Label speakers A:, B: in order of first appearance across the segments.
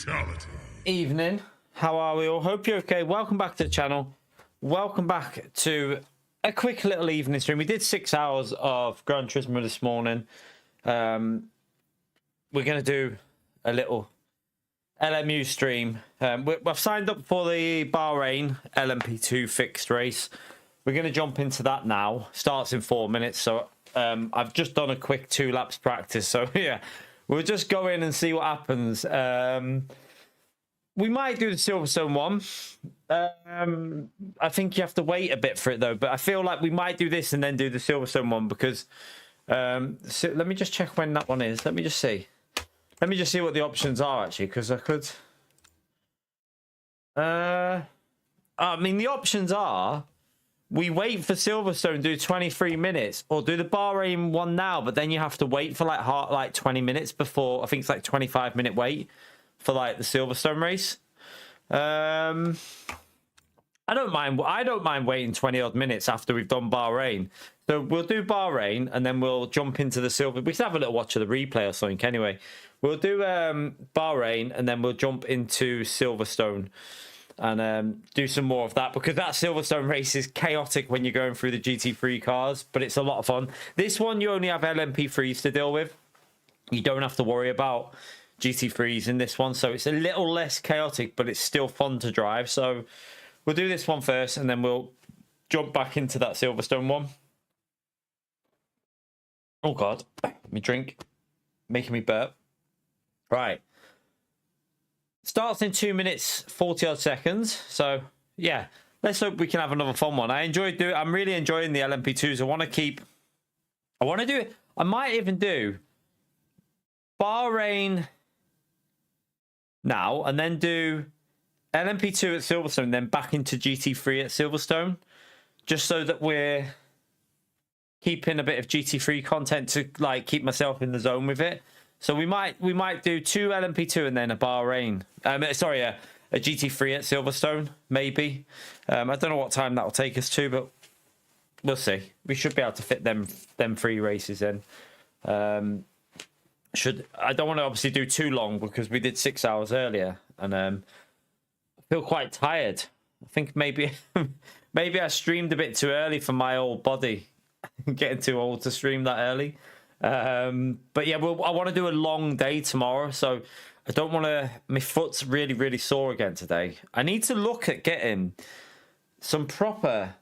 A: Fatality.
B: Evening. How are we all? Hope you're okay. Welcome back to the channel. Welcome back to a quick little evening stream. We did 6 hours of Gran Turismo this morning. We're going to do a little LMU stream. We've signed up for the Bahrain LMP2 fixed race. We're going to jump into that now. Starts in 4 minutes. So I've just done a quick 2 laps practice. So yeah, we'll just go in and see what happens. We might do the Silverstone one. I think you have to wait a bit for it though. But I feel like we might do this and then do the Silverstone one because so let me just check when that one is. Let me just see. Let me just see what the options are actually, because I could. I mean, the options are we wait for Silverstone, do 23 minutes, or do the Bahrain one now, but then you have to wait for like 20 minutes before. I think it's like 25-minute wait for like the Silverstone race. I don't mind waiting 20 odd minutes after we've done Bahrain. So we'll do Bahrain and then we'll jump into the Silver. We can have a little watch of the replay or something anyway. We'll do Bahrain and then we'll jump into Silverstone and do some more of that, because that Silverstone race is chaotic when you're going through the GT3 cars, but it's a lot of fun. This one you only have LMP3s to deal with. You don't have to worry about GT3s in this one, so it's a little less chaotic, but it's still fun to drive. So we'll do this one first and then we'll jump back into that Silverstone one. Oh god, me drink making me burp. Right, starts in 2 minutes 40 odd seconds. So yeah, let's hope we can have another fun one. I'm really enjoying the LMP2s. I want to do it. I might even do Bahrain now and then do LMP2 at Silverstone, then back into GT3 at Silverstone, just so that we're keeping a bit of GT3 content to like keep myself in the zone with it. So we might do 2 LMP2 and then a Bahrain. A GT3 at Silverstone, maybe. I don't know what time that will take us to, but we'll see. We should be able to fit them 3 races in. I don't want to obviously do too long because we did 6 hours earlier, and I feel quite tired. I think maybe maybe I streamed a bit too early for my old body. Getting too old to stream that early. But yeah, I want to do a long day tomorrow, so I don't want to. My foot's really sore again today. I need to look at getting some proper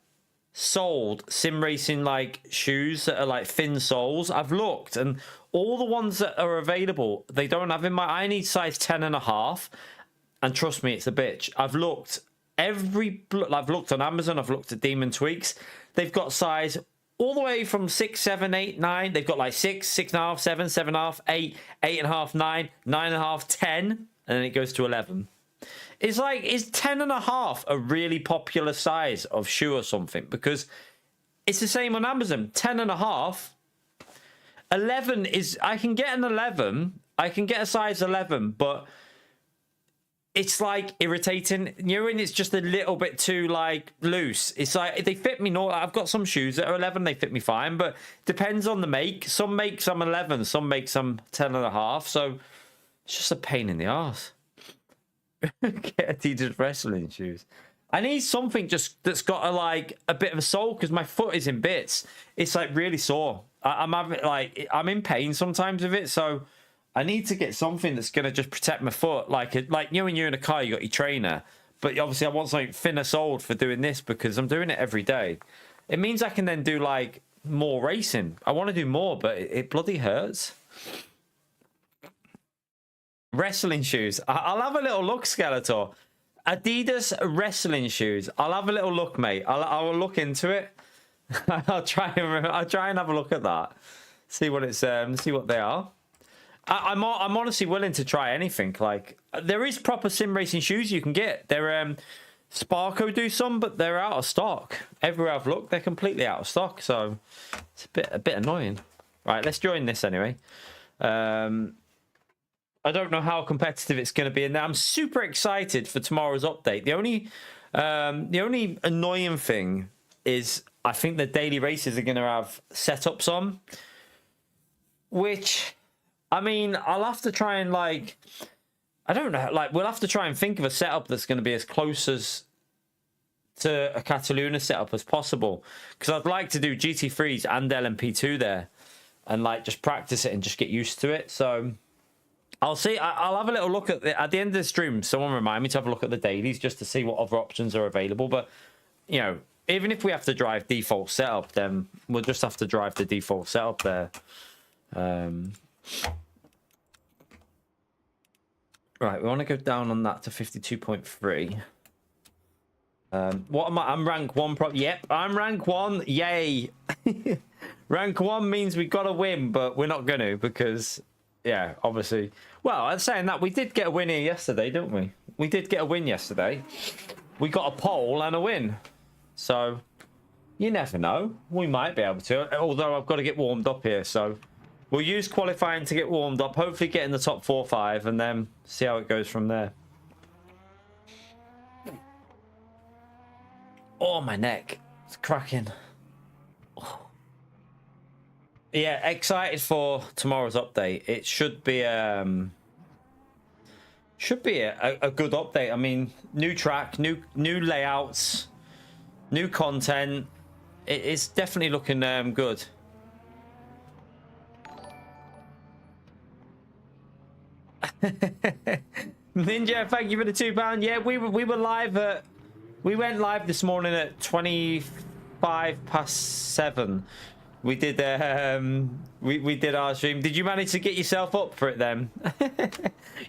B: soled sim racing like shoes that are like thin soles. I've looked, and all the ones that are available, they don't have in my. I need size 10.5, and trust me, it's a bitch. I've looked I've looked on Amazon. I've looked at Demon Tweaks. They've got size all the way from 6, 7, 8, 9. They've got like 6, 6.5, 7, 7.5, 8, 8.5, 9, 9.5, 10, and then it goes to 11. It's like, is 10.5 a really popular size of shoe or something? Because it's the same on Amazon. 10.5. 11 is, I can get an 11. I can get a size 11, but it's like irritating. You know, when it's just a little bit too like loose. It's like they fit me. I've got some shoes that are 11. They fit me fine, but depends on the make. Some make some 11. Some make some 10.5. So it's just a pain in the arse. Get Adidas wrestling shoes. I need something just that's got a bit of a sole, because my foot is in bits. It's like really sore. I'm in pain sometimes with it, so I need to get something that's gonna just protect my foot, like you know when you're in a car, you got your trainer, but obviously I want something thinner soled for doing this because I'm doing it every day. It means I can then do like more racing. I want to do more, but it bloody hurts. Wrestling shoes. I'll have a little look, Skeletor. Adidas wrestling shoes. I'll have a little look, mate. I'll look into it. I'll try and have a look at that. See what it's see what they are. I'm honestly willing to try anything. Like, there is proper sim racing shoes you can get. They're Sparko do some, but they're out of stock. Everywhere I've looked, they're completely out of stock. So it's a bit annoying. Right, let's join this anyway. I don't know how competitive it's going to be, and I'm super excited for tomorrow's update. The only annoying thing is I think the daily races are going to have setups on, which, I mean, I'll have to try and like I don't know. Like, we'll have to try and think of a setup that's going to be as close as to a Cataluna setup as possible. Because I'd like to do GT3s and LMP2 there, and like just practice it and just get used to it. So I'll see. I'll have a little look at the end of the stream. Someone remind me to have a look at the dailies just to see what other options are available. But you know, even if we have to drive default setup, then we'll just have to drive the default setup there. Right, we want to go down on that to 52.3. What am I? I'm rank 1 Yep, I'm rank 1. Yay. Rank 1 means we got to win, but we're not going to because, yeah, obviously. Well, I'm saying that we did get a win here yesterday, didn't we? We did get a win yesterday. We got a pole and a win. So, you never know. We might be able to, although I've got to get warmed up here, so... We'll use qualifying to get warmed up, hopefully get in the top 4 or 5, and then see how it goes from there. Oh, my neck. It's cracking. Oh. Yeah, excited for tomorrow's update. It should be a good update. I mean, new track, new layouts, new content. It's definitely looking good. Ninja, thank you for the £2. Yeah, we were live at, we went live this morning at 7:25. We did we did our stream. Did you manage to get yourself up for it then?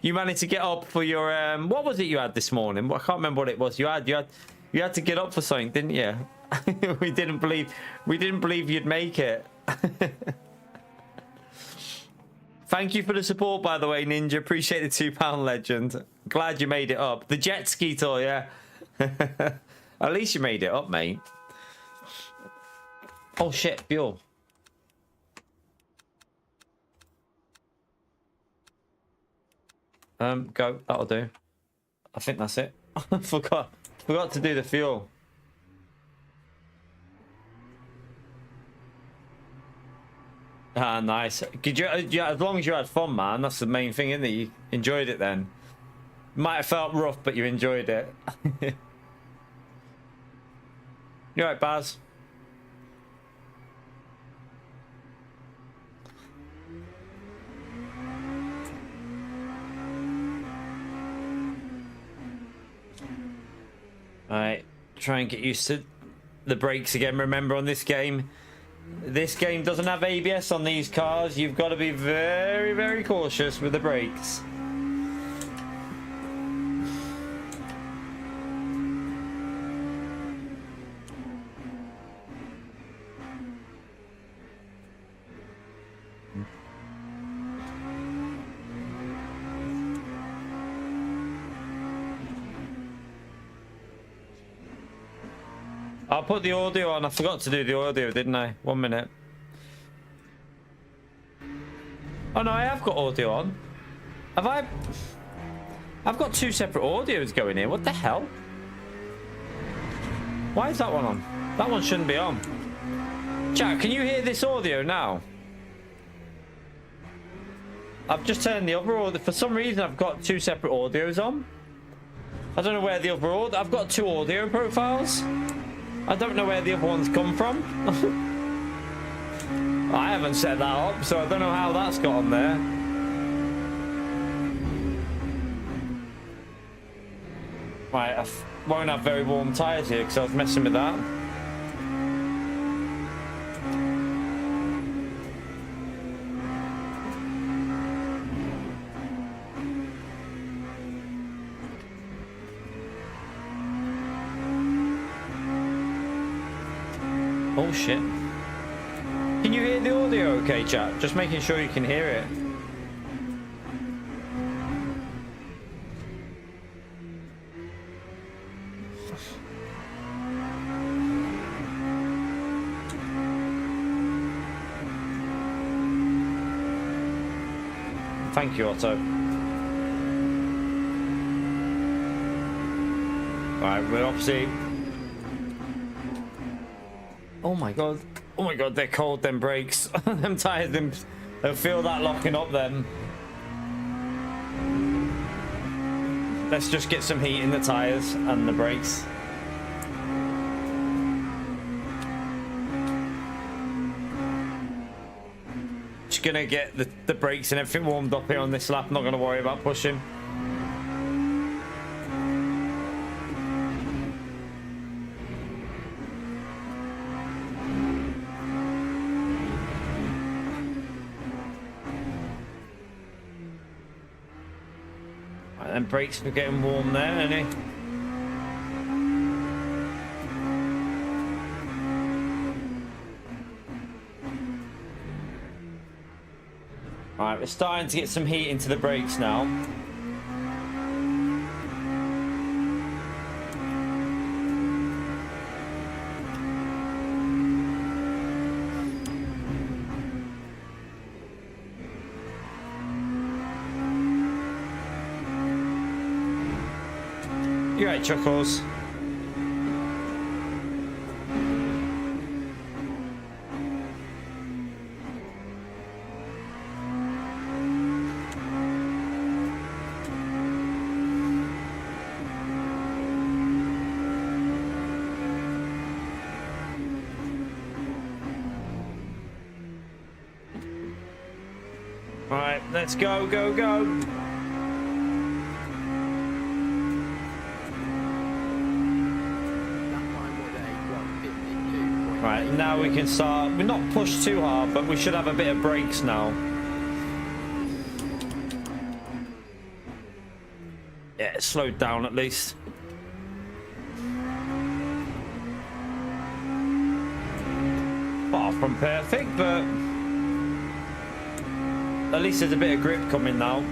B: You managed to get up for your what was it you had this morning? I can't remember what it was. You had to get up for something, didn't you? we didn't believe you'd make it. Thank you for the support, by the way, Ninja. Appreciate the £2 legend. Glad you made it up. The jet ski tour, yeah. At least you made it up, mate. Oh, shit, fuel. Go. That'll do. I think that's it. Forgot to do the fuel. Ah, nice. Yeah, as long as you had fun, man, that's the main thing, isn't it? You enjoyed it then. Might have felt rough, but you enjoyed it. You alright, Baz? Alright, try and get used to the brakes again. Remember, on this game doesn't have ABS on these cars. You've got to be very, very cautious with the brakes. I'll put the audio on. I forgot to do the audio, didn't I? 1 minute. Oh no, I have got audio on. Have I? I've got 2 separate audios going here. What the hell? Why is that one on? That one shouldn't be on. Jack, can you hear this audio now? I've just turned the other audio. For some reason, I've got 2 separate audios on. I don't know where the other audio... I've got 2 audio profiles. I don't know where the other ones come from. I haven't set that up, so I don't know how that's got on there. Right, I won't have very warm tyres here because I was messing with that. Oh shit. Can you hear the audio okay, chat? Just making sure you can hear it. Thank you, Otto. Alright, we're obviously... Oh my god, they're cold, them brakes. Them tyres, they'll feel that locking up then. let's just get some heat in the tires and the brakes. Just gonna get the brakes and everything warmed up here on this lap. Not gonna worry about pushing. And brakes for getting warm there, any? Alright, we're starting to get some heat into the brakes now. You're right, Chuckles. All right, let's go, go, go. Right, now we can start. We're not pushed too hard, but we should have a bit of brakes now. Yeah, it slowed down at least. Far from perfect, but at least there's a bit of grip coming now.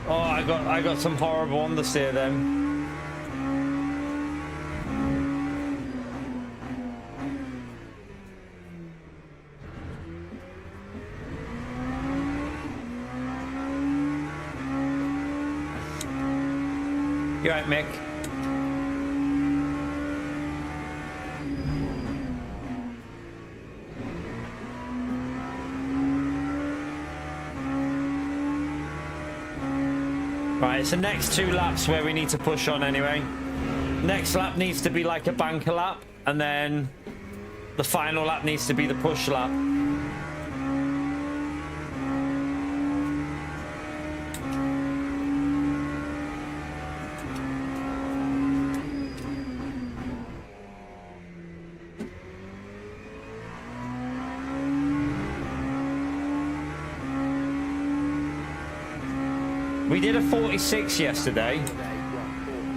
B: Oh, I got some horrible understeer then. You right, Mick? Right, it's the next 2 laps where we need to push on anyway. Next lap needs to be like a banker lap, and then the final lap needs to be the push lap. We did a 46 yesterday.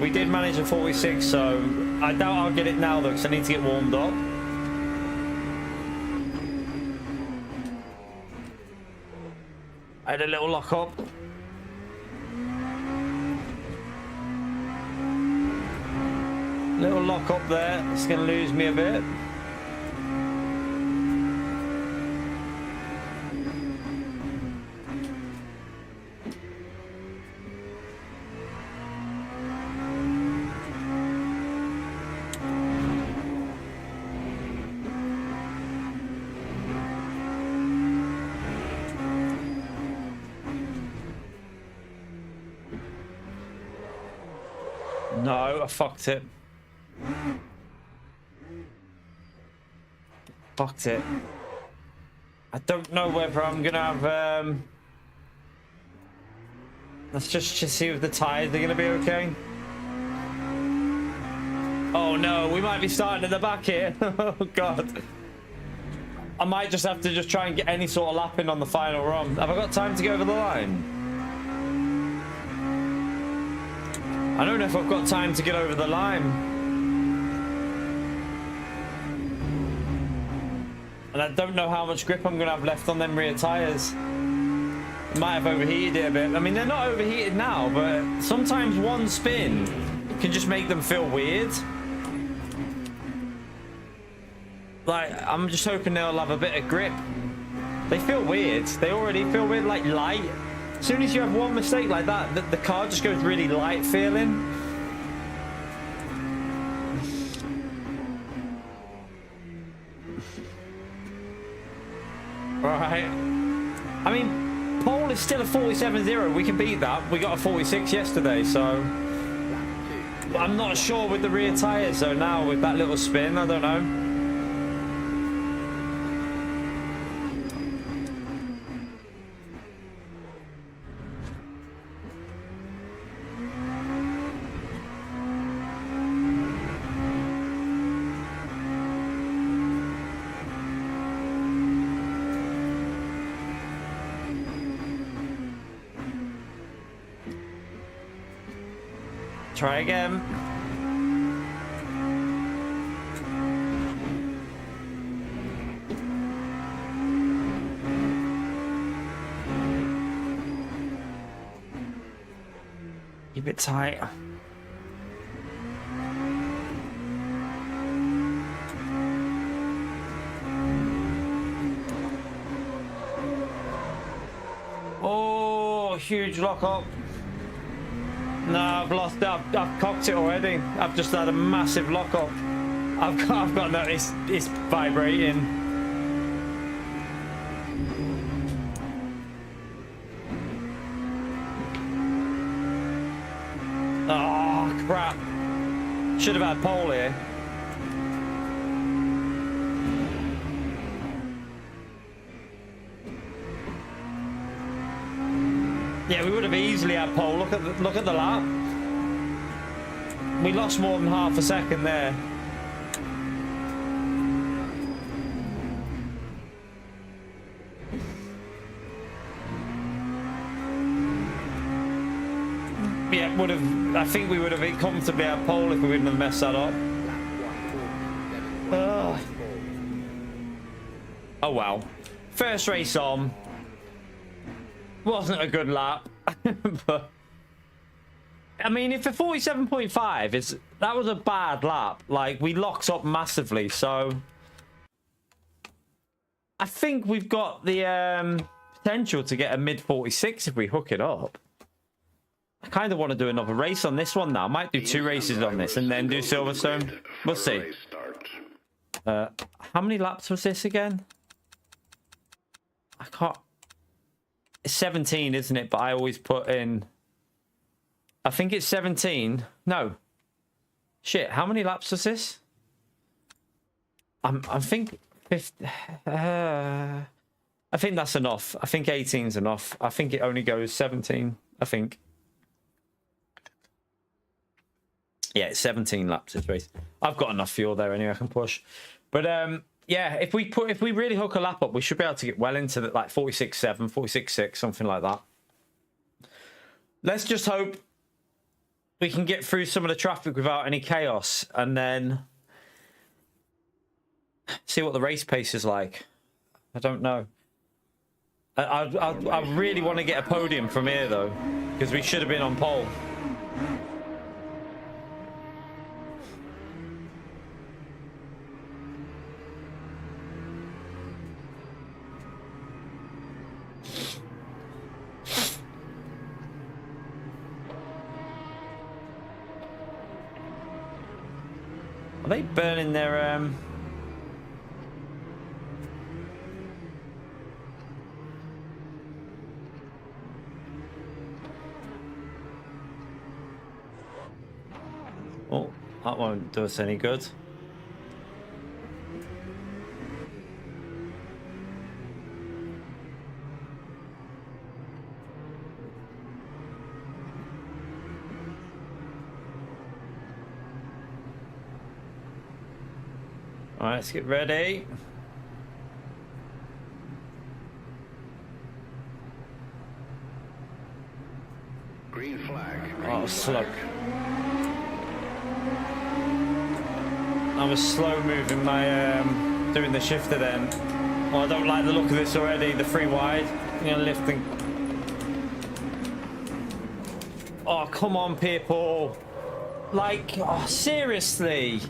B: We did manage a 46, so I doubt I'll get it now though, because I need to get warmed up. I had a little lock up. Little lock up there. It's going to lose me a bit. No, I fucked it. Fucked it. I don't know whether I'm gonna have let's just see if the tires are gonna be okay. Oh no, we might be starting at the back here. Oh god. I might just have to just try and get any sort of lap in on the final run. Have I got time to go over the line? I don't know if I've got time to get over the line. And I don't know how much grip I'm going to have left on them rear tyres. Might have overheated it a bit. I mean, they're not overheated now, but sometimes one spin can just make them feel weird. Like, I'm just hoping they'll have a bit of grip. They feel weird. They already feel weird, like light. As soon as you have one mistake like that, the car just goes really light feeling. Right. I mean, pole is still a 47.0. We can beat that. We got a 46 yesterday, so I'm not sure with the rear tires though now with that little spin. I don't know. Try again. Keep it tight. Oh, huge lock up. No, I've lost. I've cocked it already. I've just had a massive lock up. I've got no. It's vibrating. Oh crap! Should have had pole here. Yeah, we would have easily had pole. Look at the lap. We lost more than half a second there. Yeah, would have. I think we would have comfortably had pole if we wouldn't have messed that up. Oh well. First race on. Wasn't a good lap. But I mean, if a 47.5 is, that was a bad lap. Like, we locked up massively, so I think we've got the potential to get a mid 46 if we hook it up. I kind of want to do another race on this one now. I might do 2 races on this and then do Silverstone. We'll see. How many laps was this again? I can't. It's 17, isn't it? But I always put in. I think it's 17. No. Shit. How many laps was this? I think 50. I think that's enough. I think 18's enough. I think it only goes 17. I think. Yeah, it's 17 laps this race. I've got enough fuel there anyway. I can push. But yeah, if we really hook a lap up, we should be able to get well into the, like 46.7, 46.6, something like that. Let's just hope we can get through some of the traffic without any chaos, and then see what the race pace is like. I don't know. I really want to get a podium from here though, because we should have been on pole. Are they burning their Oh, that won't do us any good. All right, let's get ready.
A: Green flag.
B: Oh, slow. I was slow moving my doing the shifter then. Oh, I don't like the look of this already. The 3 wide, you know, lifting. Oh, come on, people! Like, oh, seriously,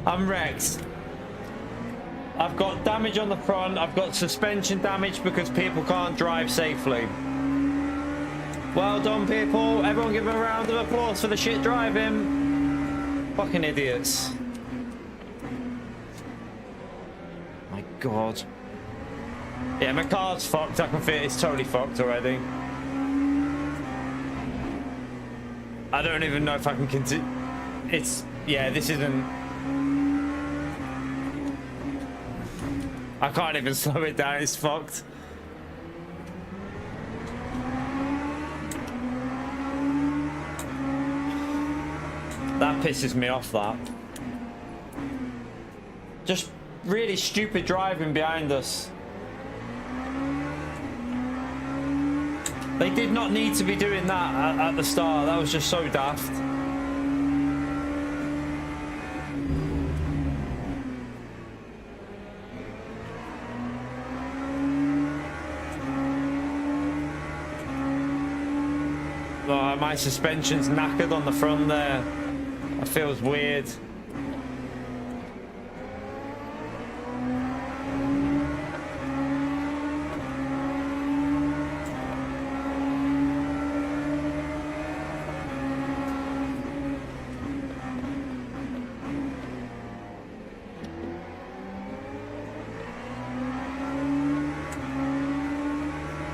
B: I'm wrecked. I've got damage on the front. I've got suspension damage because people can't drive safely. Well done, people. Everyone give a round of applause for the shit driving. Fucking idiots. My God. Yeah, my car's fucked. I can feel it's totally fucked already. I don't even know if I can continue. It's, yeah, this isn't. I can't even slow it down. It's fucked. That pisses me off, that. Just really stupid driving behind us. They did not need to be doing that at the start. That was just so daft. Oh, my suspension's knackered on the front there. That feels weird.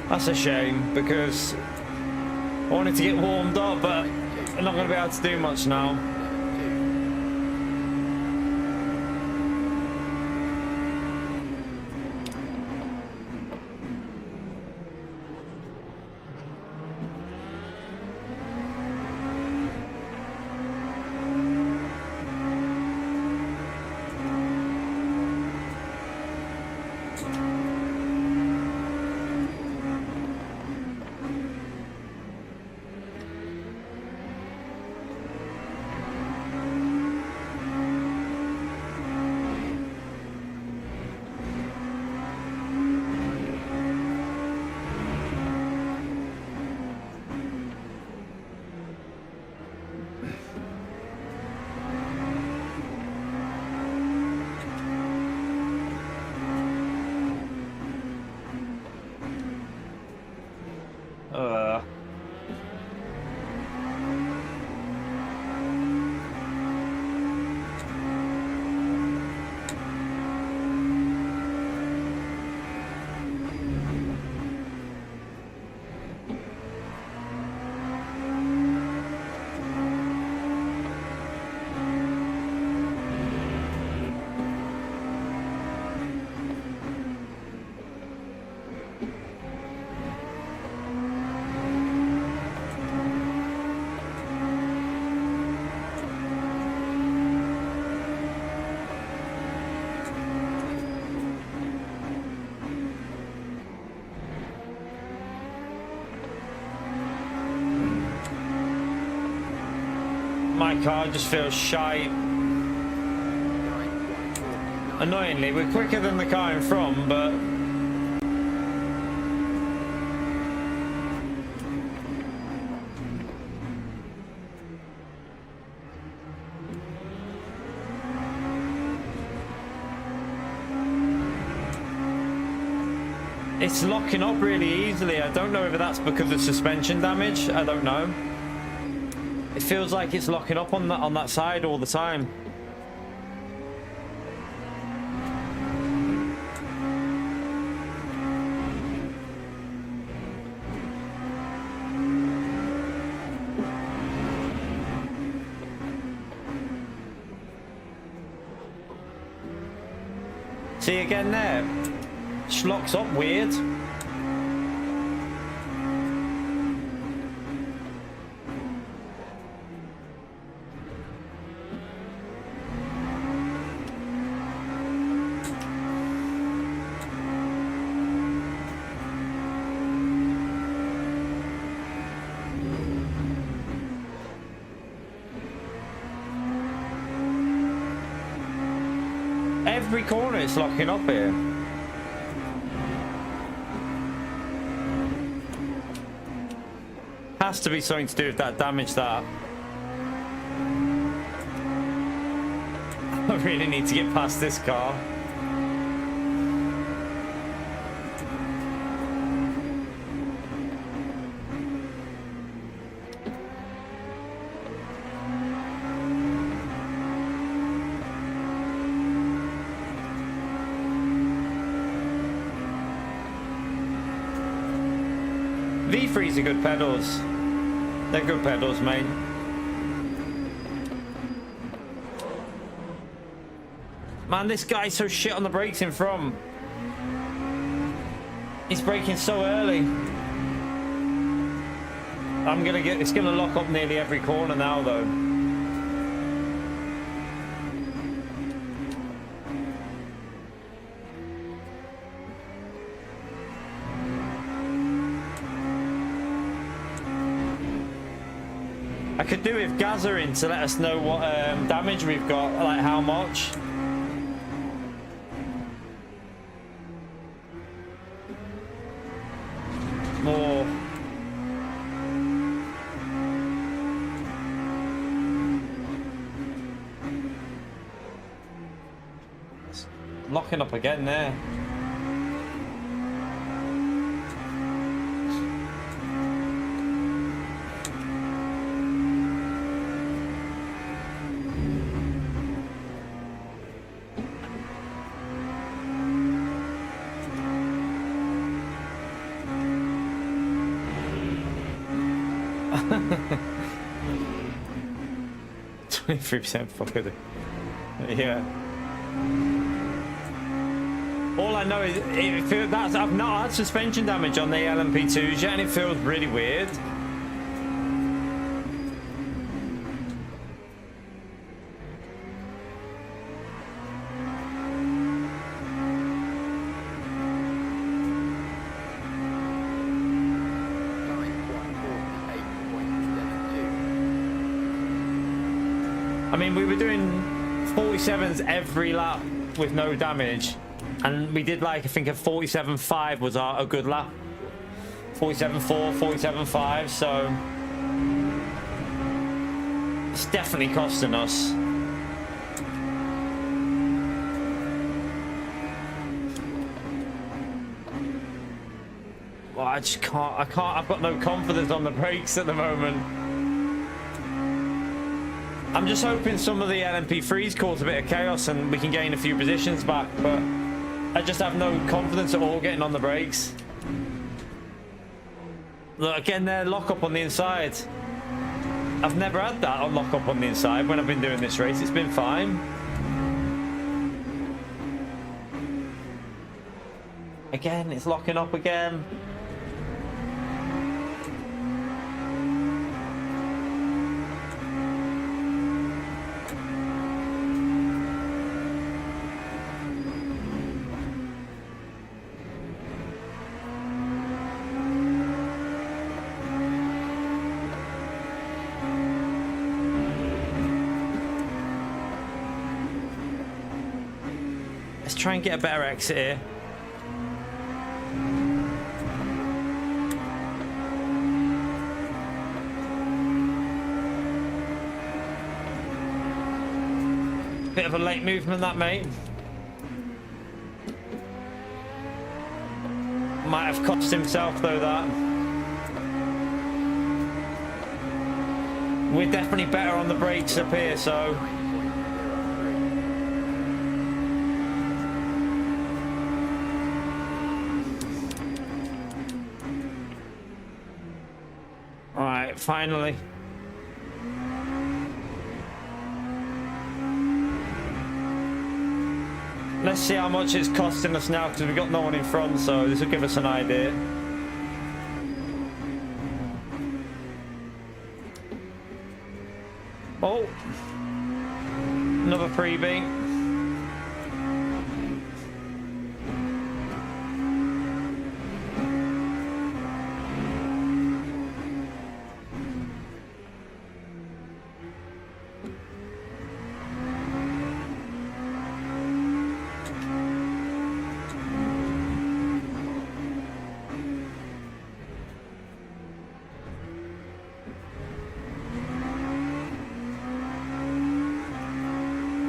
B: That's a shame because I wanted to get warmed up, but I'm not going to be able to do much now. My car just feels shite. Annoyingly, we're quicker than the car in front, but it's locking up really easily. I don't know if that's because of suspension damage. I don't know. It feels like it's locking up on that side all the time. See again there? Just locks up weird. Every corner it's locking up here. Has to be something to do with that damage that. I really need to get past this car. V3s are good pedals. They're good pedals, mate. Man, this guy's so shit on the brakes in front. He's braking so early. It's gonna lock up nearly every corner now, though. I could do with Gaza in to let us know what damage we've got, like how much. More. It's locking up again there. %, fuck it. Yeah. All I know is I've not had suspension damage on the LMP2s yet, and it feels really weird. I mean, we were doing 47s every lap with no damage, and we did like, I think a 47.5 was a good lap. 47.4, 47.5, so it's definitely costing us. Well, I just can't, I've got no confidence on the brakes at the moment. I'm just hoping some of the LMP3s cause a bit of chaos and we can gain a few positions back, but I just have no confidence at all getting on the brakes. Look, again, they're lock up on the inside. I've never had that on lock up on the inside when I've been doing this race. It's been fine. Again, it's locking up again. Try and get a better exit here. Bit of a late movement, that, mate. Might have cost himself, though, that. We're definitely better on the brakes up here, so... Finally. Let's see how much it's costing us now, because we've got no one in front, so this will give us an idea. Oh, another freebie.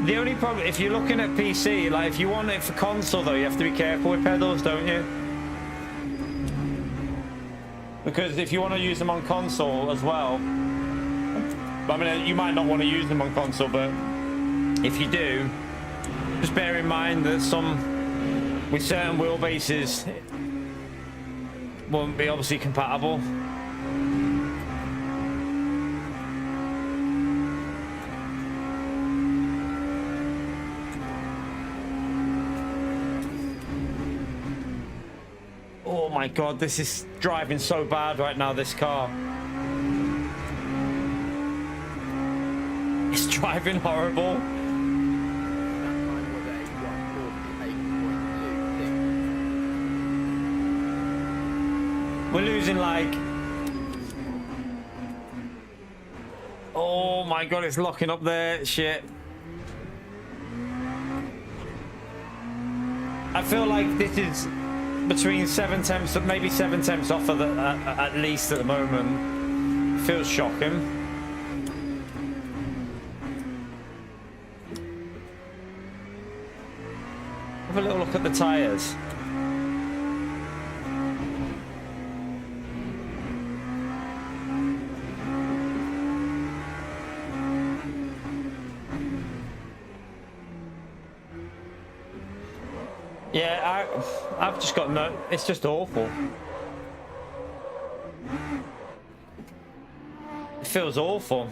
B: The only problem, if you're looking at PC, like if you want it for console though, you have to be careful with pedals, don't you? Because if you want to use them on console as well, I mean, you might not want to use them on console, but if you do, just bear in mind that with certain wheelbases, won't be obviously compatible. Oh my god, this is driving so bad right now, this car. It's driving horrible. We're losing like... Oh my god, it's locking up there. Shit. I feel like this is between 7 tenths, maybe 7 tenths off of at least at the moment. Feels shocking. Have a little look at the tyres. Yeah, I've just got no... It's just awful. It feels awful.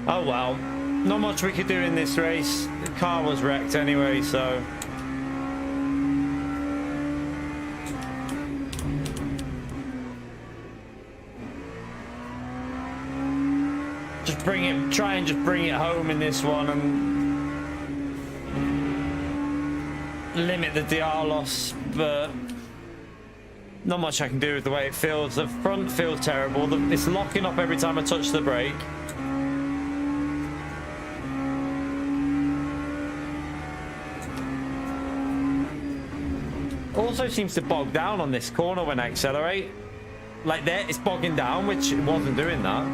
B: Oh well. Not much we could do in this race. The car was wrecked anyway, so... Try and just bring it home in this one and limit the DR loss, but not much I can do with the way it feels. The front feels terrible. It's locking up every time I touch the brake. Also seems to bog down on this corner when I accelerate. Like there, it's bogging down, which it wasn't doing that.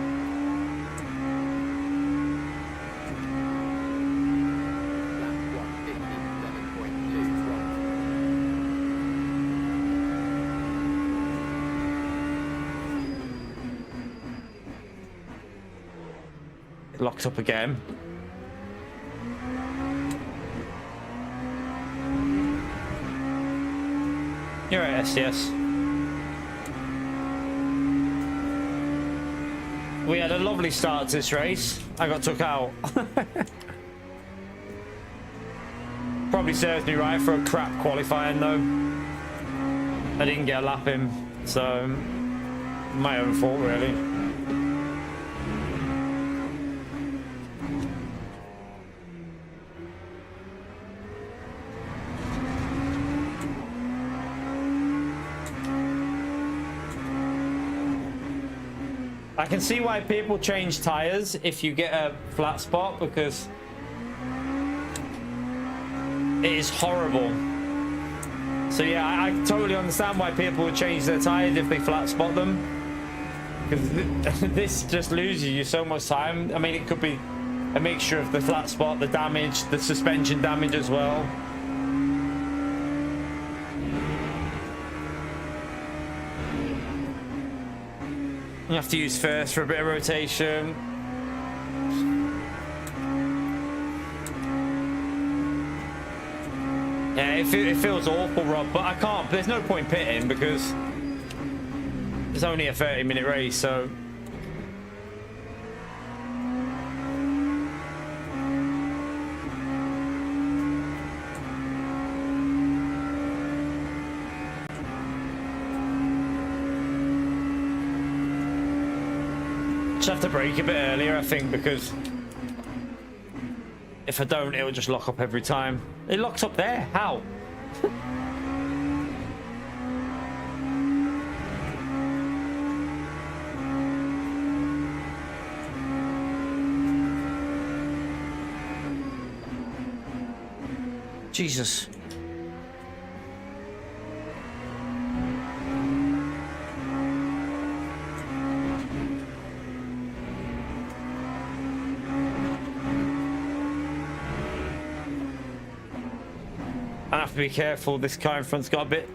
B: Locked up again. You're right, STS. We had a lovely start to this race. I got took out. Probably serves me right for a crap qualifying though. I didn't get a lap in, so my own fault really. I can see why people change tires if you get a flat spot, because it is horrible. So yeah, I totally understand why people would change their tires if they flat spot them, because this just loses you so much time. I mean, it could be a mixture of the flat spot, the damage, the suspension damage as well. You have to use first for a bit of rotation. Yeah, it feels awful, Rob, but I can't. There's no point pitting because it's only a 30-minute race, so. Have to brake a bit earlier, I think, because if I don't, it'll just lock up every time. It locks up there. How? Jesus. I have to be careful. This car in front's got a bit...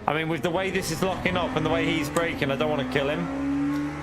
B: I mean, with the way this is locking up and the way he's braking, I don't want to kill him.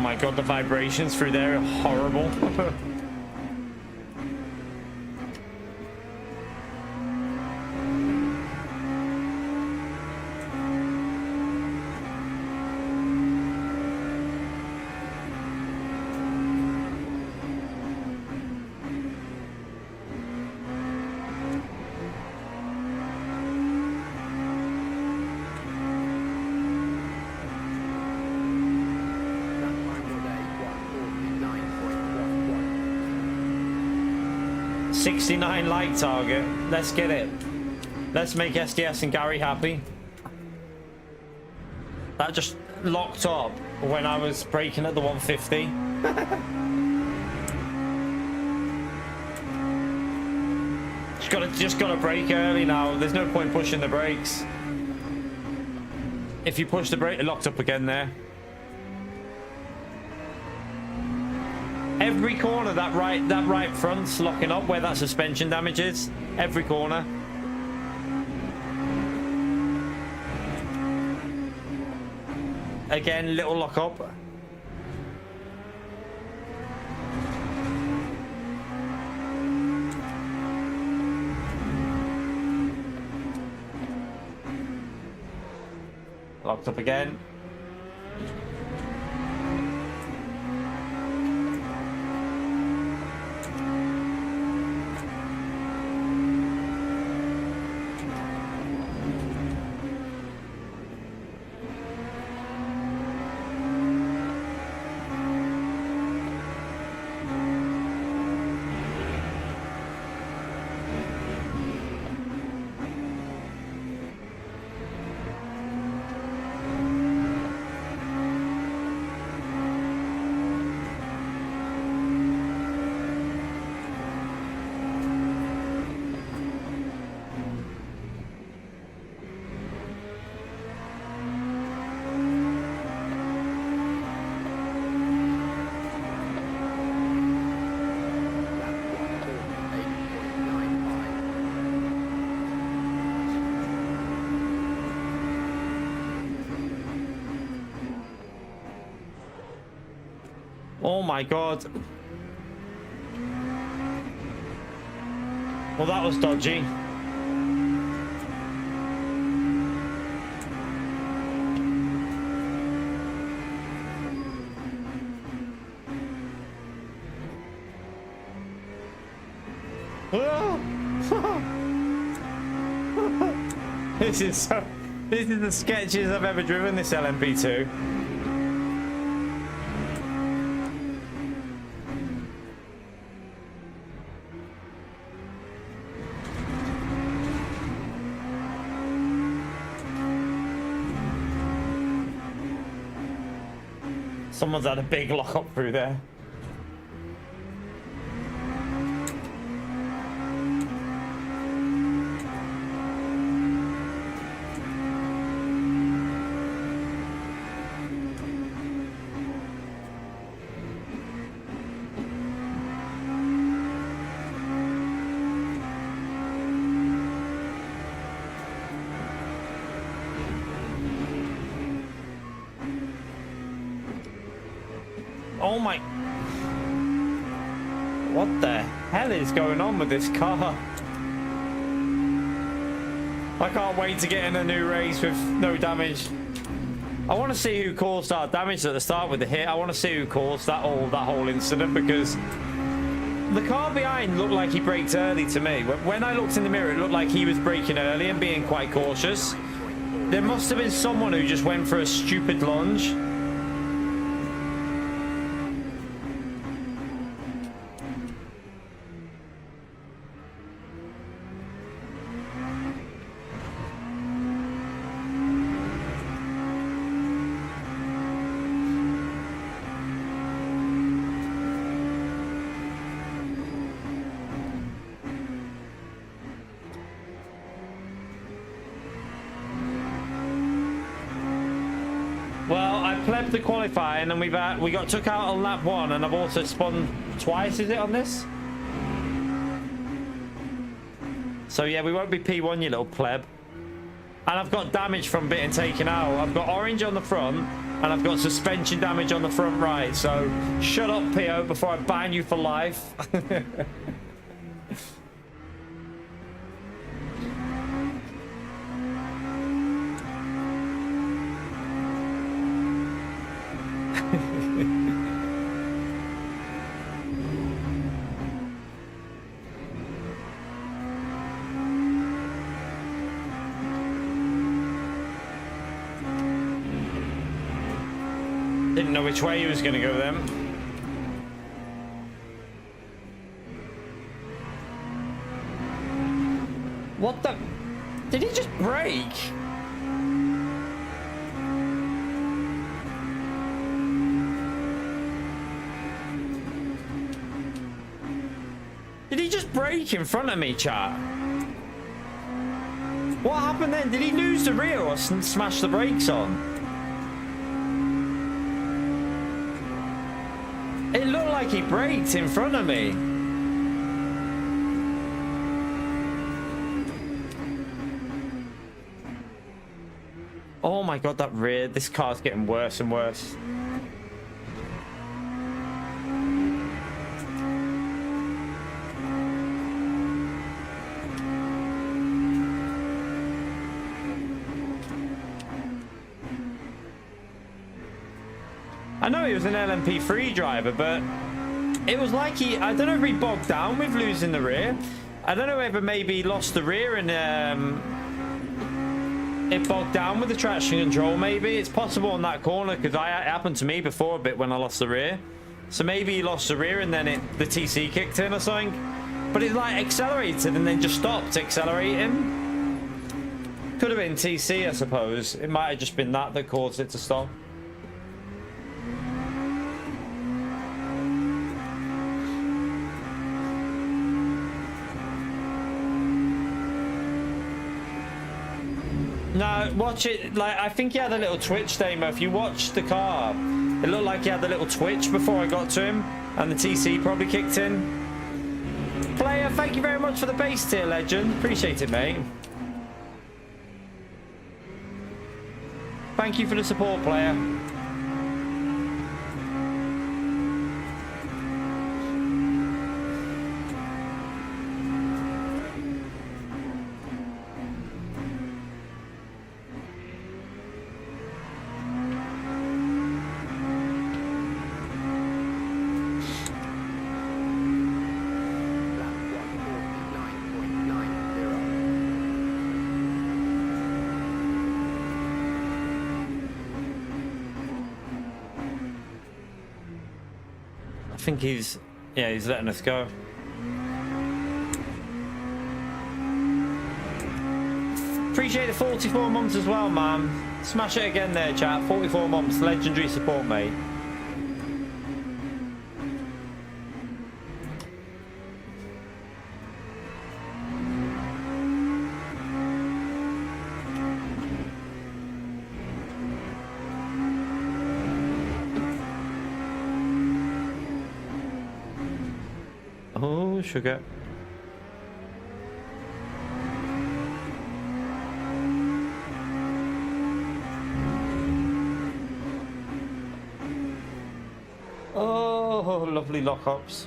B: my god, the vibrations through there are horrible. $69 like target. Let's get it. Let's make SDS and Gary happy. That just locked up when I was braking at the 150. Just gotta brake early now. There's no point pushing the brakes. If you push the brake, it locked up again there. Every corner, that right front's locking up where that suspension damage is. Every corner. Again, little lock up. Locked up again. Oh my god. Well, that was dodgy. This is the sketchiest I've ever driven this LMP2. Someone's had a big lock up through there. Oh my... What the hell is going on with this car? I can't wait to get in a new race with no damage. I want to see who caused that damage at the start with the hit. I want to see who caused that whole incident, because the car behind looked like he braked early to me. When I looked in the mirror, it looked like he was braking early and being quite cautious. There must have been someone who just went for a stupid lunge. Well, I plebbed the qualifying and we got took out on lap 1, and I've also spun twice, is it, on this? So yeah, we won't be P1, you little pleb. And I've got damage from being taken out. I've got orange on the front, And I've got suspension damage on the front right, so shut up, PO, before I ban you for life. Didn't know which way he was going to go then. What the? Did he just brake? Did he just brake in front of me, chat? What happened then? Did he lose the rear or smash the brakes on? It looked like he braked in front of me. Oh my god, that rear. This car's getting worse and worse. I know he was an LMP3 driver, but it was like I don't know if he bogged down with losing the rear. I don't know whether maybe he lost the rear and it bogged down with the traction control. Maybe it's possible on that corner, because it happened to me before a bit when I lost the rear. So maybe he lost the rear and then the TC kicked in or something. But it like accelerated and then just stopped accelerating. Could have been TC, I suppose. It might have just been that caused it to stop. No, watch it. Like, I think he had a little twitch, Damo. If you watch the car, it looked like he had a little twitch before I got to him, and the TC probably kicked in. Player, thank you very much for the base tier, legend. Appreciate it, mate. Thank you for the support, player. I think he's letting us go. Appreciate the 44 months as well, man. Smash it again there, chat. 44 months, legendary support, mate. Oh, sugar. Oh, lovely lockups.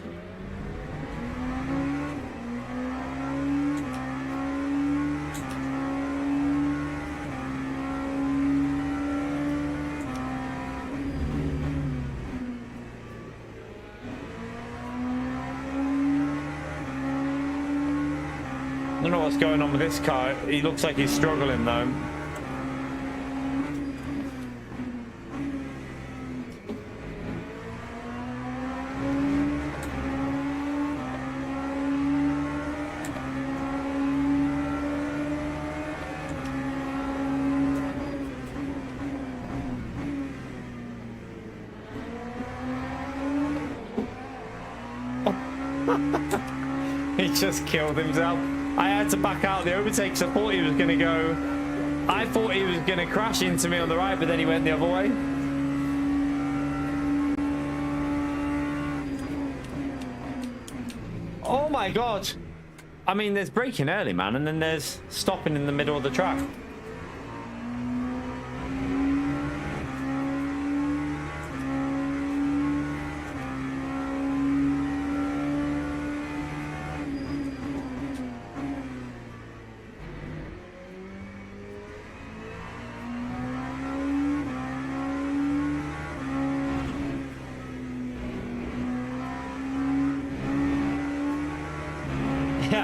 B: I don't know what's going on with this car. He looks like he's struggling though. He just killed himself. I had to back out the overtake because I thought he was going to go. I thought he was going to crash into me on the right, but then he went the other way. Oh my god. I mean, there's braking early, man, and then there's stopping in the middle of the track.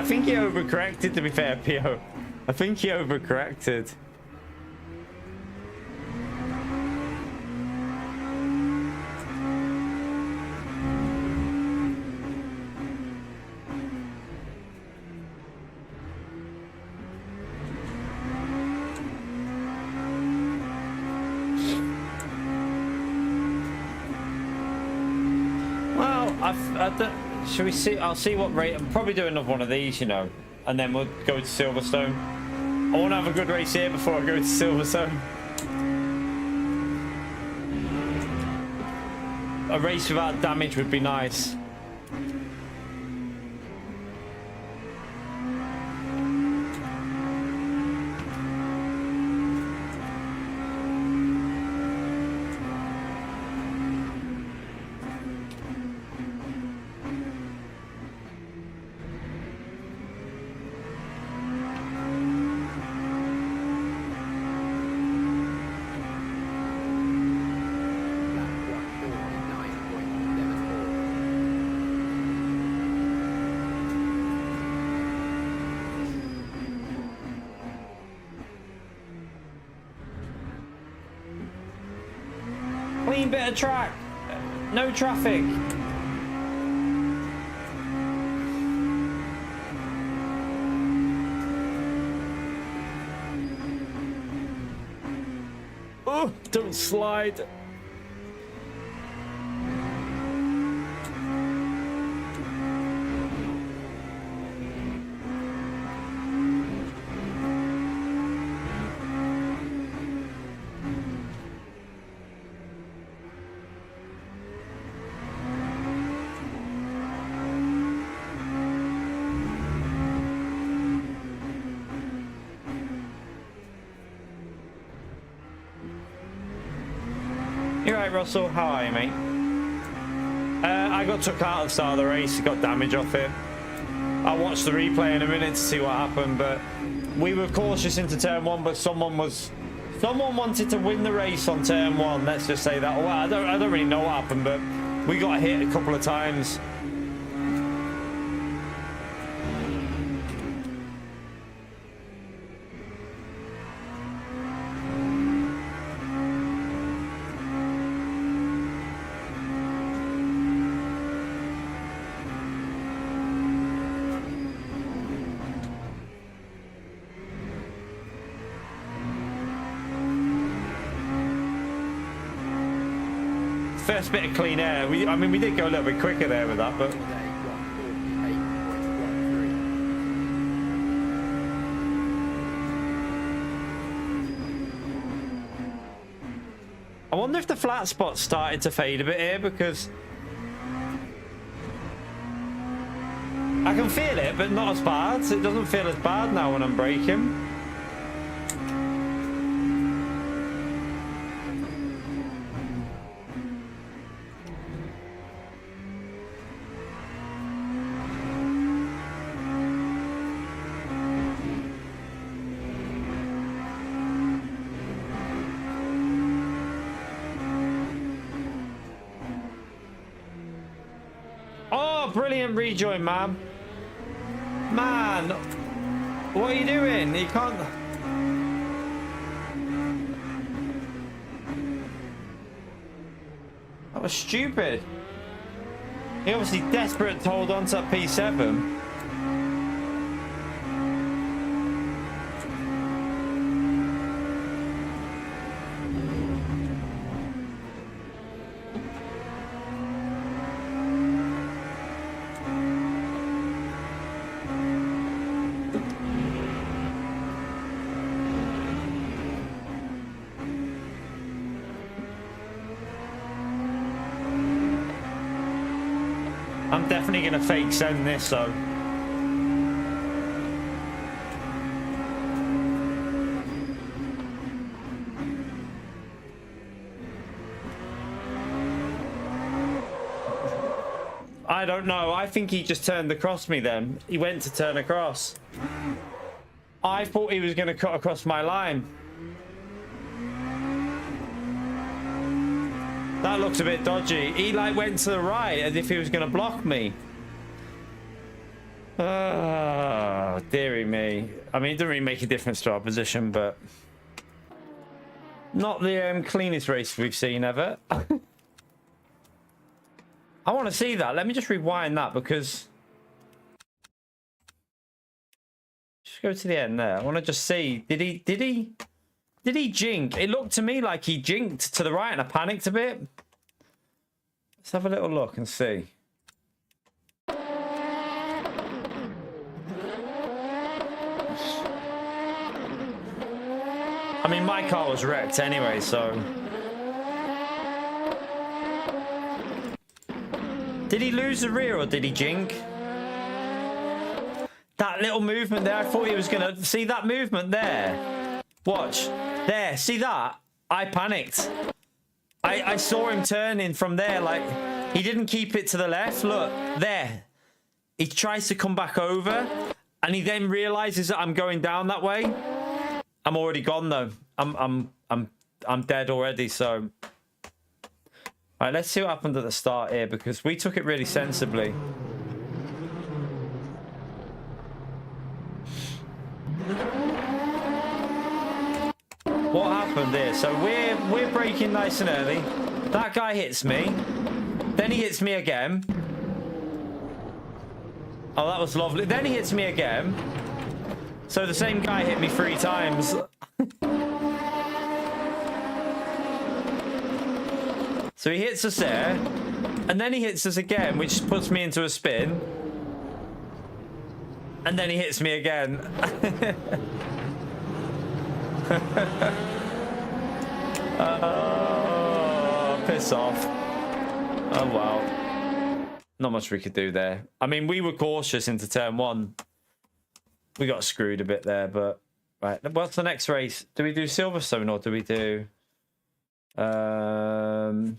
B: I think he overcorrected, to be fair, Pio. I think he overcorrected. Shall we see? I'll see what rate. I'm probably doing another one of these, you know, and then we'll go to Silverstone. I want to have a good race here before I go to Silverstone. A race without damage would be nice. Clean bit of track, no traffic. Oh, don't slide. You're right, Russell. How are you, mate? I got took out at the start of the race. Got damage off it. I'll watch the replay in a minute to see what happened, but we were cautious into turn one, but someone wanted to win the race on turn one. Let's just say that. Well, I don't really know what happened, but we got hit a couple of times. First bit of clean air. I mean, we did go a little bit quicker there with that, but I wonder if the flat spot's started to fade a bit here, because I can feel it, but not as bad. It doesn't feel as bad now when I'm braking. Brilliant rejoin, man. Man, what are you doing? You can't. That was stupid. He obviously desperate to hold on to that P7. I'm definitely going to fake send this, though. I don't know. I think he just turned across me then. He went to turn across. I thought he was going to cut across my line. That looks a bit dodgy. He like went to the right as if he was going to block me. Oh, dearie me. I mean, it doesn't really make a difference to our position, but not the cleanest race we've seen ever. I want to see that. Let me just rewind that because just go to the end there. I want to just see. Did he jink? It looked to me like he jinked to the right and I panicked a bit. Let's have a little look and see. I mean, my car was wrecked anyway, so... Did he lose the rear or did he jink? That little movement there, I thought he was going to... See that movement there? Watch. There, see that? I panicked. I saw him turning from there, like... He didn't keep it to the left. Look, there. He tries to come back over, and he then realizes that I'm going down that way. I'm already gone though. I'm dead already. So, all right, let's see what happened at the start here because we took it really sensibly. What happened here? So we're braking nice and early. That guy hits me. Then he hits me again. Oh, that was lovely. Then he hits me again. So the same guy hit me 3 times. So he hits us there. And then he hits us again, which puts me into a spin. And then he hits me again. Oh, piss off. Oh, wow. Not much we could do there. I mean, we were cautious into turn 1. We got screwed a bit there, but... Right, what's the next race? Do we do Silverstone or do we do... Yeah,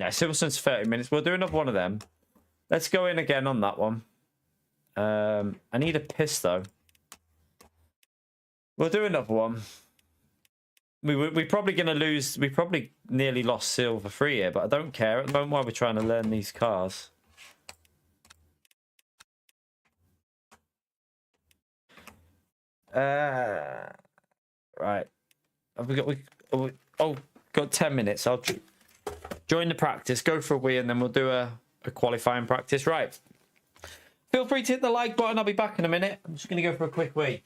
B: Silverstone's 30 minutes. We'll do another one of them. Let's go in again on that one. I need a piss, though. We'll do another one. We're probably going to lose... We probably nearly lost Silver 3 here, but I don't care at the moment while we're trying to learn these cars. Right. Have we got... got 10 minutes. I'll join the practice, go for a wee, and then we'll do a qualifying practice. Right. Feel free to hit the like button. I'll be back in a minute. I'm just going to go for a quick wee.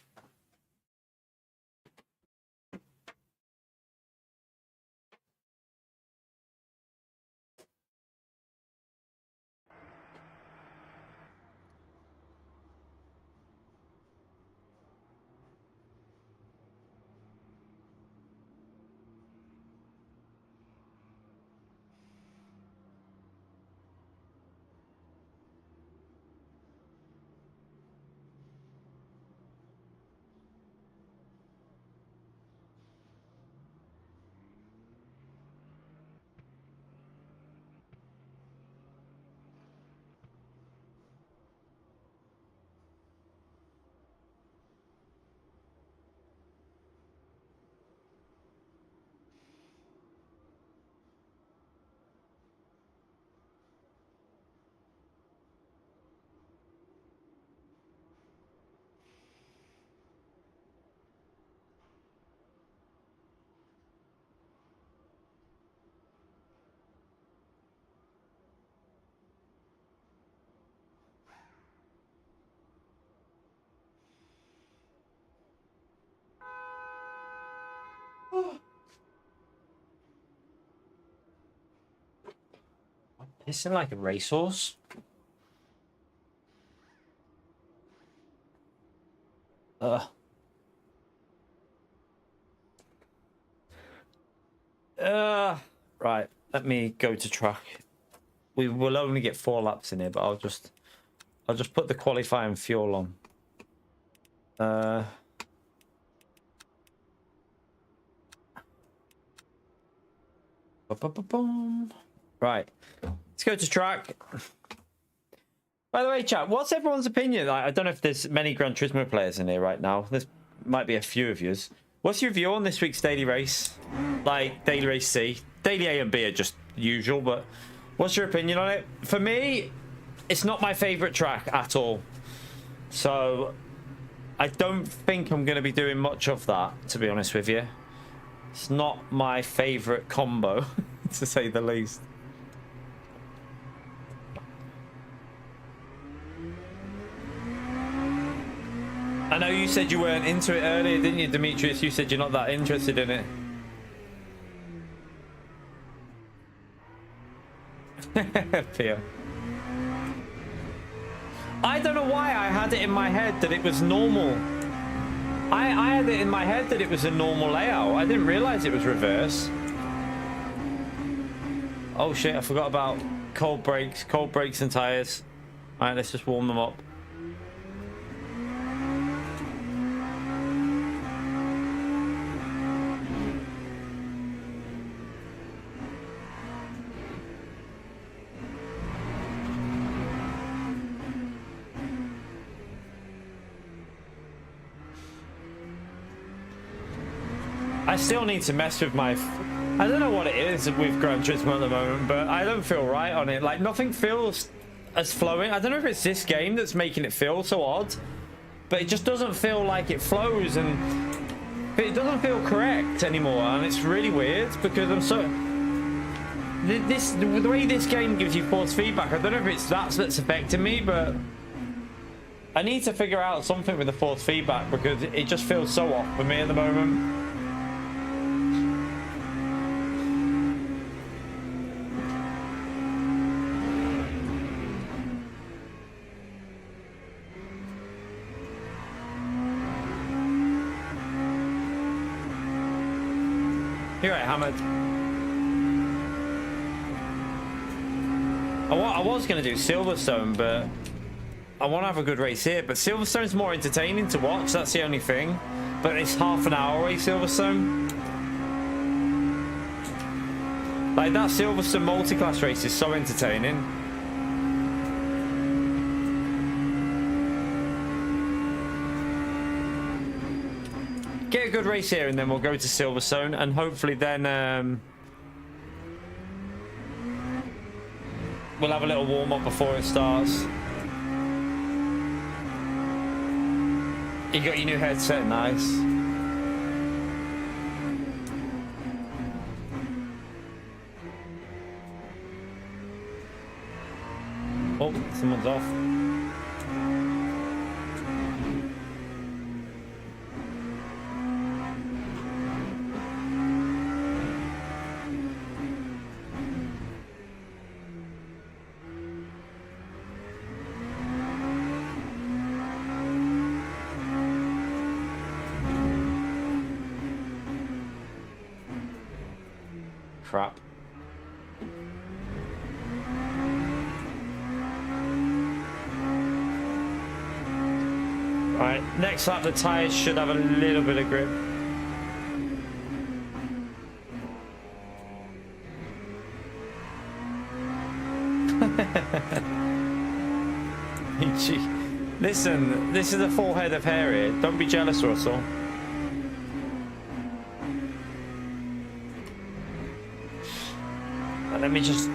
B: Pissing like a racehorse. Right, let me go to track. We will only get 4 laps in here, but I'll just put the qualifying fuel on. Right, let's go to track. By the way, chat, what's everyone's opinion? I don't know if there's many Gran Turismo players in here right now. There might be a few of yous. What's your view on this week's daily race? Like, daily race C. Daily A and B are just usual, but what's your opinion on it? For me, it's not my favourite track at all. So I don't think I'm going to be doing much of that, to be honest with you. It's not my favorite combo, to say the least. I know you said you weren't into it earlier, didn't you, Demetrius? You said you're not that interested in it. Pia. I don't know why I had it in my head that it was normal. I had it in my head that it was a normal layout. I didn't realize it was reverse. Oh shit, I forgot about cold brakes and tires. All right, let's just warm them up. I still need to mess with my... I don't know what it is with Gran Turismo at the moment, but I don't feel right on it. Like, nothing feels as flowing. I don't know if it's this game that's making it feel so odd, but it just doesn't feel like it flows, and it doesn't feel correct anymore, and it's really weird because I'm so... The way this game gives you force feedback, I don't know if it's that's affecting me, but I need to figure out something with the force feedback because it just feels so off for me at the moment. You're right, Hamad. I was going to do Silverstone, but I want to have a good race here. But Silverstone's more entertaining to watch. That's the only thing. But it's half an hour away, Silverstone. Like, that Silverstone multi-class race is so entertaining. Get a good race here and then we'll go to Silverstone, and hopefully then we'll have a little warm-up before it starts. You got your new headset, nice. Oh, someone's off. Crap. Alright, next lap the tyres should have a little bit of grip. Listen, this is a full head of hair here. Don't be jealous, Russell. Let me just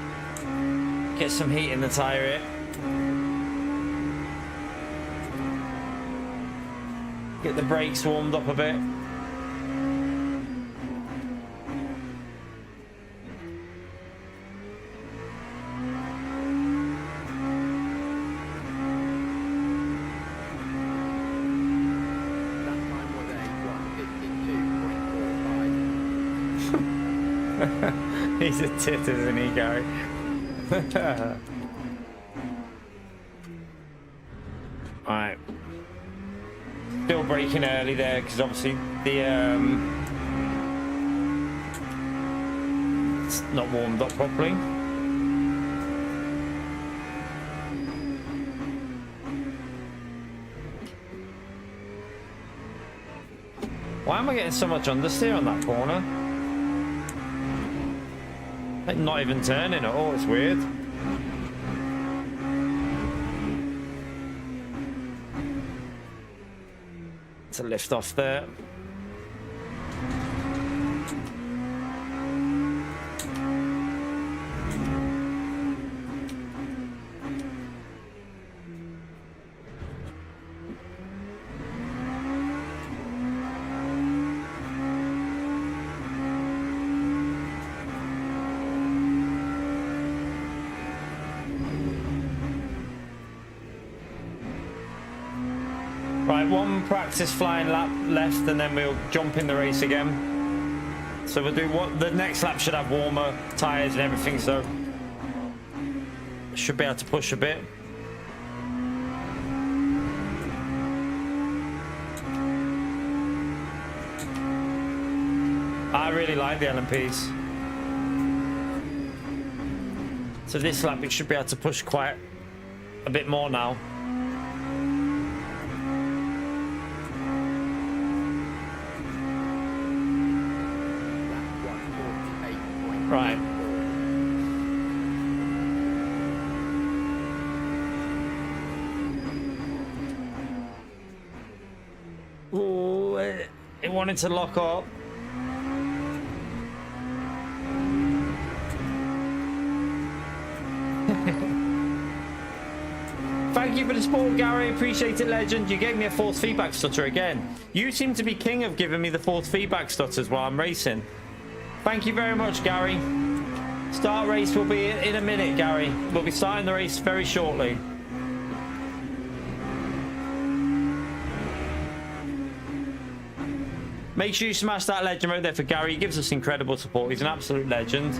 B: get some heat in the tyre here. Get the brakes warmed up a bit. He's a tit, isn't he, Gary? Alright. Still braking early there because obviously the it's not warmed up properly. Why am I getting so much understeer on that corner? Like, not even turning at all, it's weird. To lift off there. Right, one practice flying lap left, and then we'll jump in the race again. So we'll do what the next lap should have warmer tyres and everything, so should be able to push a bit. I really like the LMPs. So this lap it should be able to push quite a bit more now. Right. Ooh, it wanted to lock up. Thank you for the support, Gary. Appreciate it, legend. You gave me a forced feedback stutter again. You seem to be king of giving me the forced feedback stutters while I'm racing. Thank you very much, Gary. Start race will be in a minute, Gary. We'll be starting the race very shortly. Make sure you smash that legend right there for Gary. He gives us incredible support. He's an absolute legend.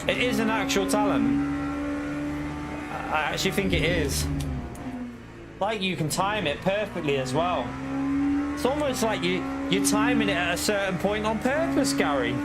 B: It is an actual talent. I actually think it is. Like, you can time it perfectly as well. It's almost like you're timing it at a certain point on purpose, Gary.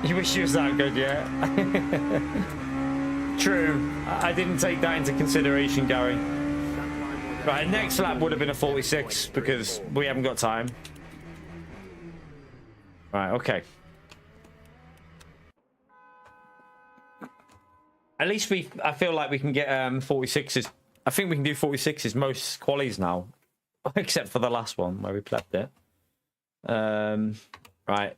B: You wish you was that good, yeah? True. I didn't take that into consideration, Gary. Right, next lap would have been a 46 because we haven't got time. Right, okay. At least I feel like we can get 46s. I think we can do 46s most qualies now. Except for the last one where we plebbed it. Right.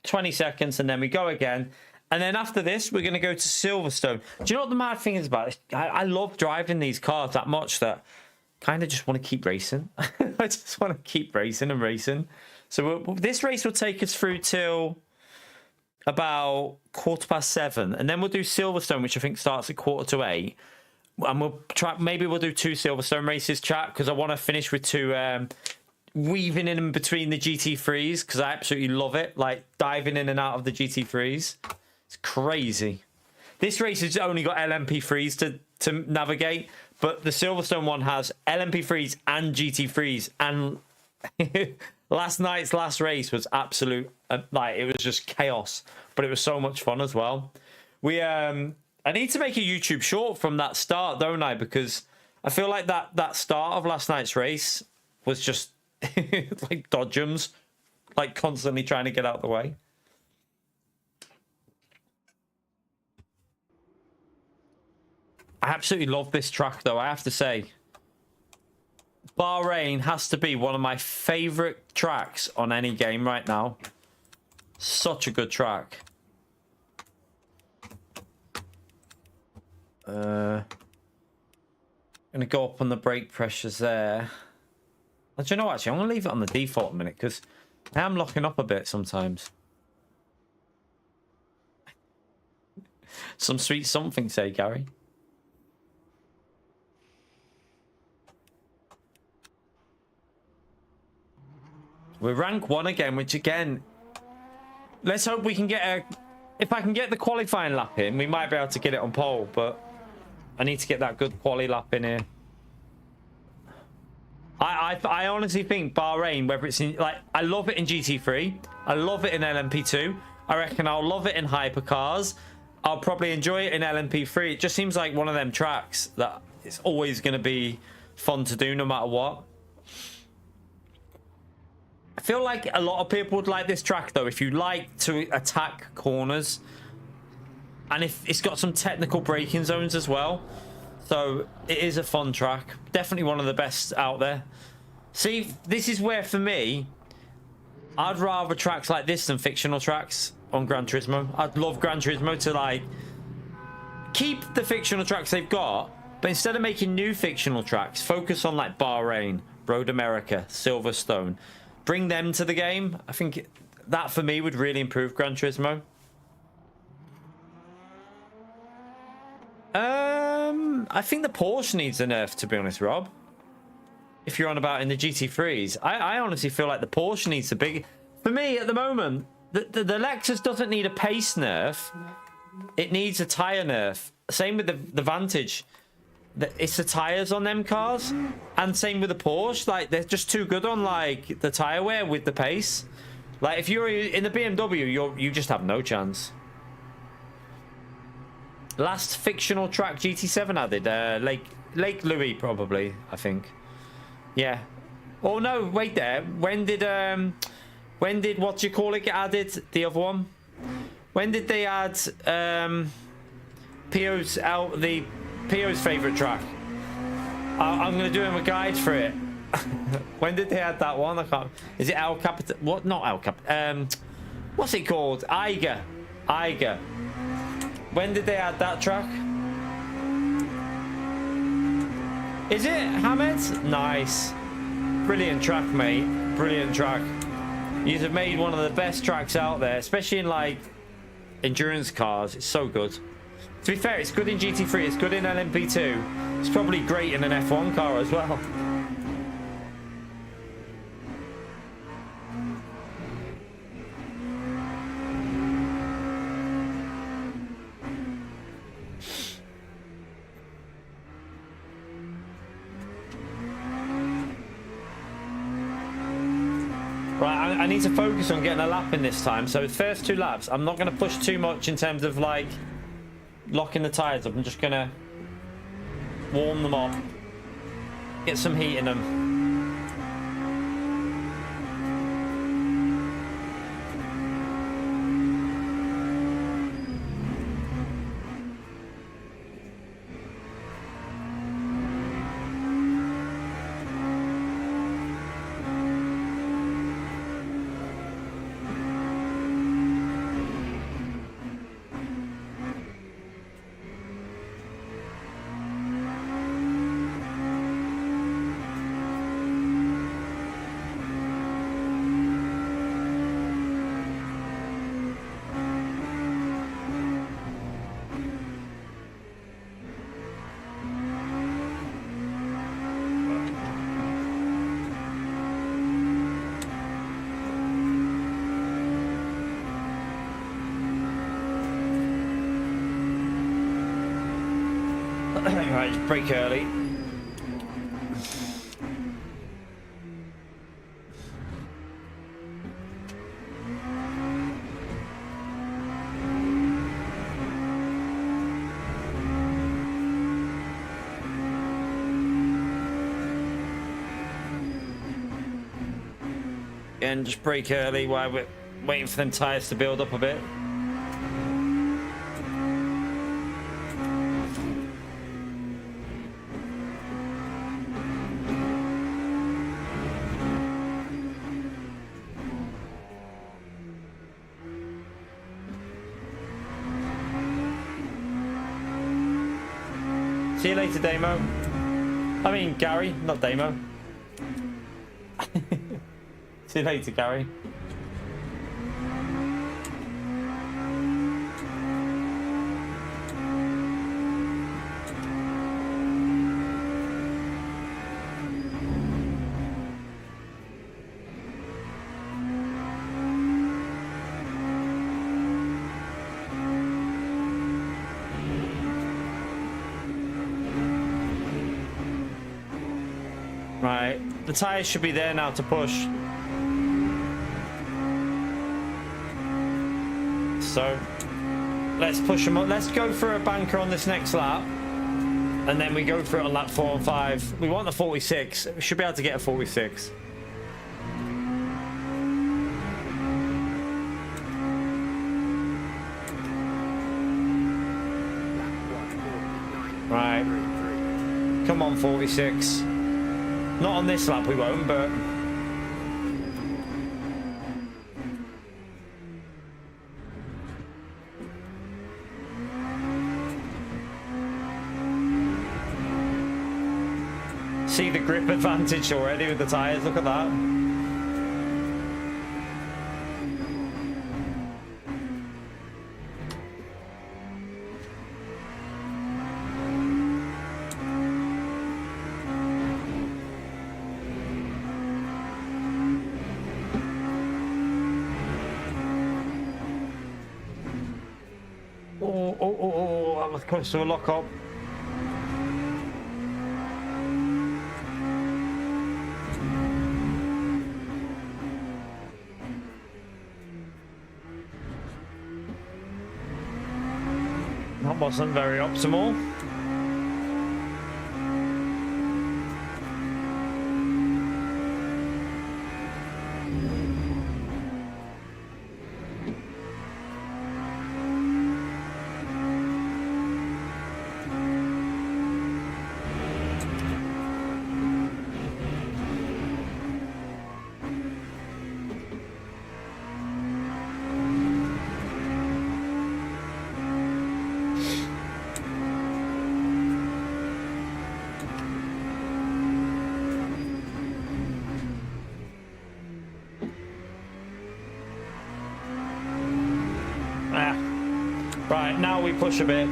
B: 20 seconds and then we go again, and then after this we're going to go to Silverstone. Do you know what the mad thing is about it? I love driving these cars that much that kind of just want to keep racing. I just want to keep racing and racing. So this race will take us through till about 7:15, and then we'll do Silverstone, which I think starts at 7:45, and we'll try, maybe we'll do 2 Silverstone races, chat, because I want to finish with 2 weaving in between the GT3s, because I absolutely love it, like diving in and out of the GT3s. It's crazy. This race has only got LMP3s to navigate, but the Silverstone one has LMP3s and GT3s, and last night's last race was absolute, like, it was just chaos, but it was so much fun as well. I need to make a YouTube short from that start, don't I? Because I feel like that start of last night's race was just like dodgems, like constantly trying to get out of the way. I absolutely love this track, though. I have to say, Bahrain has to be one of my favorite tracks on any game right now. Such a good track. Gonna go up on the brake pressures there. Do you know, actually, I'm going to leave it on the default a minute because I am locking up a bit sometimes. Some sweet something, say, Gary. We're rank 1 again, which again, let's hope we can get a... If I can get the qualifying lap in, we might be able to get it on pole, but I need to get that good quali lap in here. I honestly think Bahrain, whether it's in, like, I love it in GT3, I love it in LMP2, I reckon I'll love it in hypercars, I'll probably enjoy it in LMP3. It just seems like one of them tracks that it's always going to be fun to do no matter what. I feel like a lot of people would like this track though if you like to attack corners, and if it's got some technical braking zones as well. So it is a fun track, definitely one of the best out there. See, this is where for me, I'd rather tracks like this than fictional tracks on Gran Turismo. I'd love Gran Turismo to like keep the fictional tracks they've got, but instead of making new fictional tracks, focus on like Bahrain, Road America, Silverstone. Bring them to the game. I think that for me would really improve Gran Turismo. I think the Porsche needs a nerf, to be honest, Rob. If you're on about in the GT3s, I honestly feel like the Porsche needs a big... For me, at the moment, the Lexus doesn't need a pace nerf. It needs a tyre nerf. Same with the Vantage. It's the tyres on them cars. And same with the Porsche. Like, they're just too good on, like, the tyre wear with the pace. Like, if you're in the BMW, you just have no chance. Last fictional track GT7 added. Lake Louis, probably, I think. Yeah. Oh no, wait there. When did what do you call it get added? The other one? When did they add Pio's favourite track? I'm gonna do him a guide for it. When did they add that one? I can't. Is it El Capitan? What? Not El Capitan. What's it called? Eiger. When did they add that track? Is it Hamed? Nice. Brilliant track, mate. Brilliant track. You have made one of the best tracks out there, especially in like endurance cars. It's so good. To be fair, it's good in GT3, it's good in LMP2. It's probably great in an F1 car as well. Right, I need to focus on getting a lap in this time. So the first 2 laps, I'm not going to push too much in terms of like locking the tyres up. I'm just going to warm them up, get some heat in them. Right, just brake early. And just brake early while we're waiting for them tyres to build up a bit. See you later, Damo. I mean, Gary, not Damo. See you later, Gary. Right, the tyres should be there now to push. So, let's push them up. Let's go for a banker on this next lap. And then we go for it on lap 4 and 5. We want the 46. We should be able to get a 46. Right. Come on, 46. Not on this lap we won't, but... See the grip advantage already with the tyres, look at that. Oh, that was close to a lock-up. That wasn't very optimal. Right, now we push a bit.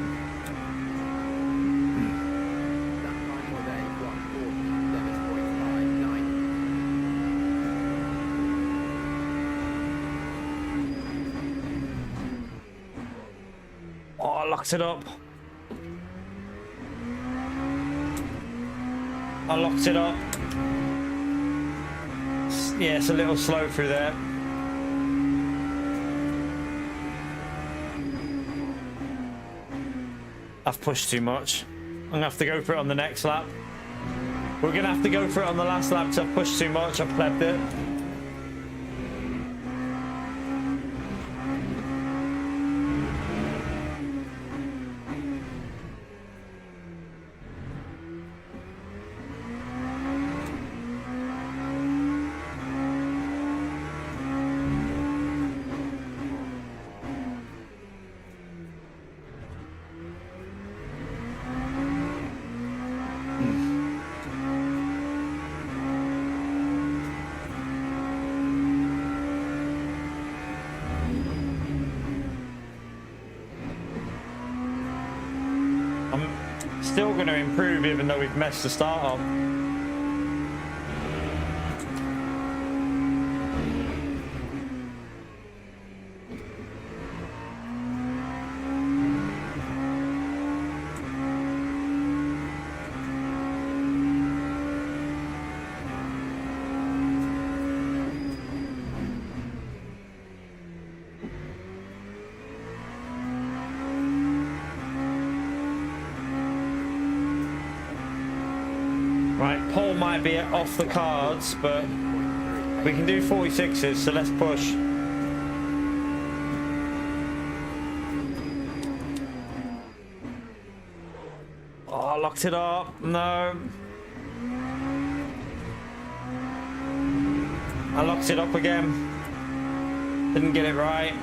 B: Oh, I locked it up. I locked it up. Yeah, it's a little slow through there. I've pushed too much. I'm gonna have to go for it on the next lap. We're gonna have to go for it on the last lap because I've pushed too much. I've plebbed it. Still going to improve even though we've messed the start up. Right, pole might be off the cards, but we can do 46s, so let's push. Oh, I locked it up. No. I locked it up again. Didn't get it right.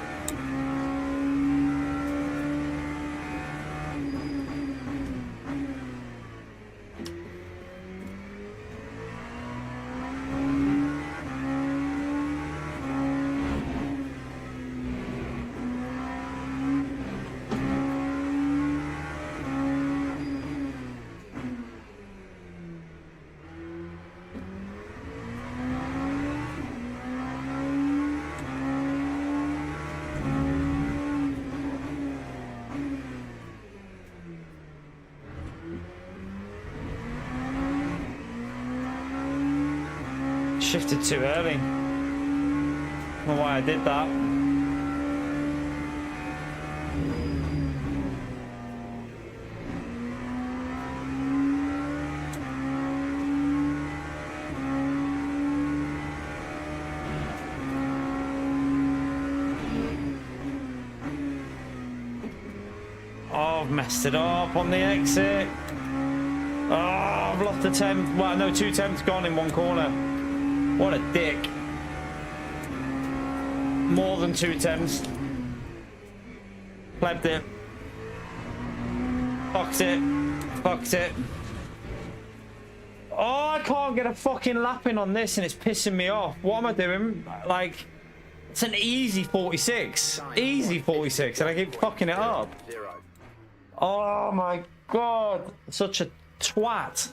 B: Shifted too early. I don't know why I did that. Oh, I've messed it up on the exit. Oh, I've lost a 10th. Well, no, 2 tenths gone in one corner. What a dick. More than 2 tenths. Plebbed it. Fucked it. Fucked it. Oh, I can't get a fucking lap in on this and it's pissing me off. What am I doing? Like, it's an easy 46. Easy 46 and I keep fucking it up. Oh my god. Such a twat.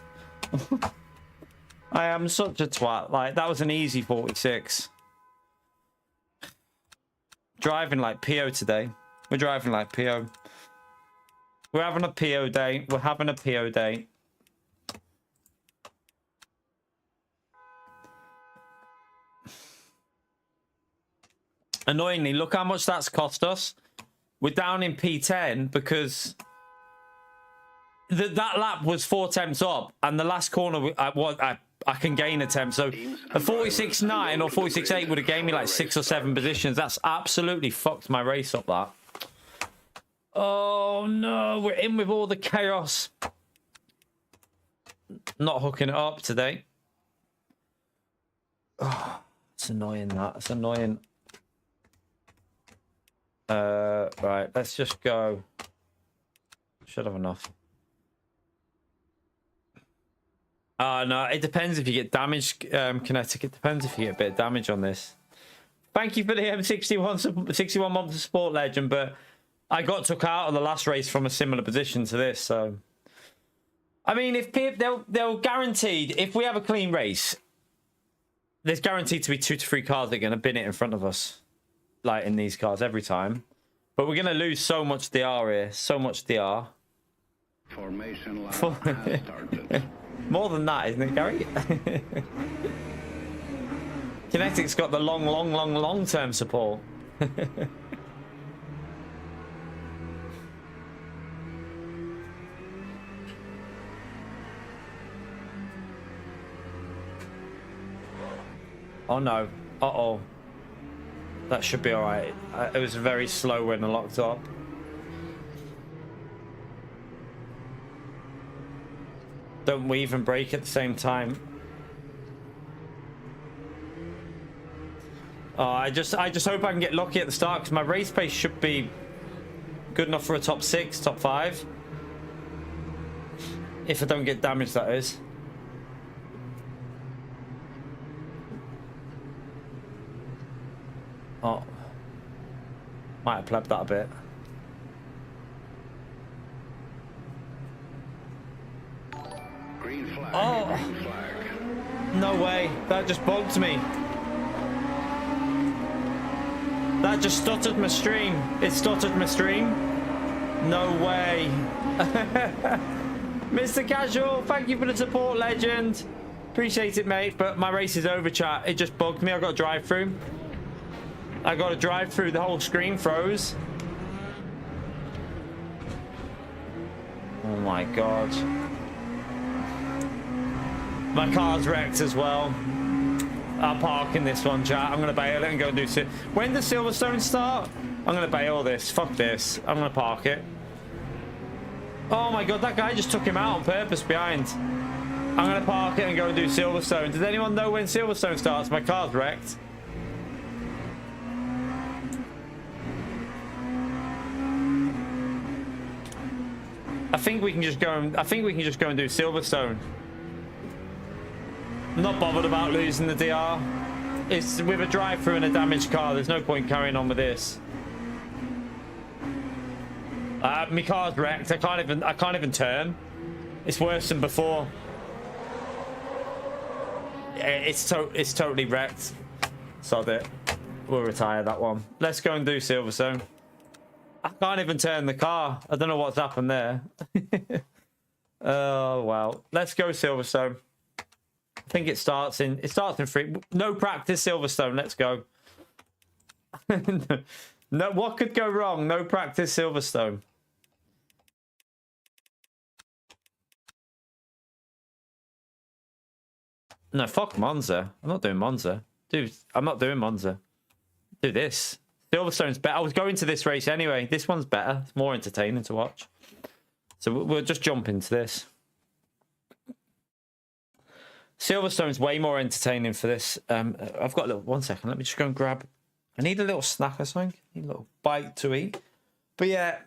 B: I am such a twat. Like, that was an easy 46. Driving like PO today. We're driving like PO. We're having a PO day. We're having a PO day. Annoyingly, look how much that's cost us. We're down in P10 because that lap was 4 tenths up, and the last corner I can gain a temp. So a 46.9 or 46.8 would have gained me like 6 or 7 positions. That's absolutely fucked my race up. That. Oh no, we're in with all the chaos. Not hooking it up today. Oh, it's annoying. That it's annoying. Right, let's just go. Should have enough. No, it depends if you get damage, Kinetic. It depends if you get a bit of damage on this. Thank you for the 61 months of support, Legend, but I got took out of the last race from a similar position to this, so. I mean, if they'll guaranteed, if we have a clean race, there's guaranteed to be 2 to 3 cars that are going to bin it in front of us. Like in these cars every time. But we're going to lose so much DR here. So much DR.
A: Formation line has started.
B: More than that, isn't it, Gary? Kinetic's got the long-term support. Oh no. Uh-oh. That should be alright. It was very slow when I locked up. Don't weave and brake at the same time. Oh, I just hope I can get lucky at the start because my race pace should be good enough for a top 6, top 5. If I don't get damaged, that is. Oh, might have plebbed that a bit.
A: Green flag.
B: Oh,
A: Green flag.
B: No way. That just bugged me. That just stuttered my stream. It stuttered my stream. No way. Mr. Casual, thank you for the support, Legend. Appreciate it, mate. But my race is over, chat. It just bugged me. I got to drive through. I got to drive through. The whole screen froze. Oh my god. My car's wrecked as well. I'll park in this one, chat. I'm going to bail it and go and do it. When does Silverstone start? I'm going to bail this. Fuck this. I'm going to park it. Oh my god, that guy just took him out on purpose behind. I'm going to park it and go and do Silverstone. Does anyone know when Silverstone starts? My car's wrecked. I think we can just go and do Silverstone. I'm not bothered about losing the DR. It's with a drive-through and a damaged car. There's no point carrying on with this. My car's wrecked. I can't even turn. It's worse than before. It's totally wrecked. Sod it. We'll retire that one. Let's go and do Silverstone. I can't even turn the car. I don't know what's happened there. Oh wow. Let's go Silverstone. I think it starts in 3. No practice Silverstone. Let's go. No, what could go wrong? No practice Silverstone. No, fuck Monza. I'm not doing Monza. Dude, I'm not doing Monza. Do this. Silverstone's better. I was going to this race anyway. This one's better. It's more entertaining to watch. So we'll just jump into this. Silverstone's way more entertaining for this. I've got a little... 1 second. Let me just go and grab... I need a little snack or something. I need a little bite to eat. But yeah,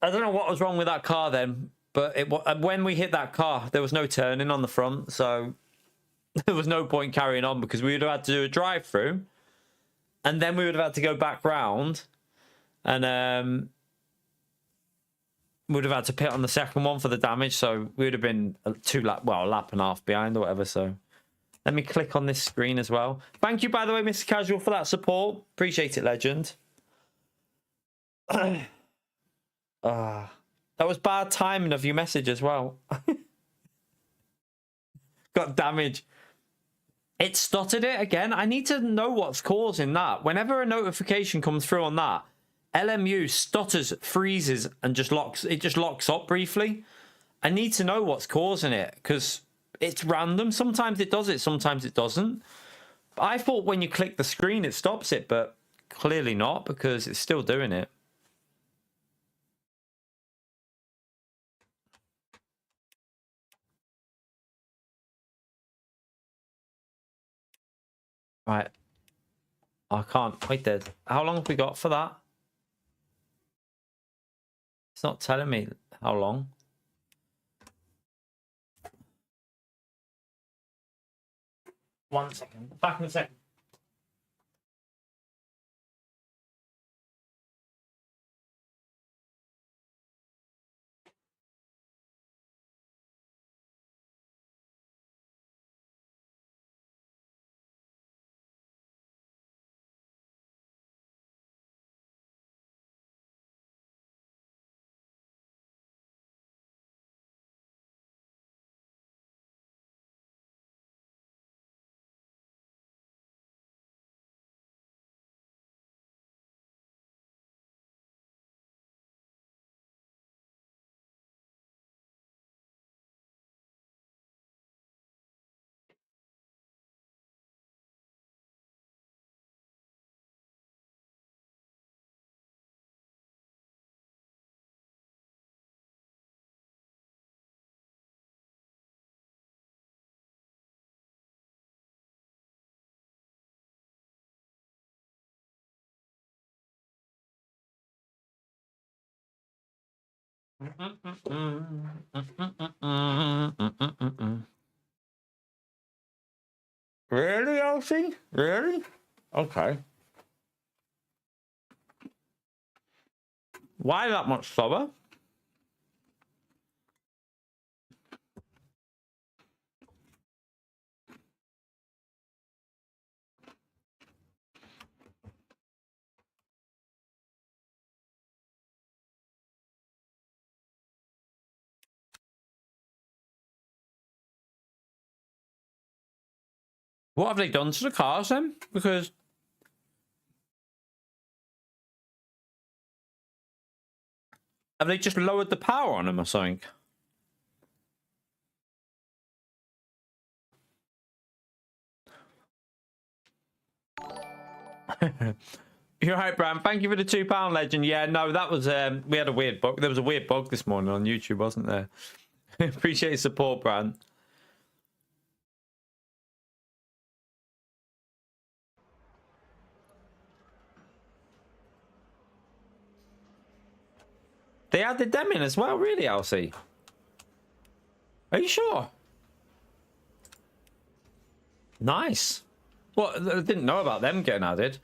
B: I don't know what was wrong with that car then. But when we hit that car, there was no turning on the front. So there was no point carrying on because we would have had to do a drive-through. And then we would have had to go back round. And we would have had to pit on the second one for the damage. So we would have been a lap and a half behind or whatever. So let me click on this screen as well. Thank you, by the way, Mr. Casual, for that support. Appreciate it, legend. That was bad timing of your message as well. Got damage. It stuttered it again. I need to know what's causing that. Whenever a notification comes through on that, LMU stutters, freezes, and just locks up briefly. I need to know what's causing it because it's random. Sometimes it does it, sometimes it doesn't. But I thought when you click the screen it stops it, but clearly not because it's still doing it. Right. I can't wait there. How long have we got for that? It's not telling me how long. One second. Back in a second. Really, Elsie? Really? Okay. Why that much slower? What have they done to the cars then? Because have they just lowered the power on them or something? You're right, Bram. Thank you for the £2 legend. Yeah, no, that was we had a weird bug. There was a weird bug this morning on YouTube, wasn't there? Appreciate your support, Bram. They added them in as well, really, Elsie? Are you sure? Nice. Well, I didn't know about them getting added.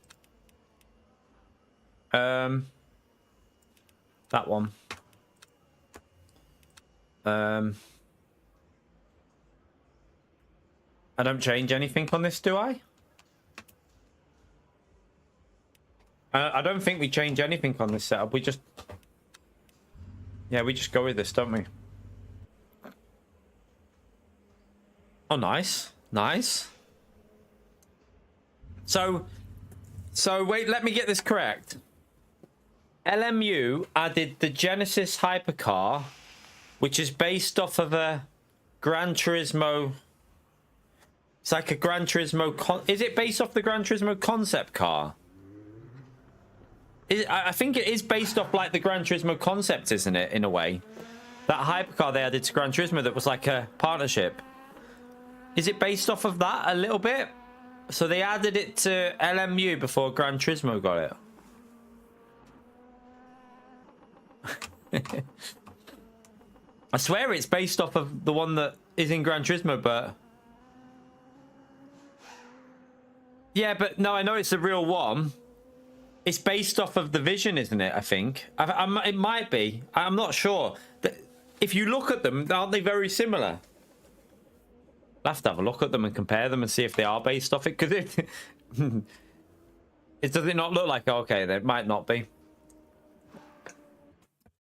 B: That one. I don't change anything on this, do I? I don't think we change anything on this setup. We just... Yeah, we just go with this, don't we? Oh, nice. Nice. So wait, let me get this correct. LMU added the Genesis Hypercar, which is based off of a Gran Turismo... It's like a Gran Turismo... Is it based off the Gran Turismo concept car? I think it is based off like the Gran Turismo concept, isn't it, in a way? That hypercar they added to Gran Turismo that was like a partnership. Is it based off of that a little bit? So they added it to LMU before Gran Turismo got it. I swear it's based off of the one that is in Gran Turismo, but... Yeah, but no, I know it's the real one. It's based off of the Vision, isn't it, I think? It might be. I'm not sure. If you look at them, aren't they very similar? I'll have to have a look at them and compare them and see if they are based off it. Because does it not look like... Okay, they might not be.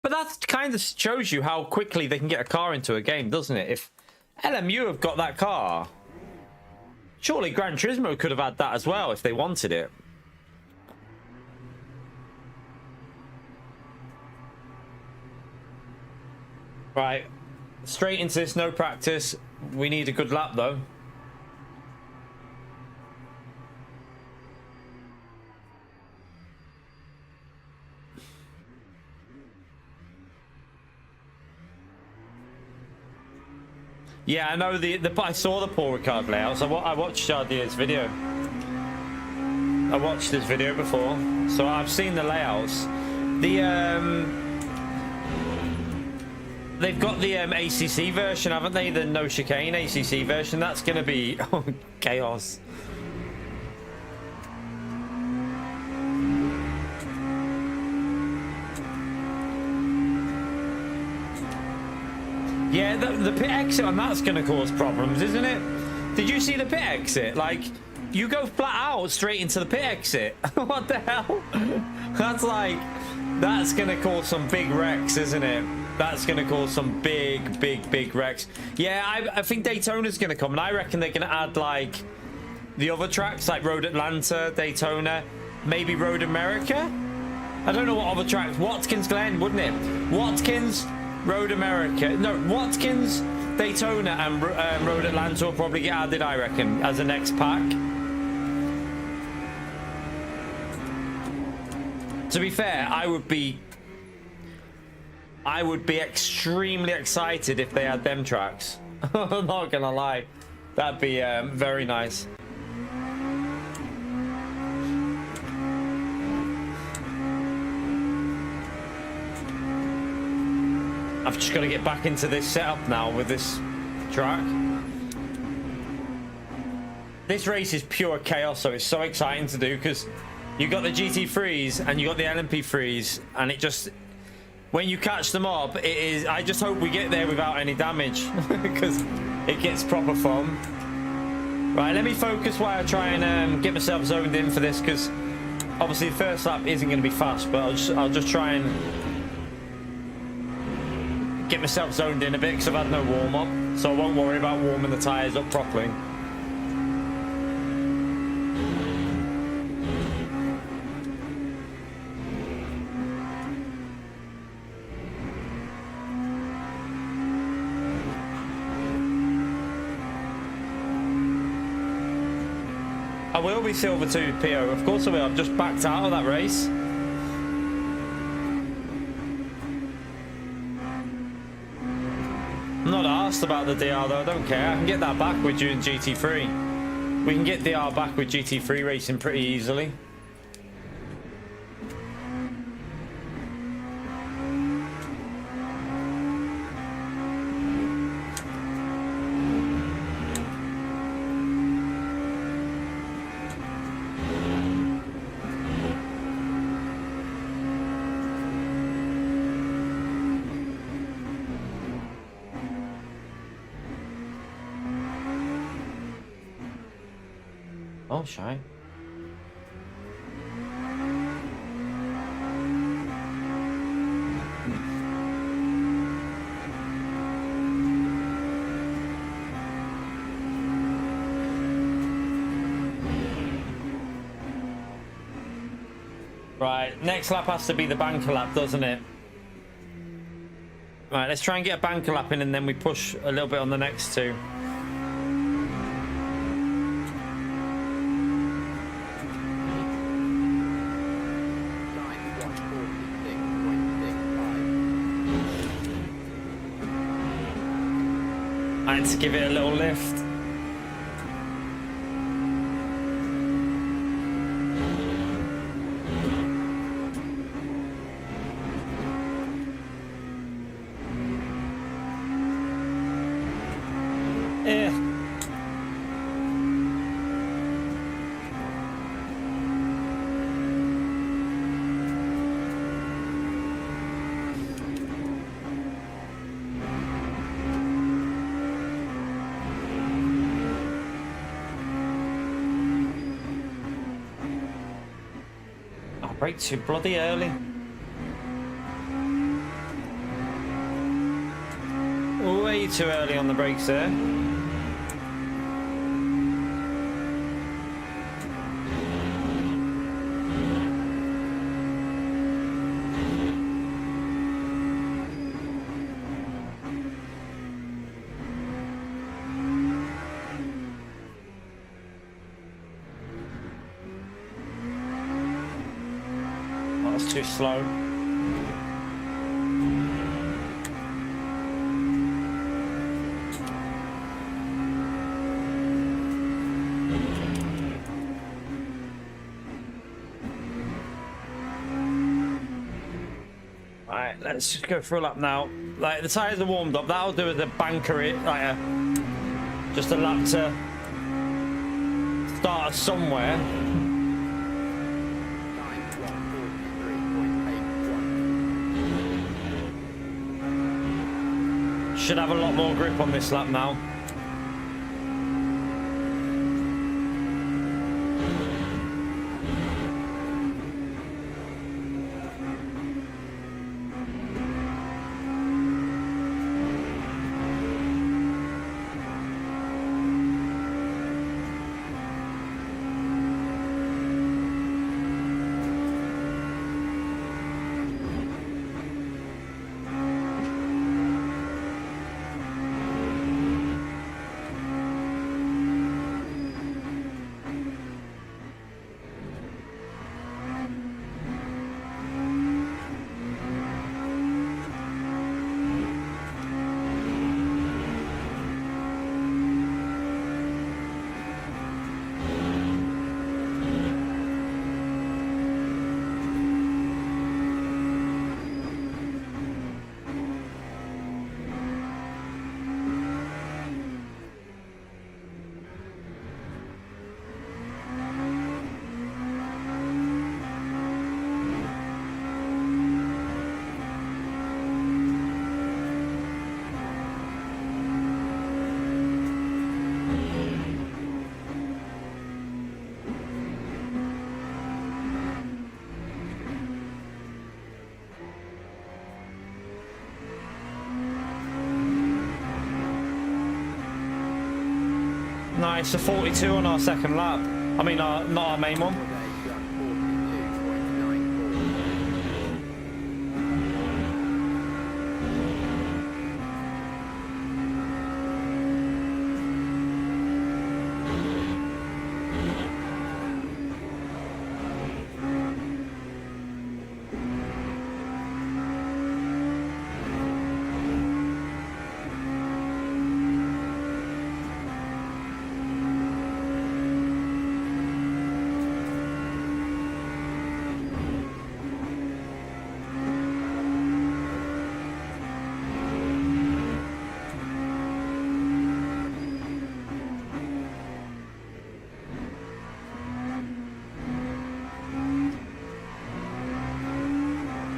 B: But that kind of shows you how quickly they can get a car into a game, doesn't it? If LMU have got that car, surely Gran Turismo could have had that as well if they wanted it. Right, straight into this, no practice. We need a good lap though. Yeah, I know I saw the Paul Ricard layouts. I watched Jardier's video. I watched his video before, so I've seen the layouts. They've got the ACC version, haven't they? The no chicane ACC version. That's going to be chaos. Yeah, the pit exit on that's going to cause problems, isn't it? Did you see the pit exit? Like, you go flat out straight into the pit exit. What the hell? That's going to cause some big wrecks, isn't it? That's going to cause some big wrecks. Yeah, I think Daytona's going to come, and I reckon they're going to add, like, the other tracks, like Road Atlanta, Daytona, maybe Road America? I don't know what other tracks. Watkins Glen, wouldn't it? Watkins, Road America. No, Watkins, Daytona, and Road Atlanta will probably get added, I reckon, as a next pack. To be fair, I would be extremely excited if they had them tracks. I'm not gonna lie. That'd be very nice. I've just got to get back into this setup now with this track. This race is pure chaos, so it's so exciting to do because you got the GT3s and you got the LMP3s, and it just... When you catch them up, it is... I just hope we get there without any damage because it gets proper fun. Right, let me focus while I try and get myself zoned in for this, because obviously the first lap isn't going to be fast, but I'll just try and get myself zoned in a bit because I've had no warm-up, so I won't worry about warming the tyres up properly. I will be Silver 2 PO, of course I will. I've just backed out of that race. I'm not asked about the DR though, I don't care. I can get that back with you in GT3. We can get DR back with GT3 racing pretty easily. Oh, shy. Right, next lap has to be the banker lap, doesn't it? Right, let's try and get a banker lap in and then we push a little bit on the next two. I had to give it a little lift. Yeah. I brake too bloody early. Way too early on the brakes there. That's too slow. Right, let's just go for a lap now. Like the tyres are warmed up. That'll do as a banker it, like just a lap to start us somewhere. Should have a lot more grip on this lap now. Nice, a 42 on our second lap. I mean, not our main one.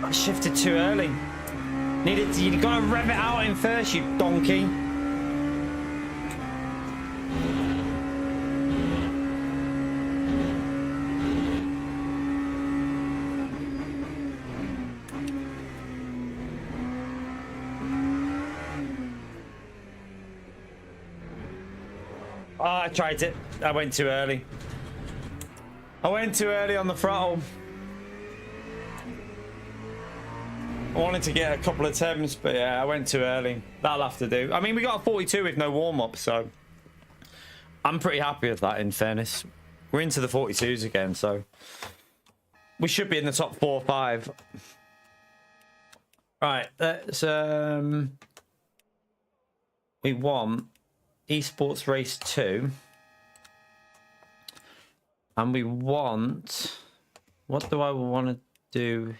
B: I shifted too early. You gotta rev it out in first, you donkey. Oh, I tried it. I went too early. I went too early on the throttle. I wanted to get a couple of attempts, but yeah, I went too early. That'll have to do. I mean, we got a 42 with no warm-up, so I'm pretty happy with that, in fairness. We're into the 42s again, so we should be in the top 4 or 5. Right, let's... we want esports race 2. And we want... What do I want to do?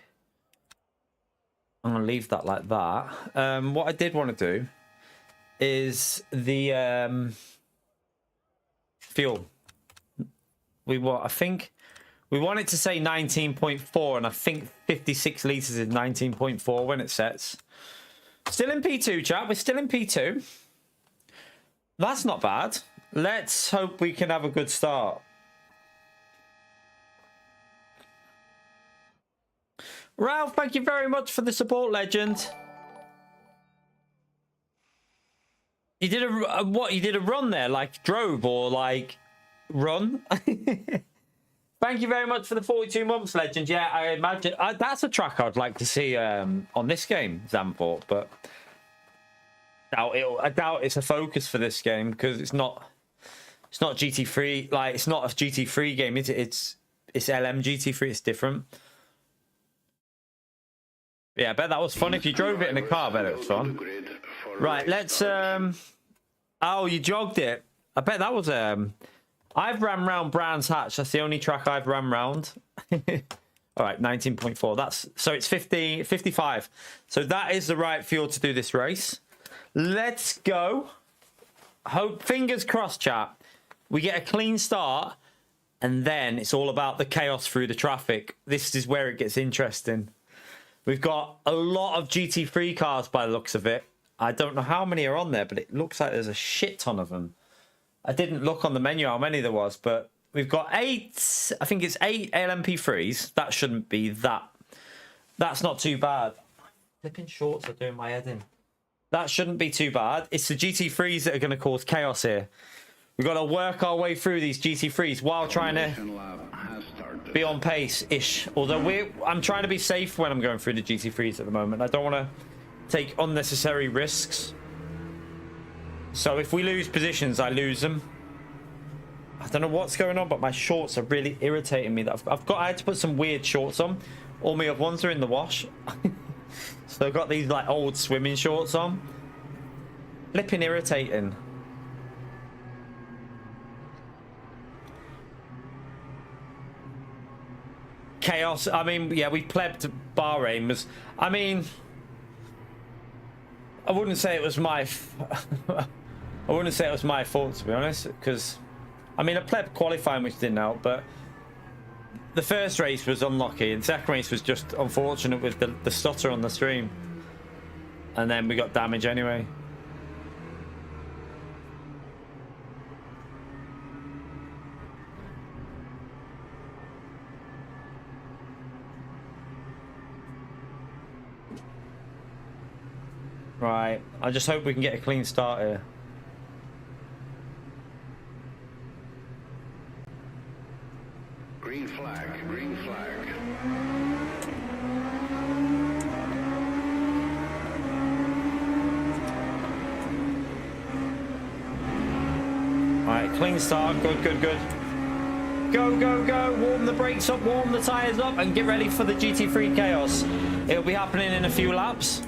B: I'm going to leave that like that. What I did want to do is the fuel. I think we want it to say 19.4, and I think 56 litres is 19.4 when it sets. Still in P2, chat. We're still in P2. That's not bad. Let's hope we can have a good start. Ralph, thank you very much for the support, legend. You did a what? You did a run there, like drove or like run? Thank you very much for the 42 months, legend. Yeah, I imagine that's a track I'd like to see on this game, Zamport, but I doubt it's a focus for this game because it's not GT3. Like it's not a GT3 game. It's LM GT3. It's different. Yeah, I bet that was fun. If you drove it in a car, I bet it was fun. Right, let's... Oh, you jogged it. I bet that was... I've ran round Brands Hatch. That's the only track I've ran round. All right, 19.4. So it's 55. So that is the right fuel to do this race. Let's go. Hope, fingers crossed, chat. We get a clean start, and then it's all about the chaos through the traffic. This is where it gets interesting. We've got a lot of GT3 cars by the looks of it. I don't know how many are on there, but it looks like there's a shit ton of them. I didn't look on the menu how many there was, but we've got 8. I think it's 8 LMP3s. That shouldn't be that. That's not too bad. Flipping shorts are doing my head in. That shouldn't be too bad. It's the GT3s that are going to cause chaos here. We've got to work our way through these GT3s while trying to be on pace-ish. Although I'm trying to be safe when I'm going through the GT3s at the moment. I don't want to take unnecessary risks. So if we lose positions, I lose them. I don't know what's going on, but my shorts are really irritating me. I had to put some weird shorts on. All my other ones are in the wash. So I've got these like old swimming shorts on. Flipping irritating. Chaos. I mean, yeah, we plebbed Bahrain. I mean, I wouldn't say it was my I wouldn't say it was my fault, to be honest, because I mean, I plebbed qualifying, which didn't help, but the first race was unlucky, and the second race was just unfortunate with the stutter on the stream, and then we got damage anyway. Right, I just hope we can get a clean start here.
A: Green flag, green flag.
B: Alright, clean start, good, good, good. Go, go, go, warm the brakes up, warm the tyres up, and get ready for the GT3 chaos. It'll be happening in a few laps.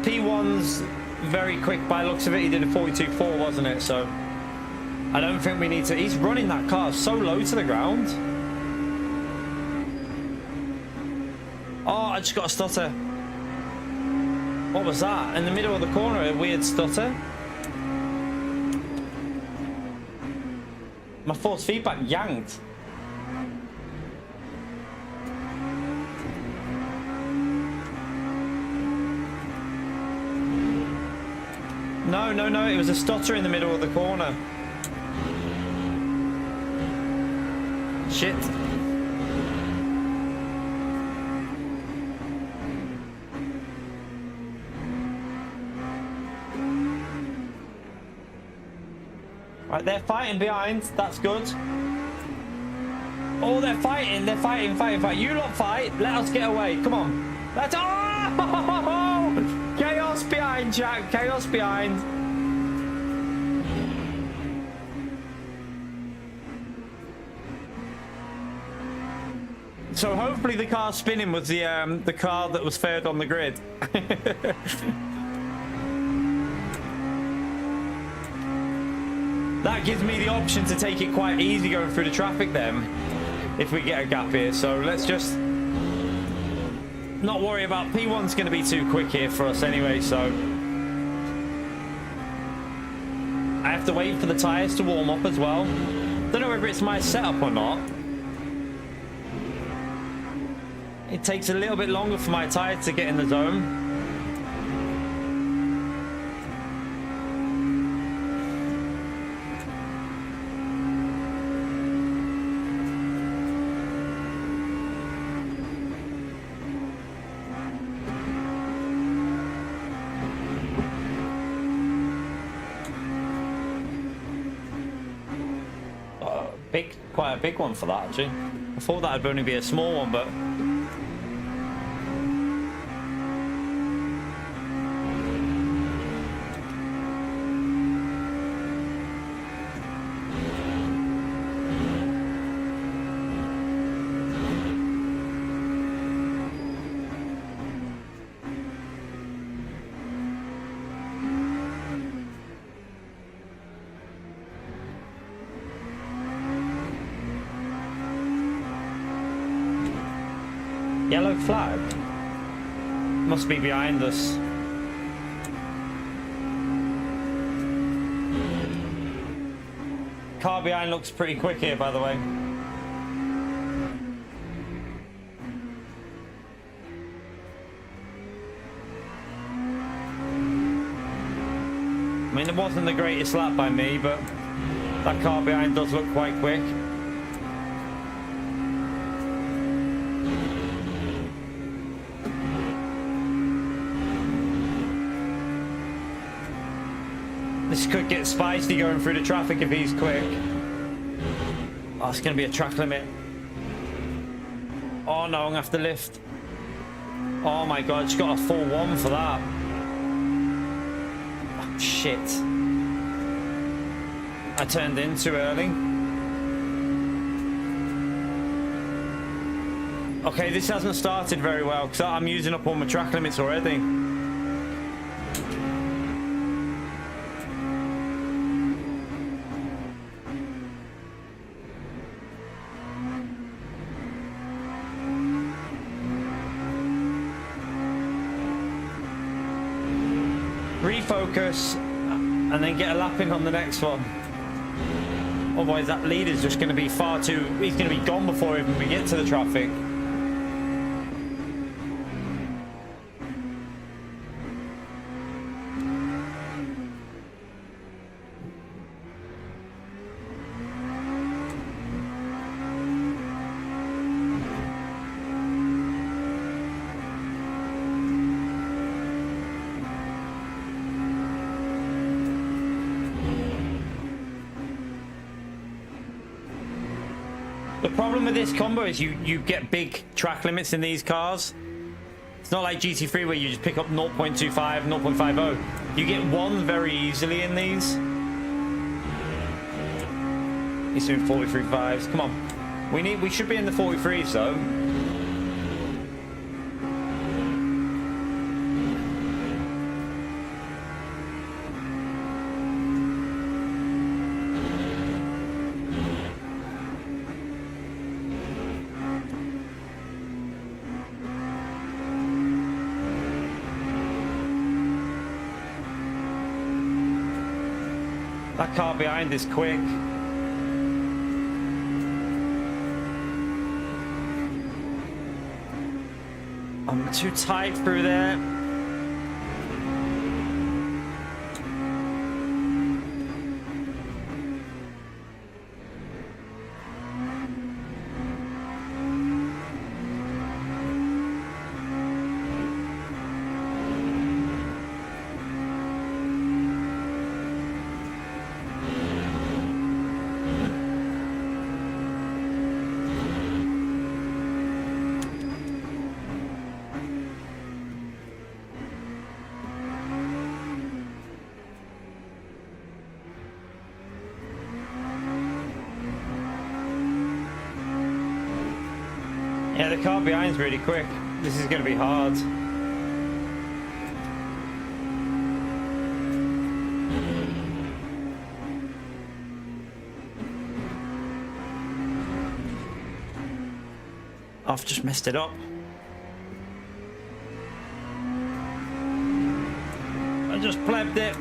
B: P1's very quick by the looks of it. He did a 42.4, wasn't it? So I don't think we need to. He's running that car so low to the ground. Oh, I just got a stutter. What was that? In the middle of the corner, a weird stutter. My force feedback yanked. No, no, no, it was a stutter in the middle of the corner. Shit. Right, they're fighting behind. That's good. Oh, they're fighting. They're fighting, fighting. You lot fight. Let us get away. Come on. Let's... Oh! Chaos behind, Jack. Chaos behind. So hopefully the car spinning was the car that was fed on the grid. That gives me the option to take it quite easy going through the traffic then, if we get a gap here. So let's just not worry about P1's going to be too quick here for us anyway, so I have to wait for the tyres to warm up as well. Don't know whether it's my setup or not. It takes a little bit longer for my tyres to get in the zone. Quite a big one for that, actually. I thought that would only be a small one, but yellow flag must be behind us. Car behind looks pretty quick here, by the way. I mean, it wasn't the greatest lap by me, but that car behind does look quite quick. This could get spicy going through the traffic if he's quick. Oh, it's going to be a track limit. Oh no, I'm going to have to lift. Oh my god, just got a full one for that. Oh, shit. I turned in too early. Okay, this hasn't started very well because I'm using up all my track limits already. Refocus and then get a lap in on the next one. Otherwise that leader's just going to be far too... He's going to be gone before even we get to the traffic. The problem with this combo is you get big track limits in these cars. It's not like GT3 where you just pick up 0.25, 0.50. You get one very easily in these. He's doing 43.5s. Come on. We should be in the 43s though. That car behind is quick. I'm too tight through there. Yeah, the car behind's really quick. This is going to be hard. I've just messed it up. I just plebbed it.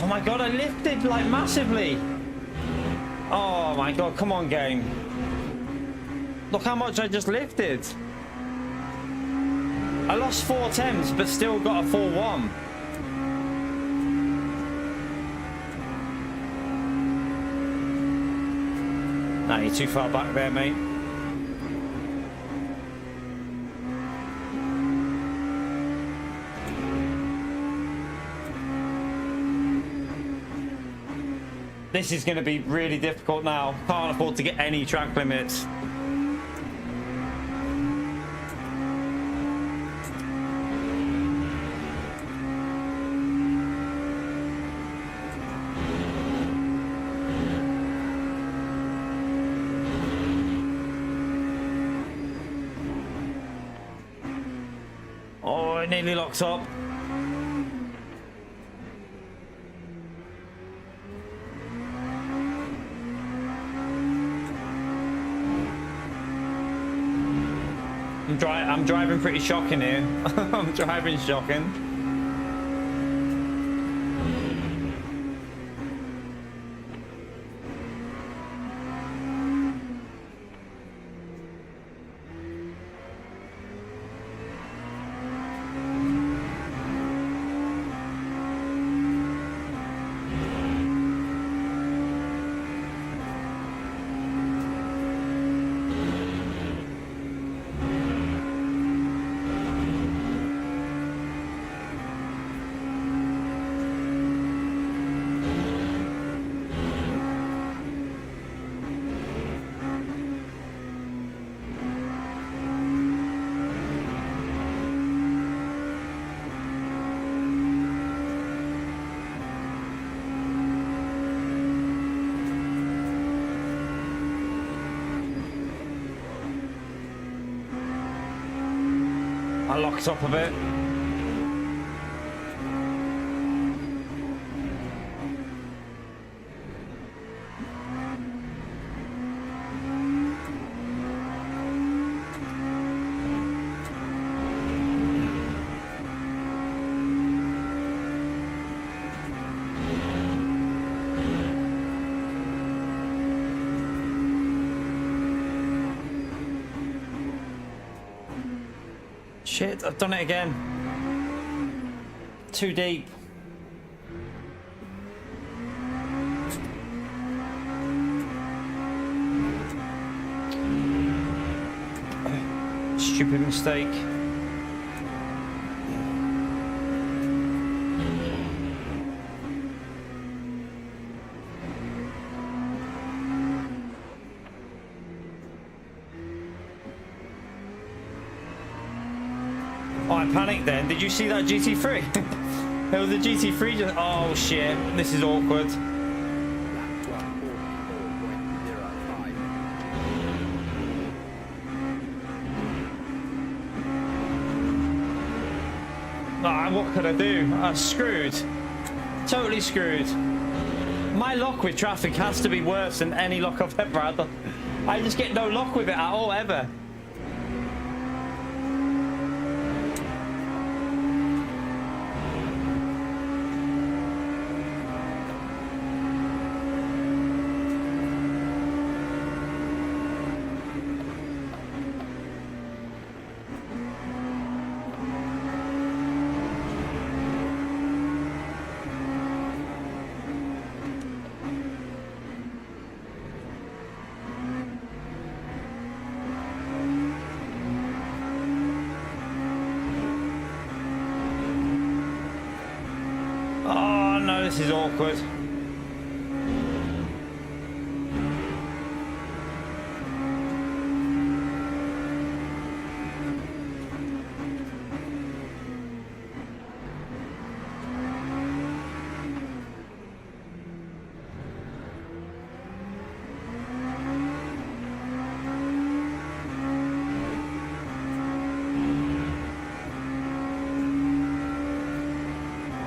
B: Oh my god, I lifted like massively. Oh my god, come on game. Look how much I just lifted. I lost 4 attempts, but still got a 4-1. Nah, you're too far back there, mate. This is going to be really difficult now. Can't afford to get any track limits. Oh, it nearly locks up. I'm driving pretty shocking here. I'm driving shocking. I locked up a bit. Shit, I've done it again. Too deep. Stupid mistake. Oh, I panicked then. Did you see that GT3? There was a GT3 just... Oh, shit. This is awkward. Ah, what could I do? I'm screwed. Totally screwed. My lock with traffic has to be worse than any lock I've ever had. I just get no lock with it at all, ever. This is awkward.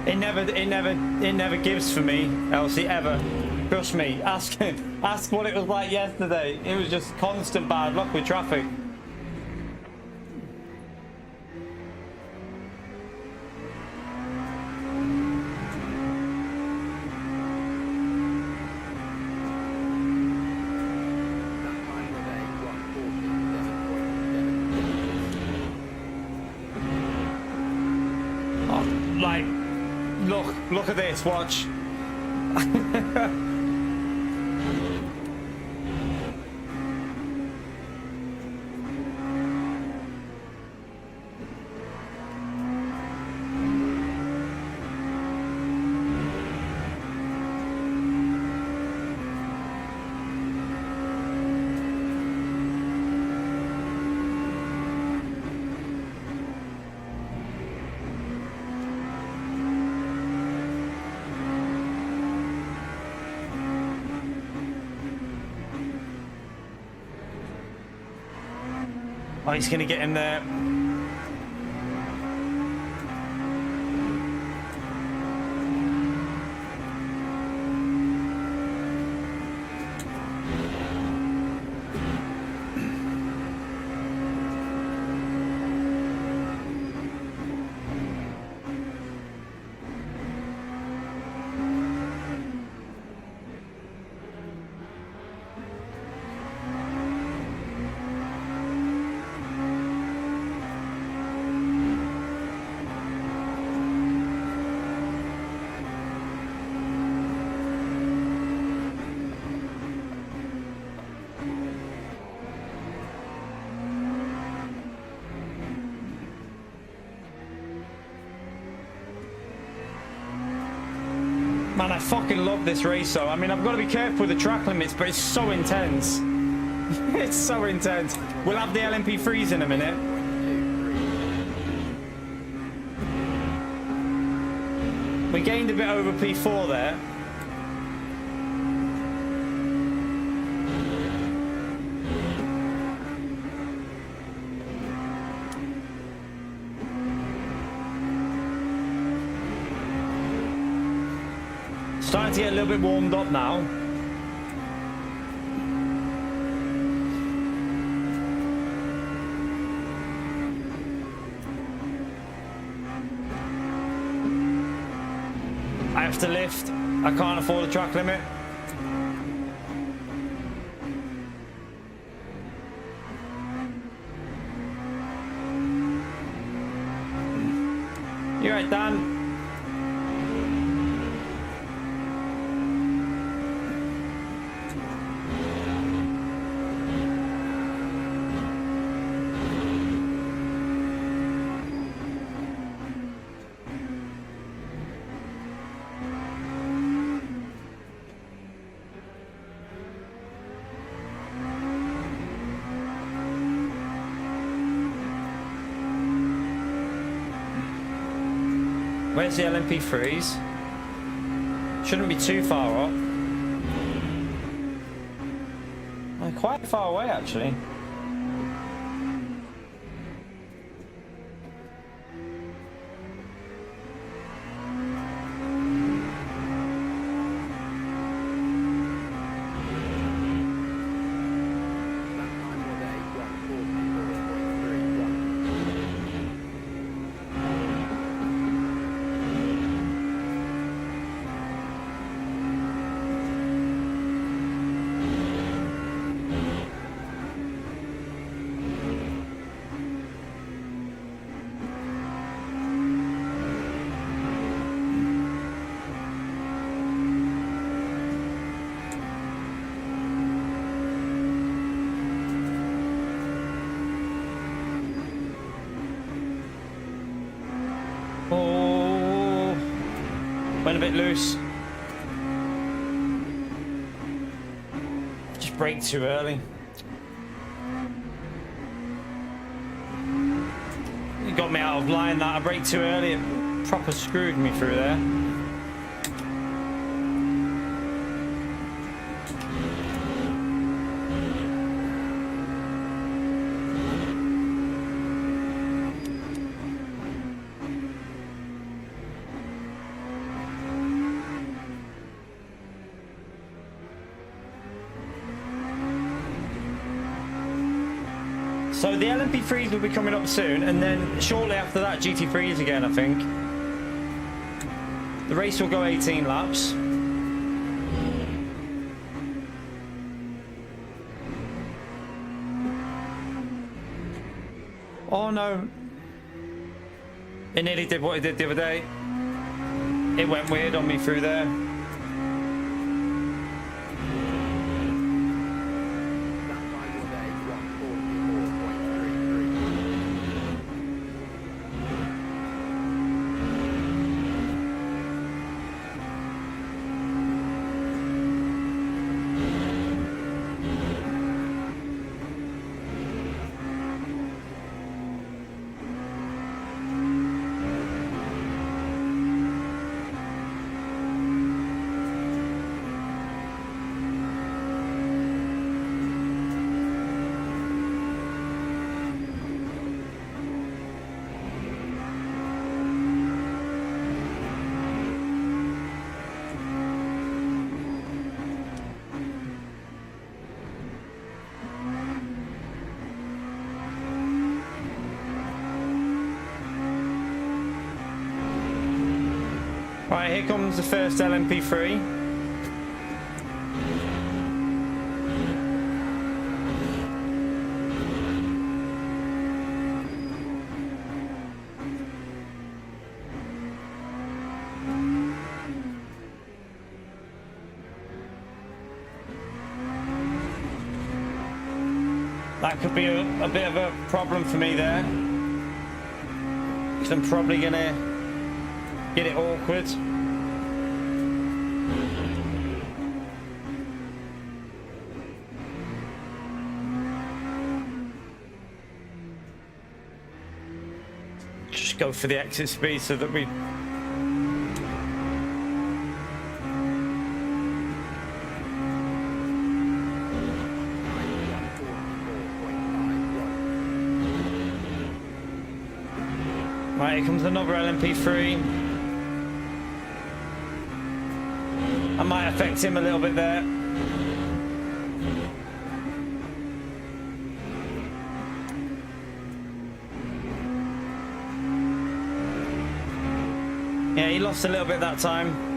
B: It never gives for me, Elsie, ever. Trust me. Ask what it was like yesterday. It was just constant bad luck with traffic. Like, look at this, watch. Oh, he's going to get him there. Man, I fucking love this race though. I mean, I've got to be careful with the track limits, but it's so intense. It's so intense. We'll have the LMP3s in a minute. We gained a bit over P4 there. Starting to get a little bit warmed up now. I have to lift. I can't afford the track limit. You're right, Dan. Where's the LMP3s? Shouldn't be too far up. They're quite far away actually. Went a bit loose. Just braked too early. It got me out of line that I braked too early. It proper screwed me through there. So the LMP3s will be coming up soon, and then shortly after that, GT3s again, I think. The race will go 18 laps. Oh no. It nearly did what it did the other day. It went weird on me through there. Right, here comes the first LMP3. That could be a bit of a problem for me there, because I'm probably gonna get it awkward. Just go for the exit speed so that we right, here comes another LMP3. I might affect him a little bit there. Yeah, he lost a little bit that time.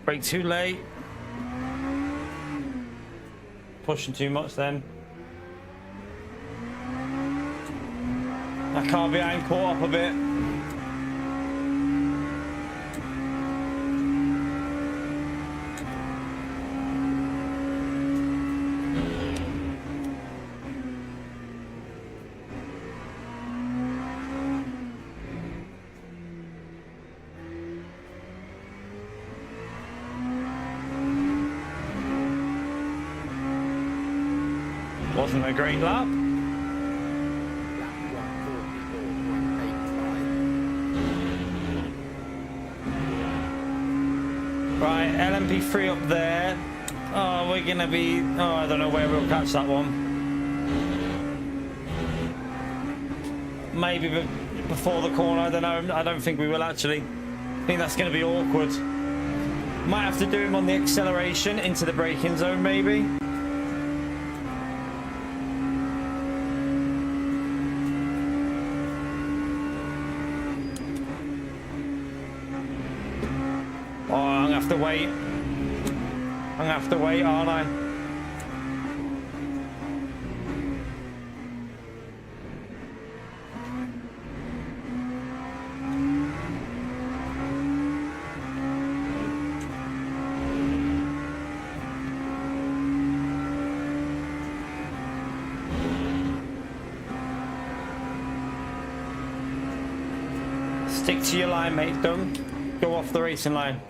B: Brake too late. Pushing too much then. That car behind caught up a bit. Wasn't a great lap. Right, LMP3 up there. Oh, we're gonna be. Oh, I don't know where we'll catch that one. Maybe before the corner. I don't know. I don't think we will actually. I think that's gonna be awkward. Might have to do him on the acceleration into the braking zone, maybe. Oh, I'm gonna have to wait. I'm gonna have to wait, aren't I? Stick to your line, mate. Don't go off the racing line.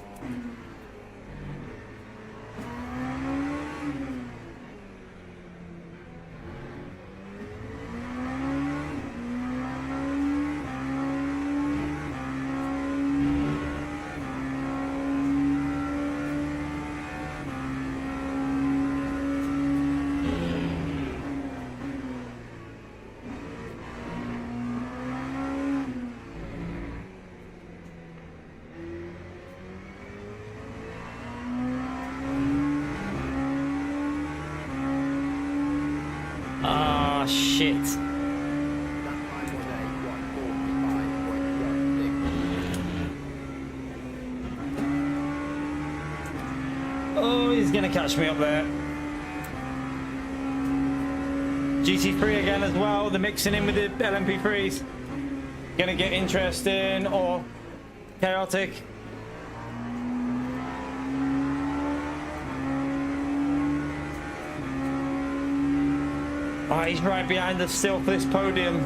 B: Ah, shit. Oh, he's gonna catch me up there. GT3 again as well. They're mixing in with the LMP3s. Gonna get interesting or chaotic. Oh, he's right behind us still for this podium.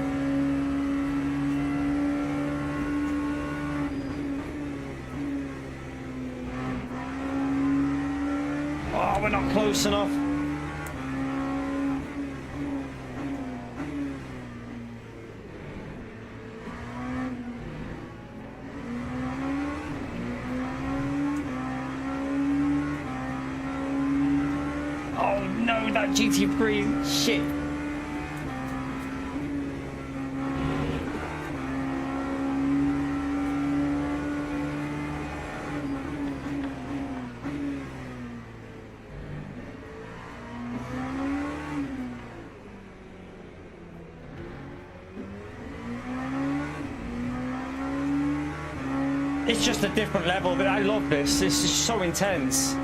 B: Oh, we're not close enough. Oh no, that GT3 shit. It's just a different level, but I love this. This is so intense.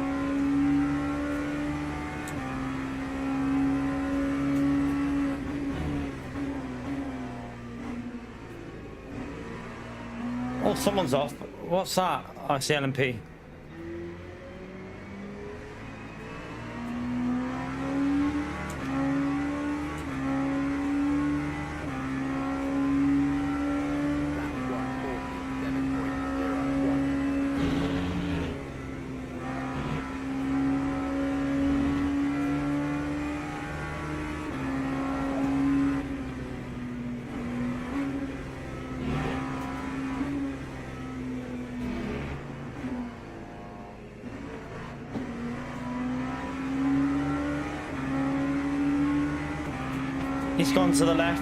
B: Oh, someone's off. What's that? Oh, I see LMP. He's gone to the left.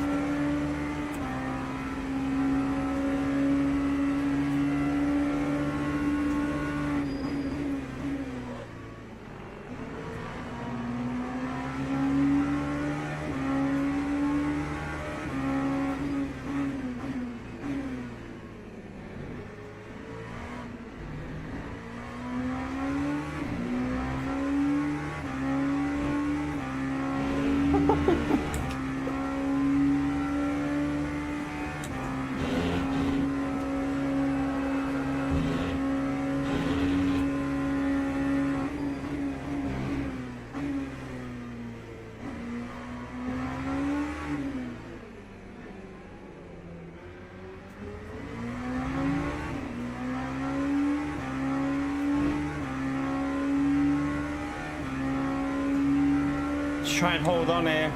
B: Try and hold on here.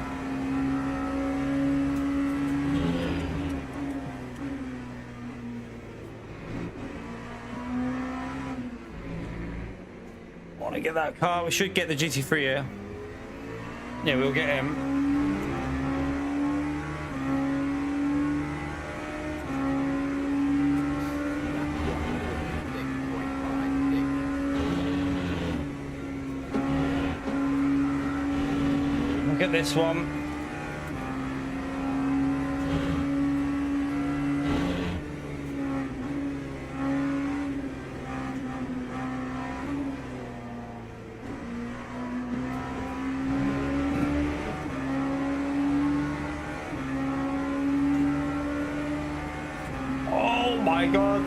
B: Want to get that car? We should get the GT3 here. Yeah, we'll get him. Look at this one. Oh my God.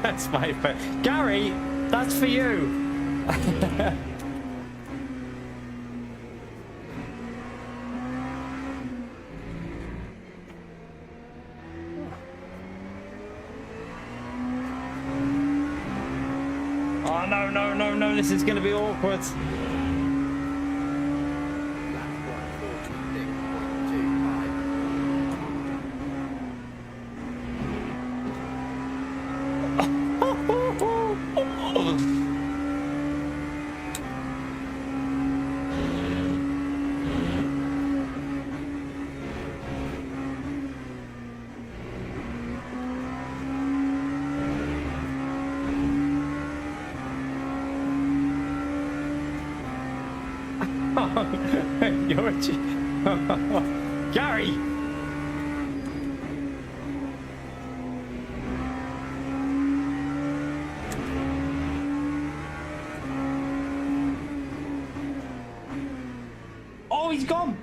B: That's my favorite. Gary, that's for you. Oh, no, no, no, no. This is going to be awkward. You're a Gary. Oh, he's gone.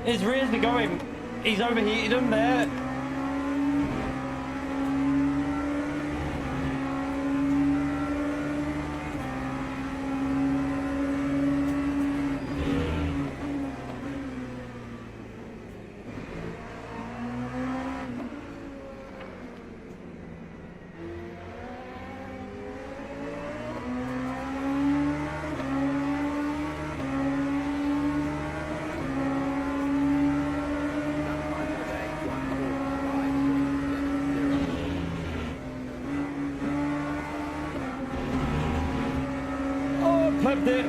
B: His rears are going. He's overheated him there. Flipped it.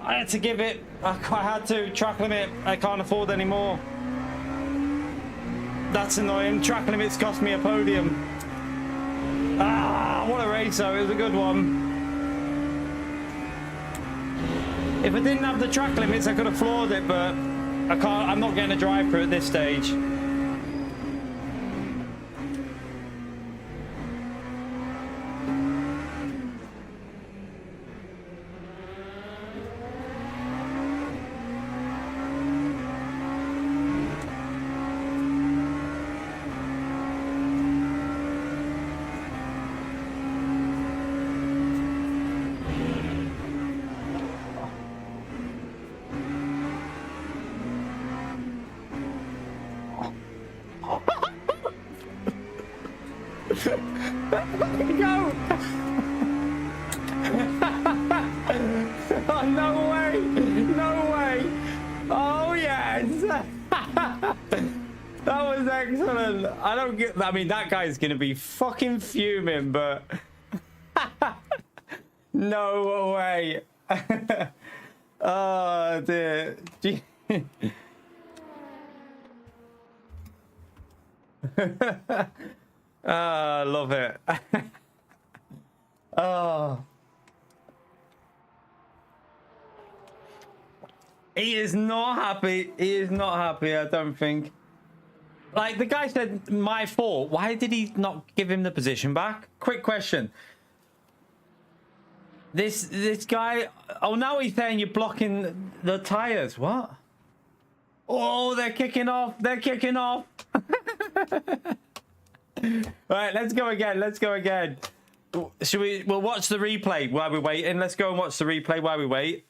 B: I had to give it. I had to track limit. I can't afford anymore. That's annoying. Track limits cost me a podium. Ah, what a race though. It was a good one. If I didn't have the track limits, I could have floored it, but I can't. I'm not getting a drive through at this stage. Go! Oh, no way! No way! Oh, yes! That was excellent. I don't get. I mean, that guy's gonna be fucking fuming, but no way. Oh dear. I love it. Oh. He is not happy. He is not happy, I don't think. Like, the guy said, my fault. Why did he not give him the position back? Quick question. This guy... Oh, now he's saying you're blocking the tires. What? Oh, they're kicking off. They're kicking off. Right, let's go again. Let's go again. Should we? We'll watch the replay while we're waiting. Let's go and watch the replay while we wait.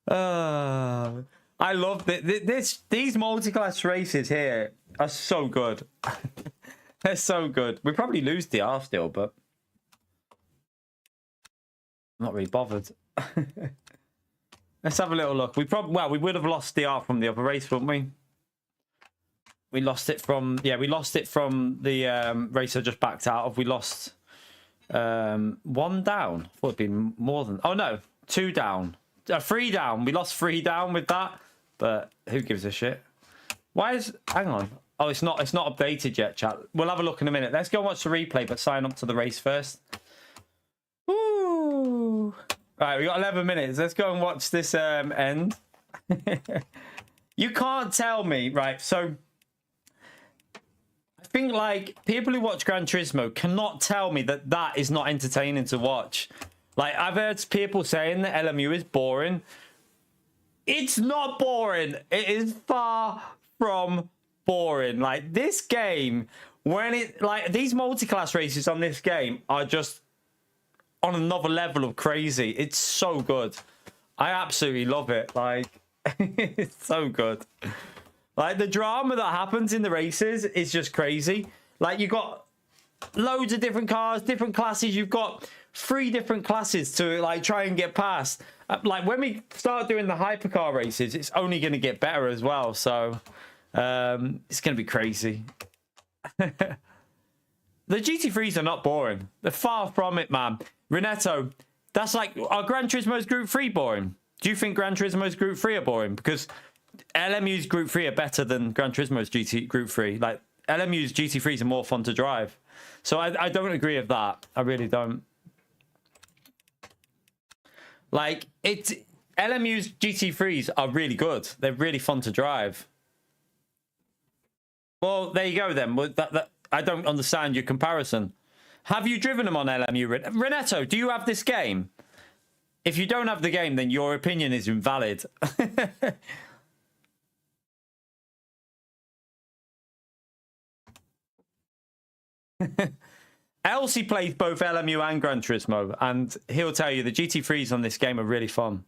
B: I love that. These multi-class races here are so good. They're so good. We probably lose the R still, but I'm not really bothered. Let's have a little look. We would have lost the R from the other race, wouldn't we? We lost it from the race I just backed out of. We lost 1 down. I thought it'd been more than. Oh no, 2 down. 3 down. We lost 3 down with that, but who gives a shit? Why is? Hang on. Oh, it's not updated yet, chat. We'll have a look in a minute. Let's go watch the replay, but sign up to the race first. Woo! Right, we got 11 minutes. Let's go and watch this end. You can't tell me, right? So I think like people who watch Gran Turismo cannot tell me that that is not entertaining to watch. Like I've heard people saying that LMU is boring. It's not boring. It is far from boring. Like this game, when it like these multi-class races on this game are just on another level of crazy. It's so good. I absolutely love it. Like it's so good. Like the drama that happens in the races is just crazy. Like you got loads of different cars, different classes. You've got 3 different classes to like try and get past. Like when we start doing the hypercar races, it's only going to get better as well. So it's going to be crazy. The GT3s are not boring. They're far from it, man. Reneto, that's like, are Gran Turismo's Group 3 boring? Do you think Gran Turismo's Group 3 are boring? Because LMU's Group 3 are better than Gran Turismo's Group 3. Like, LMU's GT3s are more fun to drive. So I don't agree with that. I really don't. Like, LMU's GT3s are really good. They're really fun to drive. Well, there you go then. I don't understand your comparison. Have you driven them on LMU? Reneto, do you have this game? If you don't have the game, then your opinion is invalid. Elsie plays both LMU and Gran Turismo, and he'll tell you the GT3s on this game are really fun.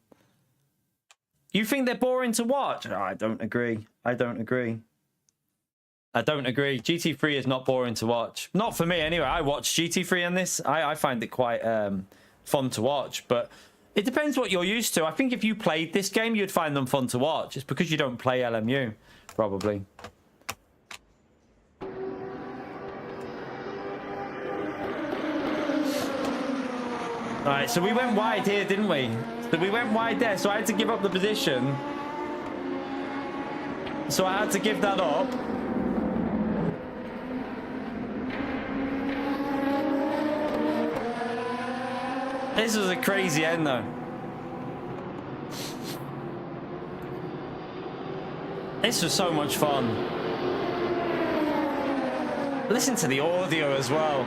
B: You think they're boring to watch? Oh, I don't agree. I don't agree. I don't agree. GT3 is not boring to watch. Not for me, anyway. I watch GT3 on this. I find it quite fun to watch, but it depends what you're used to. I think if you played this game, you'd find them fun to watch. It's because you don't play LMU, probably. All right, so we went wide here, didn't we? So we went wide there, so I had to give up the position. So I had to give that up. This was a crazy end, though. This was so much fun. Listen to the audio as well.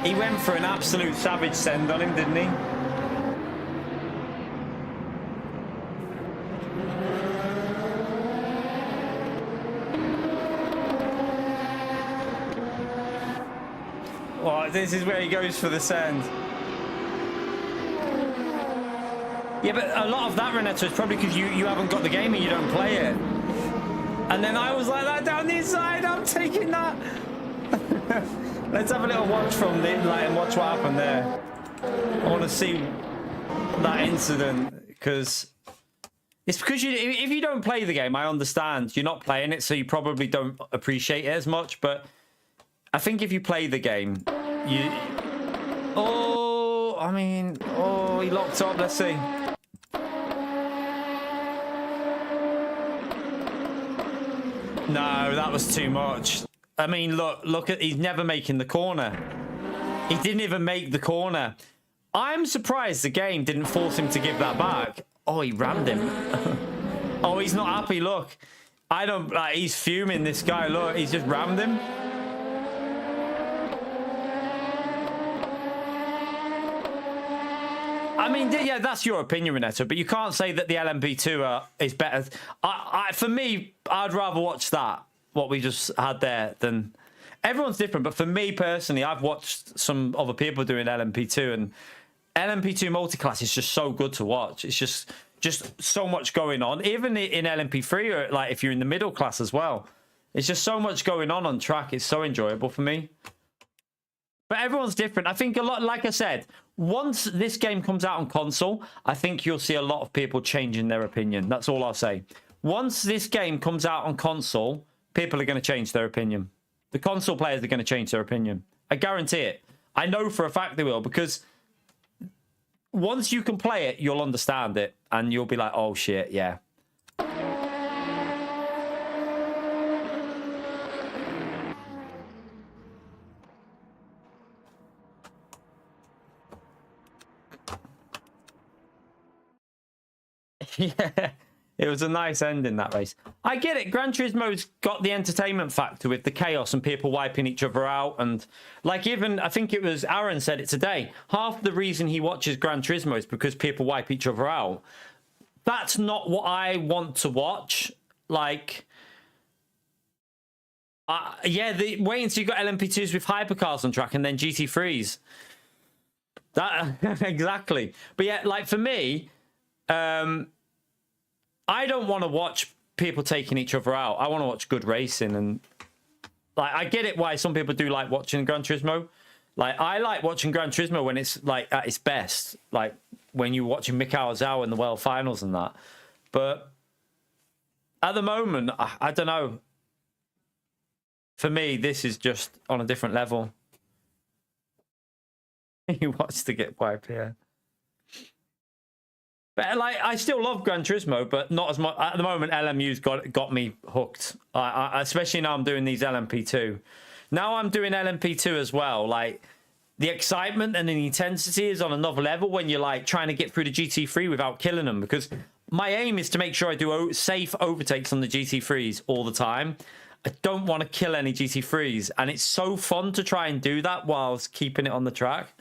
B: He went for an absolute savage send on him, didn't he? Well, this is where he goes for the send. Yeah, but a lot of that, Reneto, is probably because you haven't got the game and you don't play it. And then I was like that down the inside. I'm taking that. Let's have a little watch from the like and watch what happened there. I want to see that incident because it's because if you don't play the game, I understand you're not playing it, so you probably don't appreciate it as much. But I think if you play the game, you. Oh, I mean, oh, he locked up. Let's see. No, that was too much. I mean, look at, he's never making the corner. He didn't even make the corner. I'm surprised the game didn't force him to give that back. Oh, he rammed him. Oh, he's not happy, look. I don't, like, he's fuming, this guy, look. He's just rammed him. I mean, yeah, that's your opinion, Reneto, but you can't say that the LMP2 is better. For me, I'd rather watch that, what we just had there, than... Everyone's different, but for me personally, I've watched some other people doing LMP2, and LMP2 multiclass is just so good to watch. It's just so much going on. Even in LMP3, or like if you're in the middle class as well, There's just so much going on track. It's so enjoyable for me. But everyone's different. I think a lot, like I said, once this game comes out on console, I think you'll see a lot of people changing their opinion. That's all I'll say. Once this game comes out on console, people are going to change their opinion. The console players are going to change their opinion. I guarantee it. I know for a fact they will, because once you can play it, you'll understand it. And you'll be like, oh, shit, yeah. Yeah, it was a nice ending, that race. I get it. Gran Turismo's got the entertainment factor with the chaos and people wiping each other out. And like, even, I think it was Aaron said it today, half the reason he watches Gran Turismo is because people wipe each other out. That's not what I want to watch. Like, yeah, wait until you got LMP2s with hypercars on track and then GT3s. That, exactly. But yeah, like for me, I don't want to watch people taking each other out. I want to watch good racing. And like, I get it why some people do like watching Gran Turismo. Like, I like watching Gran Turismo when it's like at its best, like when you're watching Mikao Zhao in the World Finals and that. But at the moment, I don't know. For me, this is just on a different level. He wants to get wiped here. But like, I still love Gran Turismo, but not as much at the moment. LMU's got me hooked. Especially now I'm doing these LMP2. Now I'm doing LMP2 as well. Like, the excitement and the intensity is on another level when you're like trying to get through the GT3 without killing them. Because my aim is to make sure I do safe overtakes on the GT3s all the time. I don't want to kill any GT3s, and it's so fun to try and do that whilst keeping it on the track.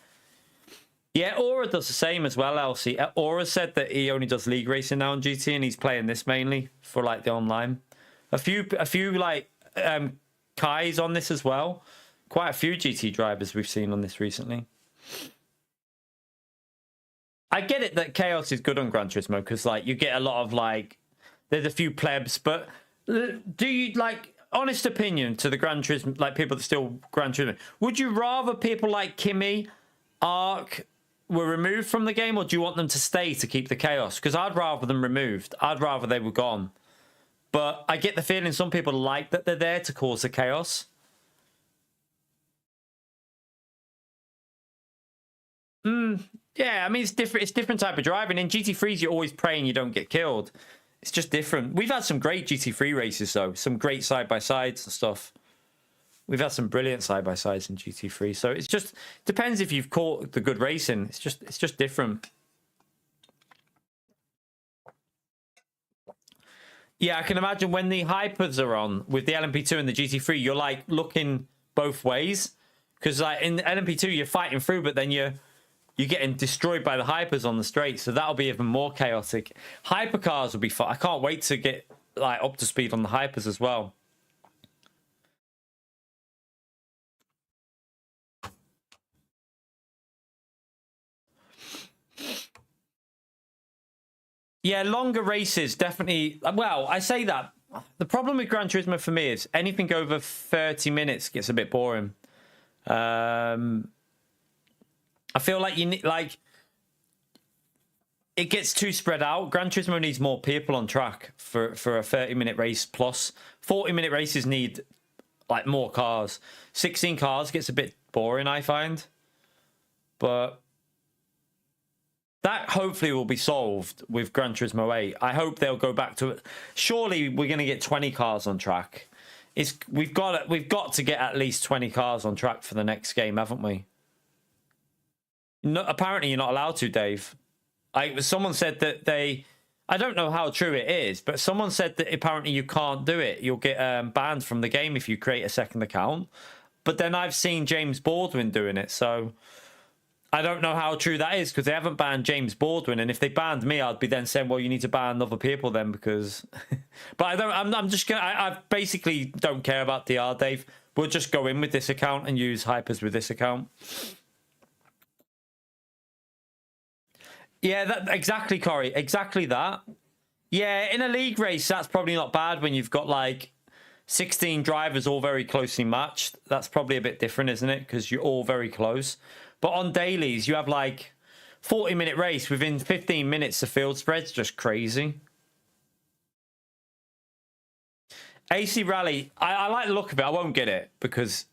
B: Yeah, Aura does the same as well, Elsie. Aura said that he only does league racing now on GT, and he's playing this mainly for like the online. A few like Kai's on this as well. Quite a few GT drivers we've seen on this recently. I get it that chaos is good on Gran Turismo because like you get a lot of like there's a few plebs, but do you like honest opinion to the Gran Turismo, like people that still Gran Turismo? Would you rather people like Kimi, Ark were removed from the game, or do you want them to stay to keep the chaos? Because I'd rather them removed. I'd rather they were gone. But I get the feeling some people like that they're there to cause the chaos. Yeah, I mean, it's different. It's different type of driving. In GT3s, you're always praying you don't get killed. It's just different. We've had some great GT3 races, though. Some great side-by-sides and stuff. We've had some brilliant side-by-sides in GT3. So it's just depends if you've caught the good racing. It's just different. Yeah, I can imagine when the hypers are on with the LMP2 and the GT3, you're like looking both ways. Because like in the LMP2, you're fighting through, but then you're getting destroyed by the hypers on the straight. So that'll be even more chaotic. Hypercars will be fun. I can't wait to get like up to speed on the hypers as well. Yeah, longer races, definitely. Well, I say that. The problem with Gran Turismo for me is anything over 30 minutes gets a bit boring. I feel like you need, like, it gets too spread out. Gran Turismo needs more people on track for a 30-minute race plus. 40-minute races need, like, more cars. 16 cars gets a bit boring, I find. But that hopefully will be solved with Gran Turismo 8. I hope they'll go back to it. Surely we're going to get 20 cars on track. We've got to get at least 20 cars on track for the next game, haven't we? No, apparently you're not allowed to, Dave. Someone said that I don't know how true it is, but someone said that apparently you can't do it. You'll get banned from the game if you create a second account. But then I've seen James Baldwin doing it, so I don't know how true that is because they haven't banned James Baldwin, and if they banned me, I'd be then saying, well, you need to ban other people then because. But I don't. I'm just gonna. I basically don't care about DR, Dave. We'll just go in with this account and use hypers with this account. Yeah, that exactly, Corey. Exactly that. Yeah, in a league race, that's probably not bad when you've got like 16 drivers all very closely matched. That's probably a bit different, isn't it? Because you're all very close. But on dailies, you have like 40-minute race within 15 minutes. The field spread's just crazy. AC Rally, I like the look of it. I won't get it because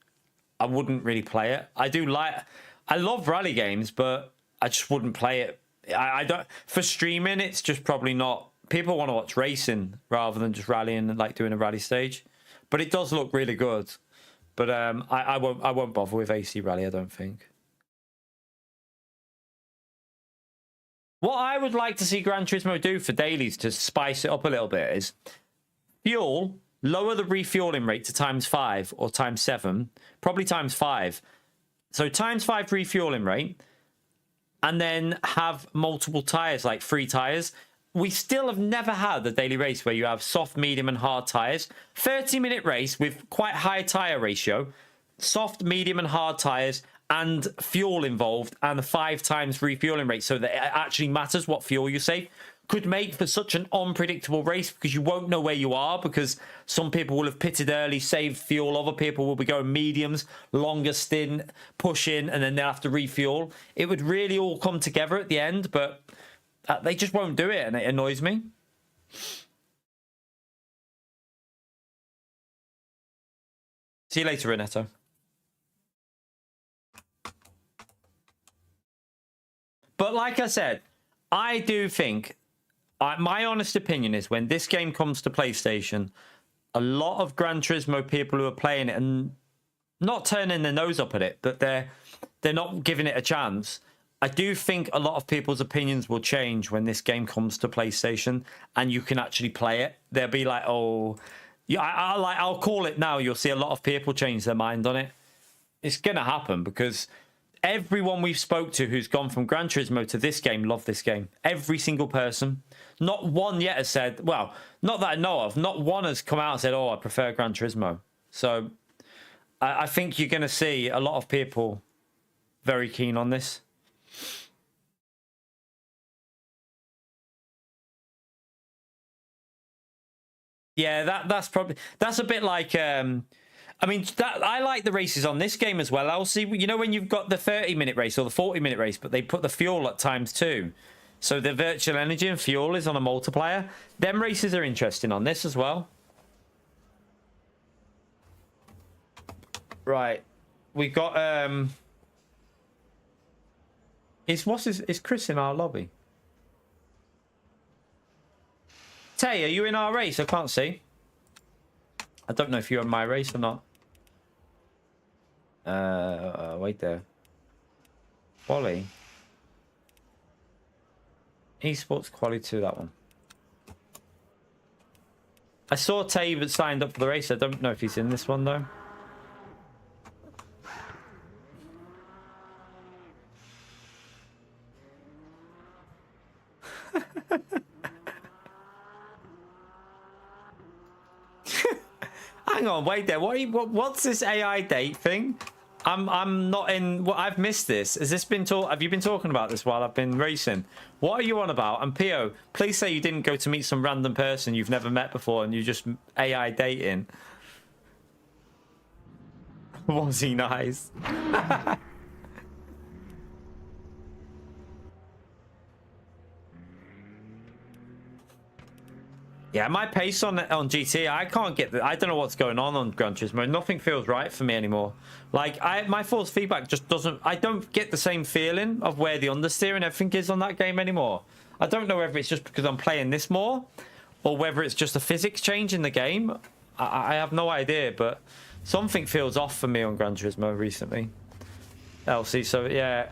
B: I wouldn't really play it. I love rally games, but I just wouldn't play it. I don't, for streaming, it's just probably not. People want to watch racing rather than just rallying and like doing a rally stage. But it does look really good. But I won't bother with AC Rally, I don't think. What I would like to see Gran Turismo do for dailies to spice it up a little bit is fuel, lower the refueling rate to ×5 or ×7, probably ×5. So ×5 refueling rate, and then have multiple tires, like 3 tires. We still have never had a daily race where you have soft, medium, and hard tires. 30-minute race with quite high tire ratio, soft, medium, and hard tires, and fuel involved, and 5 times refueling rate, so that it actually matters what fuel you save. Could make for such an unpredictable race because you won't know where you are, because some people will have pitted early, saved fuel, other people will be going mediums, longer stint, push in, and then they'll have to refuel. It would really all come together at the end, but they just won't do it, and it annoys me. See you later, Renato. But like I said, I do think, my honest opinion is, when this game comes to PlayStation, a lot of Gran Turismo people who are playing it and not turning their nose up at it, but they're not giving it a chance. I do think a lot of people's opinions will change when this game comes to PlayStation and you can actually play it. They'll be like, oh, yeah, I'll call it now. You'll see a lot of people change their mind on it. It's going to happen because everyone we've spoke to who's gone from Gran Turismo to this game love this game. Every single person. Not one yet has said, well, not that I know of, not one has come out and said, oh, I prefer Gran Turismo. So I think you're going to see a lot of people very keen on this. Yeah, that's a bit like I mean, I like the races on this game as well. I'll see, you know, when you've got the 30-minute race or the 40-minute race, but they put the fuel at ×2. So the virtual energy and fuel is on a multiplier. Them races are interesting on this as well. Right. We got is Chris in our lobby? Tay, are you in our race? I can't see. I don't know if you're in my race or not. Wait there. Quali. Esports Quali 2, that one. I saw Tay signed up for the race. I don't know if he's in this one, though. Hang on, wait there. What's this AI date thing? I'm not in. Well, I've missed this. Has this been have you been talking about this while I've been racing? What are you on about? And Pio, please say you didn't go to meet some random person you've never met before and you just AI dating. Was he nice? Yeah, my pace on GT, I can't get I don't know what's going on Gran Turismo. Nothing feels right for me anymore. Like, my force feedback just doesn't. I don't get the same feeling of where the understeer and everything is on that game anymore. I don't know whether it's just because I'm playing this more, or whether it's just a physics change in the game. I have no idea, but something feels off for me on Gran Turismo recently. Elsie, so yeah,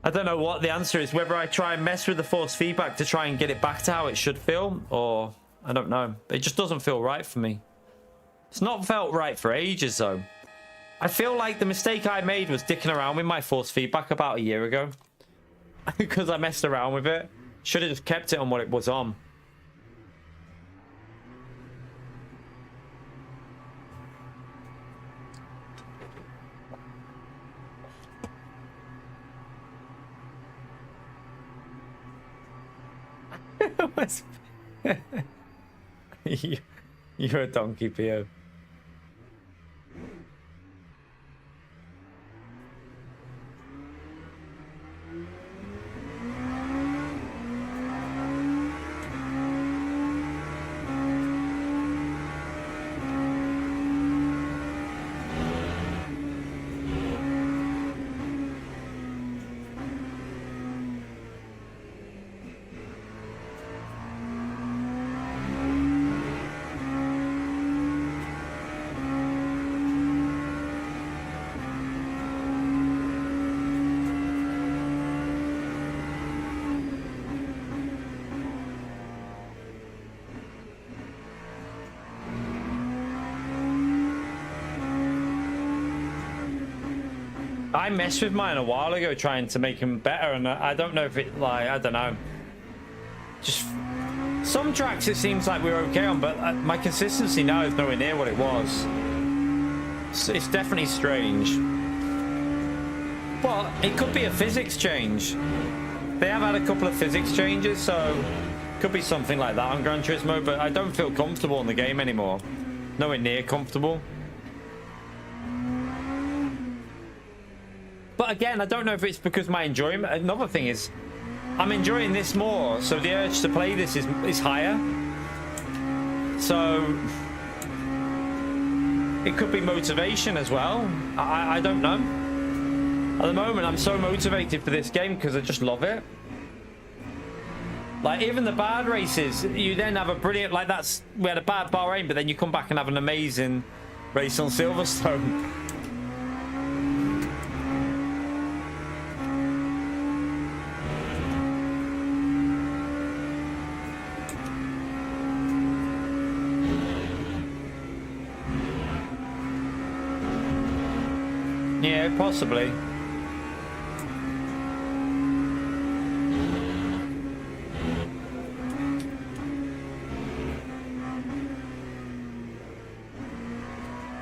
B: I don't know what the answer is, whether I try and mess with the force feedback to try and get it back to how it should feel, or I don't know. It just doesn't feel right for me. It's not felt right for ages, though. I feel like the mistake I made was dicking around with my force feedback about a year ago. Because I messed around with it. Should have just kept it on what it was on. You're a donkey, Pio. I messed with mine a while ago trying to make them better, and I don't know if it, like, I don't know. Just some tracks it seems like we're okay on, but my consistency now is nowhere near what it was. So it's definitely strange. But it could be a physics change. They have had a couple of physics changes, so could be something like that on Gran Turismo, but I don't feel comfortable in the game anymore. Nowhere near comfortable. But again, I don't know if it's because my enjoyment. Another thing is, I'm enjoying this more, so the urge to play this is higher. So it could be motivation as well. I don't know. At the moment, I'm so motivated for this game because I just love it. Like, even the bad races, you then have a brilliant, like, we had a bad Bahrain, but then you come back and have an amazing race on Silverstone. Yeah, possibly.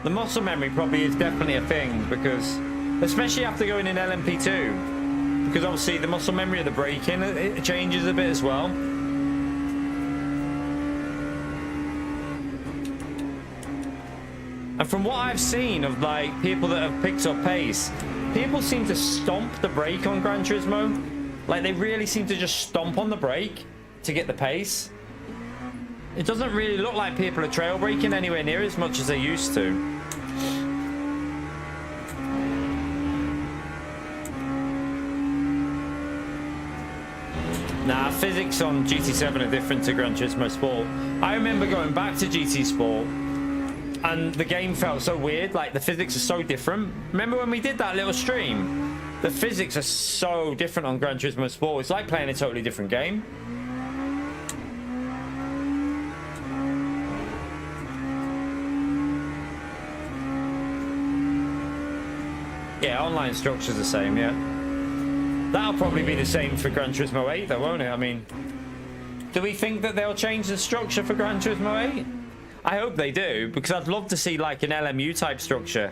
B: The muscle memory probably is definitely a thing, because especially after going in LMP2, because obviously the muscle memory of the braking, it changes a bit as well. And from what I've seen of, like, people that have picked up pace, people seem to stomp the brake on Gran Turismo. Like, they really seem to just stomp on the brake to get the pace. It doesn't really look like people are trail braking anywhere near as much as they used to. Nah, physics on GT7 are different to Gran Turismo Sport. I remember going back to GT Sport, and the game felt so weird. Like, the physics are so different. Remember when we did that little stream? The physics are so different on Gran Turismo Sport. It's like playing a totally different game. Yeah, online structure's the same, yeah. That'll probably be the same for Gran Turismo 8 though, won't it? I mean, do we think that they'll change the structure for Gran Turismo 8? I hope they do, because I'd love to see like an LMU type structure.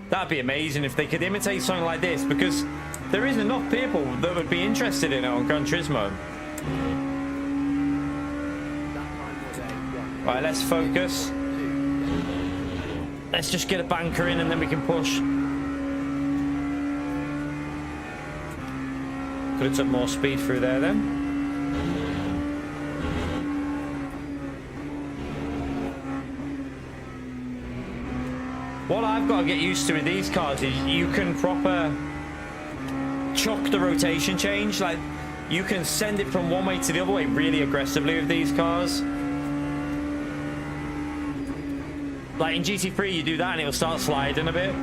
B: That'd be amazing if they could imitate something like this, because there isn't enough people that would be interested in it on Gran Turismo. Right, let's focus. Let's just get a banker in and then we can push. Could have took more speed through there then. What I've got to get used to with these cars is you can proper chuck the rotation change. Like, you can send it from one way to the other way really aggressively with these cars. Like in GT3 you do that and it'll start sliding a bit.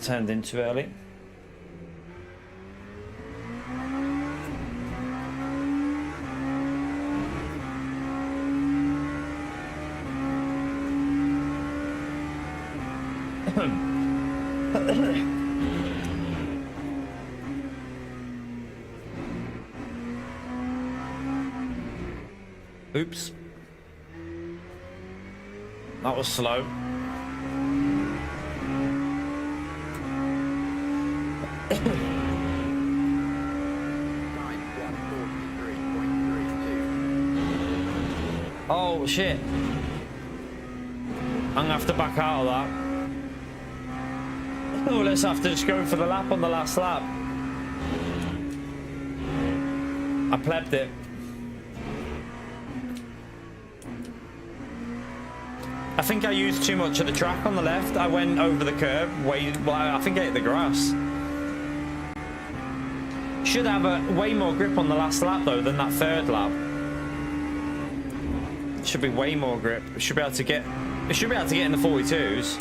B: Turned in too early. Oops. That was slow. Oh shit. I'm gonna have to back out of that. Oh, let's have to just go for the lap on the last lap. I plebbed it. I think I used too much of the track on the left. I went over the curb way, well, I think I hit the grass. Should have a way more grip on the last lap though than that third lap. Should be way more grip. It should be able to get in the 42s.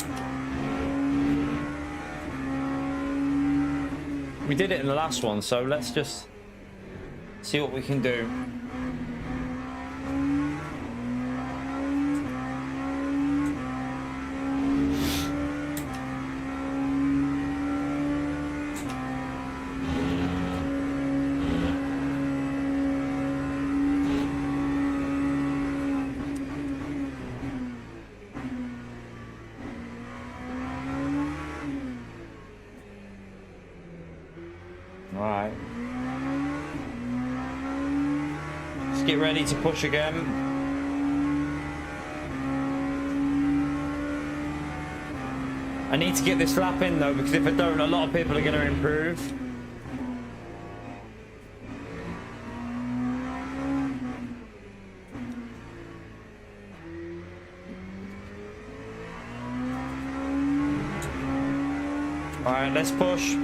B: We did it in the last one, so let's just see what we can do. Alright. Let's get ready to push again. I need to get this lap in though, because if I don't, a lot of people are going to improve. Alright, let's push.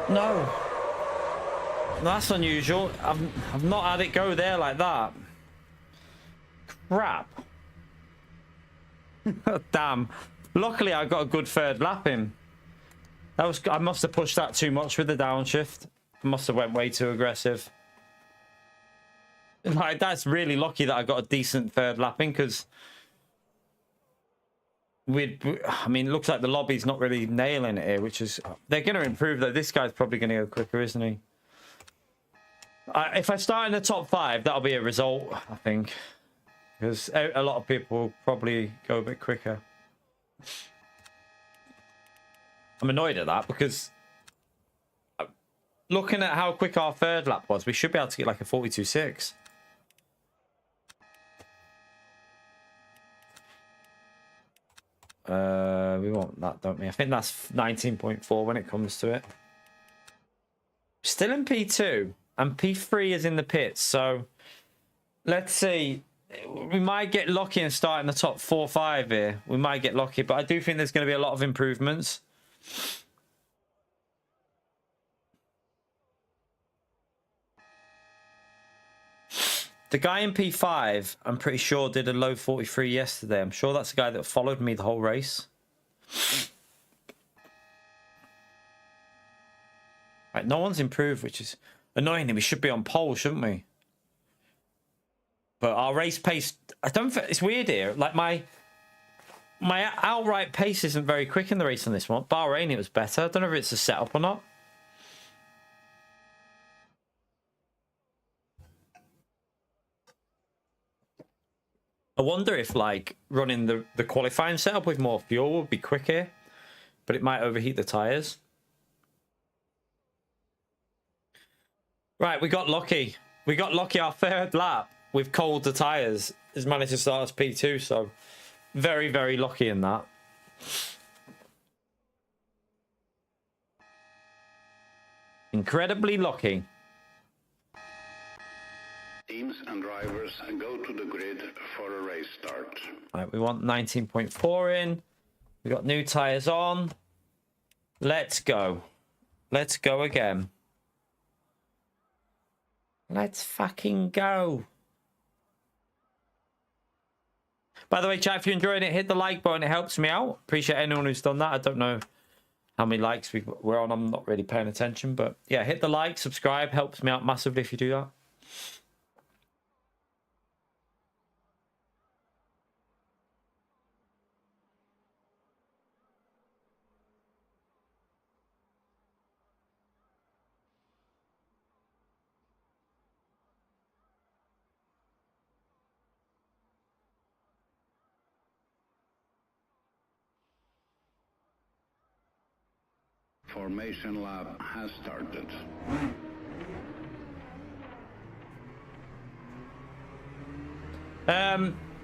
B: No, that's unusual. I've not had it go there like that. Crap. Damn. Luckily, I got a good third lap in. That was. I must have pushed that too much with the downshift. I must have went way too aggressive. Like, that's really lucky that I got a decent third lap in, because I mean, it looks like the lobby's not really nailing it here, which is... They're going to improve, though. This guy's probably going to go quicker, isn't he? If I start in the top 5, that'll be a result, I think. Because a lot of people will probably go a bit quicker. I'm annoyed at that, because... Looking at how quick our third lap was, we should be able to get like a 42.6. We want that, don't we? I think that's 19.4 when it comes to it. Still in P2 and P3 is in the pits, so let's see. We might get lucky and start in the top 4 or 5 here. We might get lucky, but I do think there's going to be a lot of improvements. The guy in P5, I'm pretty sure, did a low 43 yesterday. I'm sure that's the guy that followed me the whole race. Right, no one's improved, which is annoying. We should be on pole, shouldn't we? But our race pace, I don't think, it's weird here. Like my outright pace isn't very quick in the race on this one. Bahrain, it was better. I don't know if it's a setup or not. I wonder if, like, running the qualifying setup with more fuel would be quicker, but it might overheat the tyres. Right, we got lucky. We got lucky our third lap with cold the tyres has managed to start us P2, so very, very lucky in that. Incredibly lucky.
A: Teams and drivers go to the grid for a race start.
B: Right, we want 19.4 in. We got new tires on. Let's go. Let's go again. Let's fucking go. By the way, chat, if you're enjoying it, hit the like button. It helps me out. Appreciate anyone who's done that. I don't know how many likes we're on. I'm not really paying attention. But yeah, hit the like, subscribe. Helps me out massively if you do that.
A: Formation lap has started.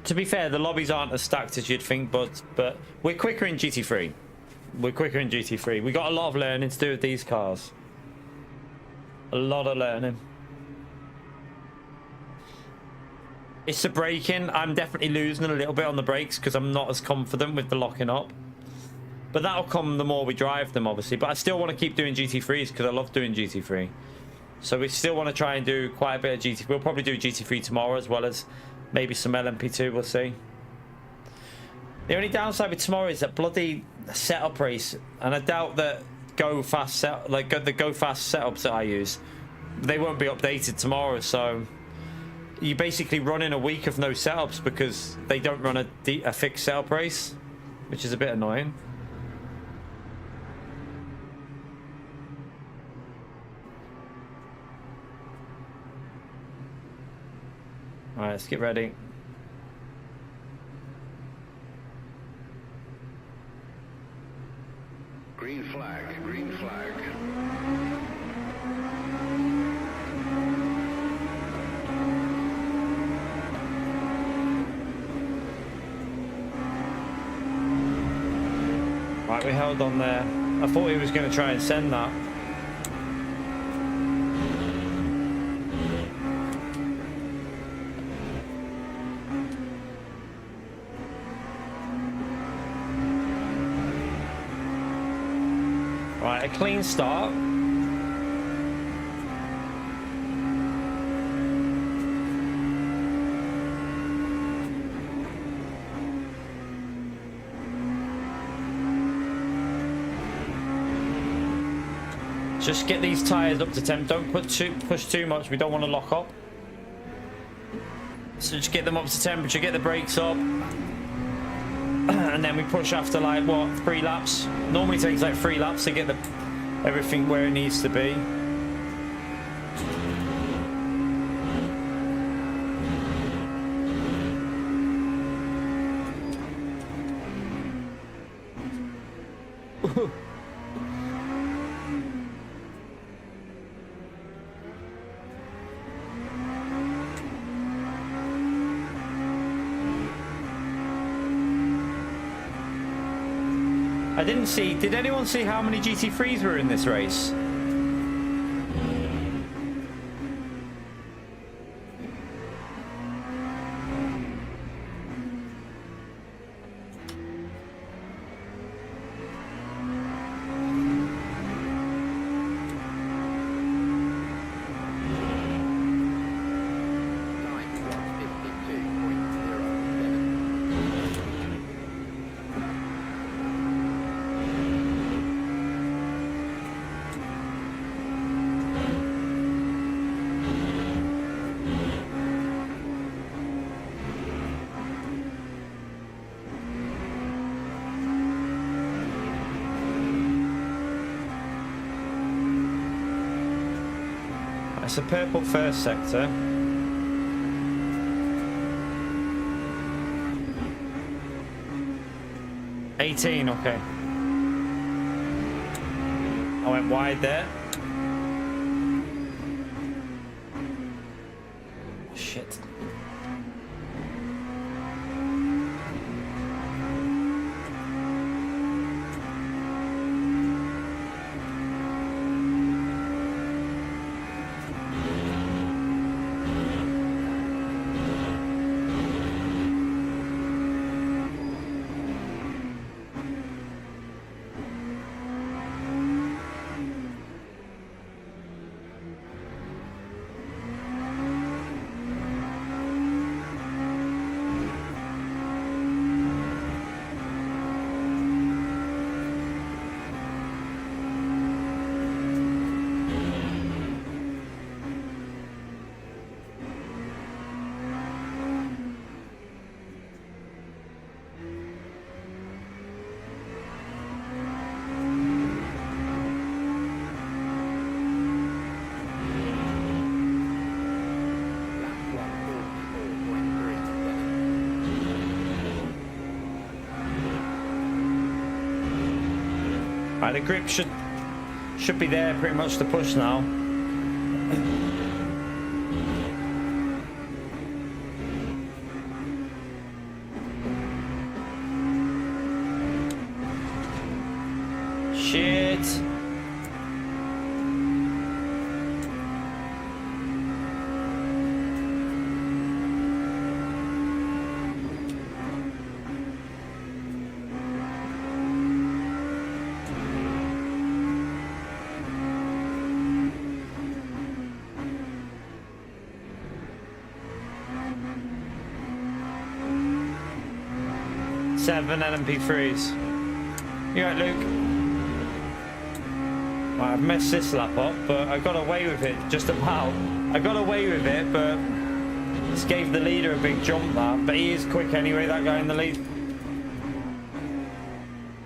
B: To be fair, the lobbies aren't as stacked as you'd think, but we're quicker in GT3. We're quicker in GT3. We got a lot of learning to do with these cars. A lot of learning. It's the braking. I'm definitely losing a little bit on the brakes because I'm not as confident with the locking up. But that'll come the more we drive them, obviously. But I still want to keep doing GT3s because I love doing GT3. So we still want to try and do quite a bit of GT3. We'll probably do GT3 tomorrow as well as maybe some LMP2. We'll see. The only downside with tomorrow is that bloody setup race. And I doubt that the go fast setups that I use, they won't be updated tomorrow. So you basically run in a week of no setups because they don't run a fixed setup race, which is a bit annoying. Alright, let's get ready.
A: Green flag, green flag.
B: Right, we held on there. I thought he was going to try and send that. Right, a clean start. Just get these tyres up to 10. Don't push too much. We don't want to lock up. So just get them up to temperature, get the brakes up. And then we push after like, what, 3 laps? Normally takes like 3 laps to get everything where it needs to be. I didn't see, did anyone see how many GT3s were in this race? It's a purple first sector. $18, okay. I went wide there. Shit. Right, the grip should be there pretty much to push now. Shit. Seven LMP3s. You right, Luke? Right, I've messed this lap up, but I got away with it just about. I got away with it, but just gave the leader a big jump there. But he is quick anyway, that guy in the lead.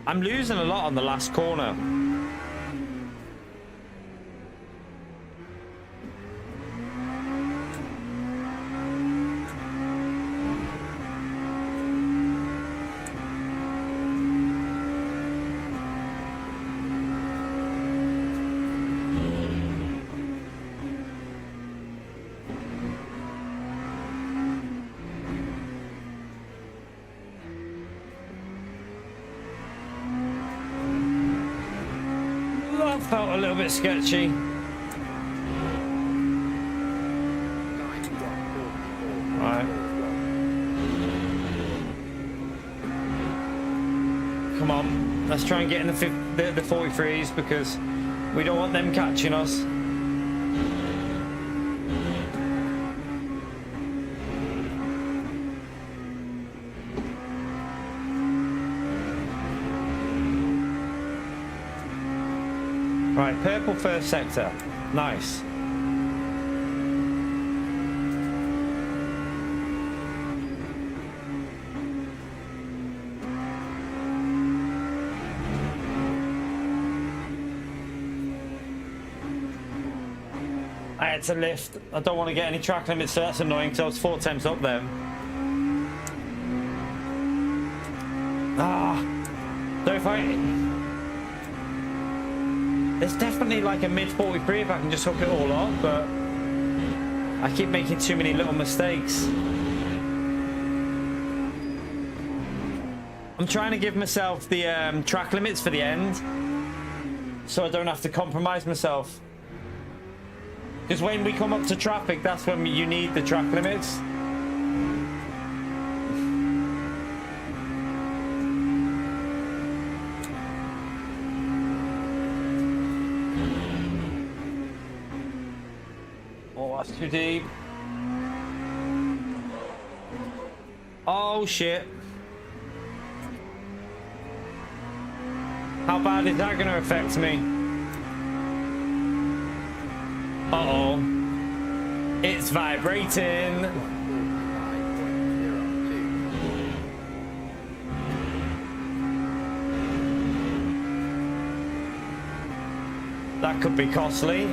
B: I'm losing a lot on the last corner. That felt a little bit sketchy. Right. Come on, let's try and get in the 43s because we don't want them catching us. Right, purple first sector. Nice. I had to lift. I don't want to get any track limits, so that's annoying because I was 4 temps up there. So if there's definitely like a mid 43 if I can just hook it all up, but I keep making too many little mistakes. I'm trying to give myself the track limits for the end so I don't have to compromise myself. Because when we come up to traffic, that's when you need the track limits. That's too deep. Oh shit. How bad is that going to affect me? Uh-oh. It's vibrating. That could be costly.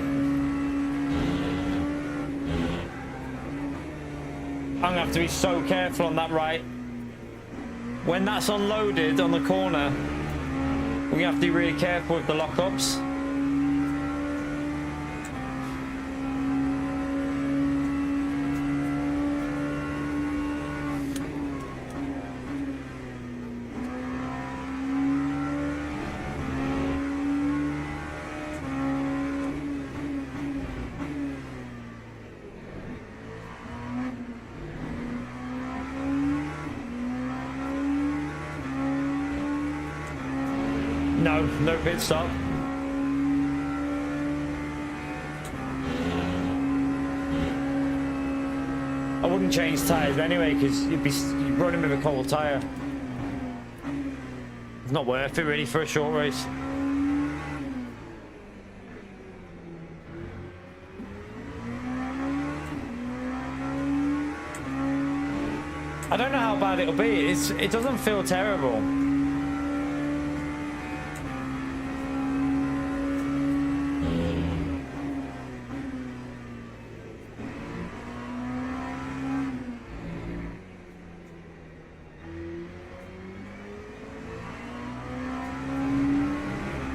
B: I'm gonna have to be so careful on that right. When that's unloaded on the corner, we're gonna have to be really careful with the lockups. No pit stop. I wouldn't change tyres anyway because you'd running with a cold tyre. It's not worth it really for a short race. I don't know how bad it'll be. It doesn't feel terrible.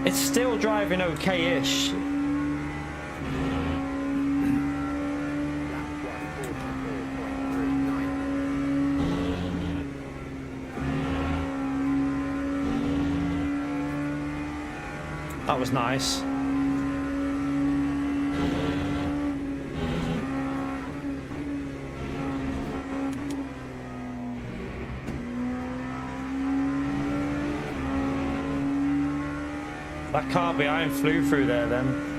B: It's still driving okay-ish. That was nice. That car behind flew through there then.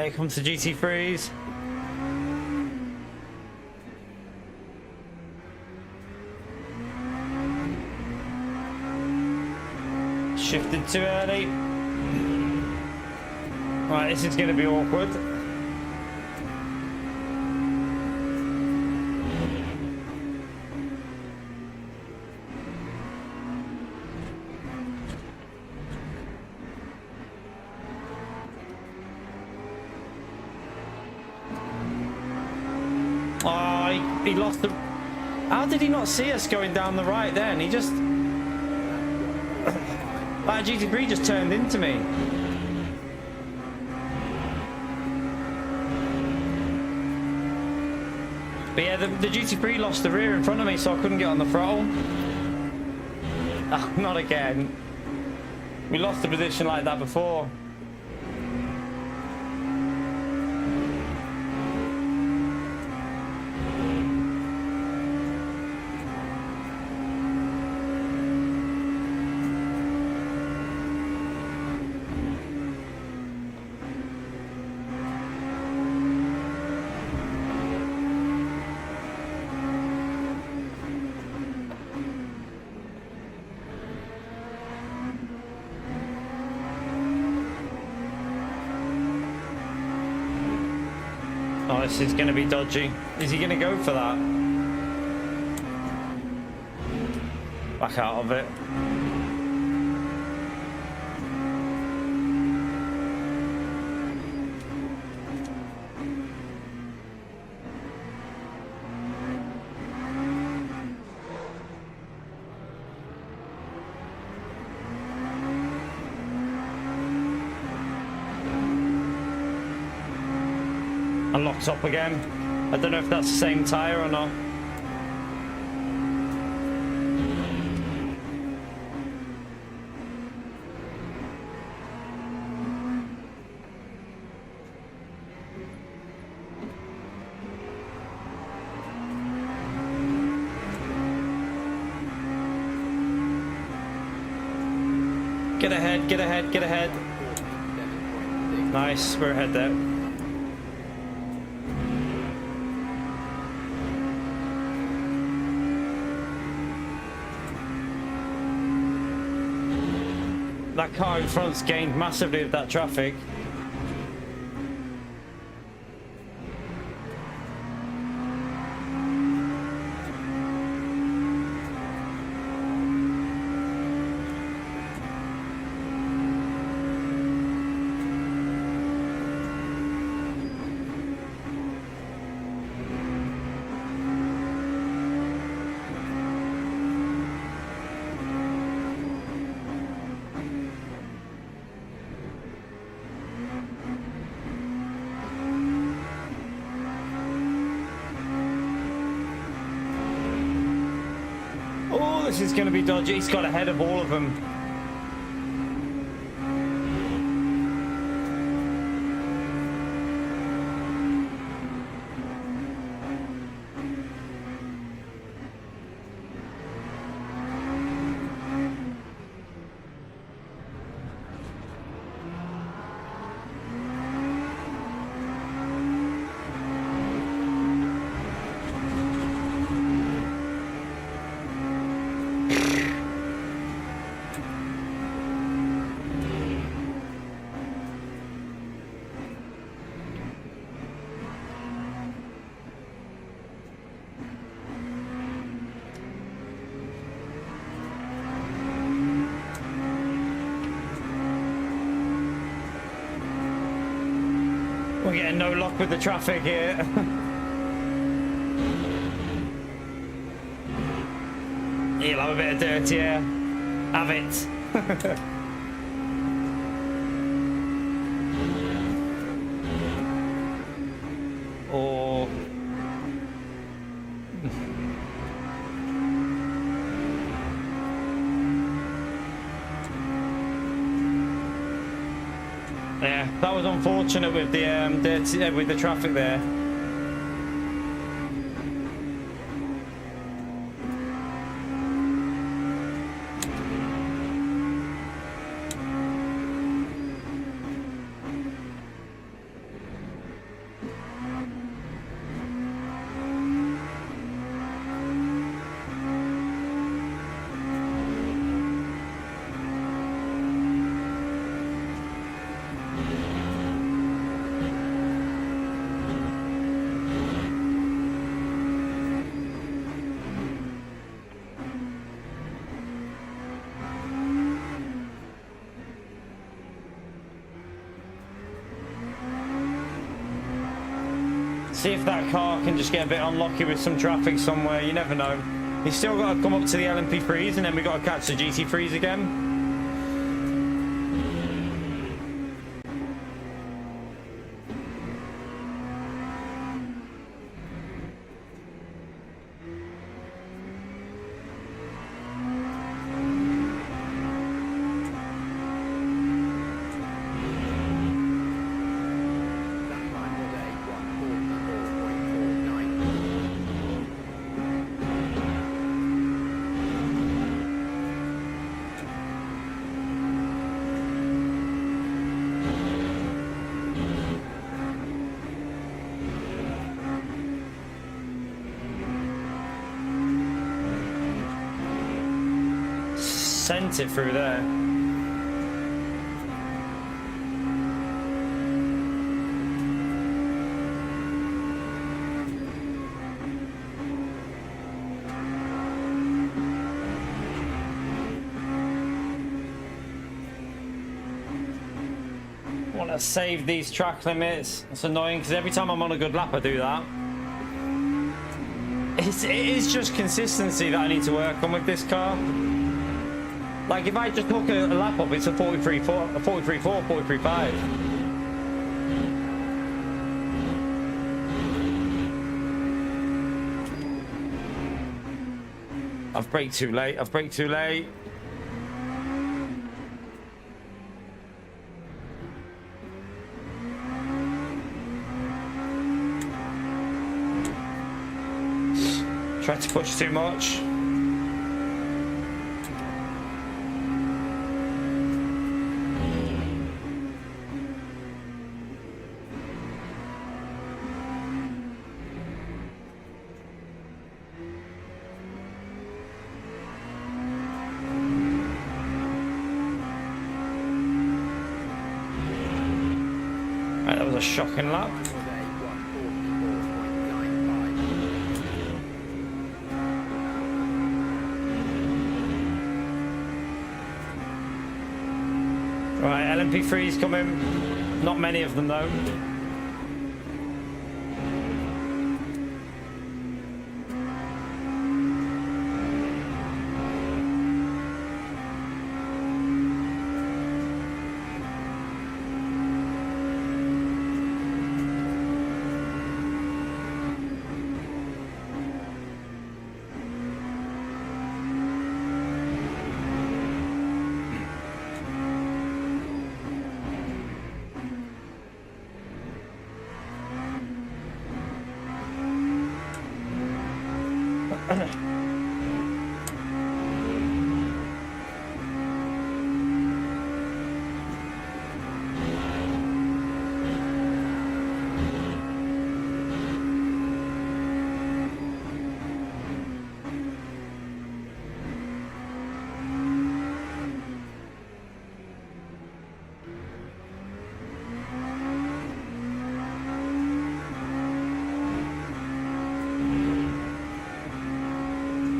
B: Here comes the GT3s. Shifted too early. Right, this is going to be awkward. He lost the... How did he not see us going down the right then? He just... That GT3 just turned into me. But yeah, the GT3 lost the rear in front of me, so I couldn't get on the throttle. Oh, not again. We lost the position like that before. Oh, this is going to be dodgy. Is he going to go for that? Back out of it. And locks up again. I don't know if that's the same tyre or not. Get ahead, get ahead, get ahead. Nice, we're ahead there. That car in front's gained massively of that traffic. This is going to be dodgy. He's got ahead of all of them. We're getting no luck with the traffic here. He'll have a bit of dirt here. Have it. Or... yeah, that was unfortunate with the traffic there. See if that car can just get a bit unlucky with some traffic somewhere. You never know. He's still got to come up to the LMP3s, and then we got to catch the GT3s again. Sent it through there. Want to save these track limits. It's annoying because every time I'm on a good lap I do that. It is just consistency that I need to work on with this car. Like, if I just hook a lap up, it's a 43.4, a 43.4, 43.5. I've braked too late. I've braked too late. Tried to push too much. That was a shocking lap. Right, LMP3's coming. Not many of them though.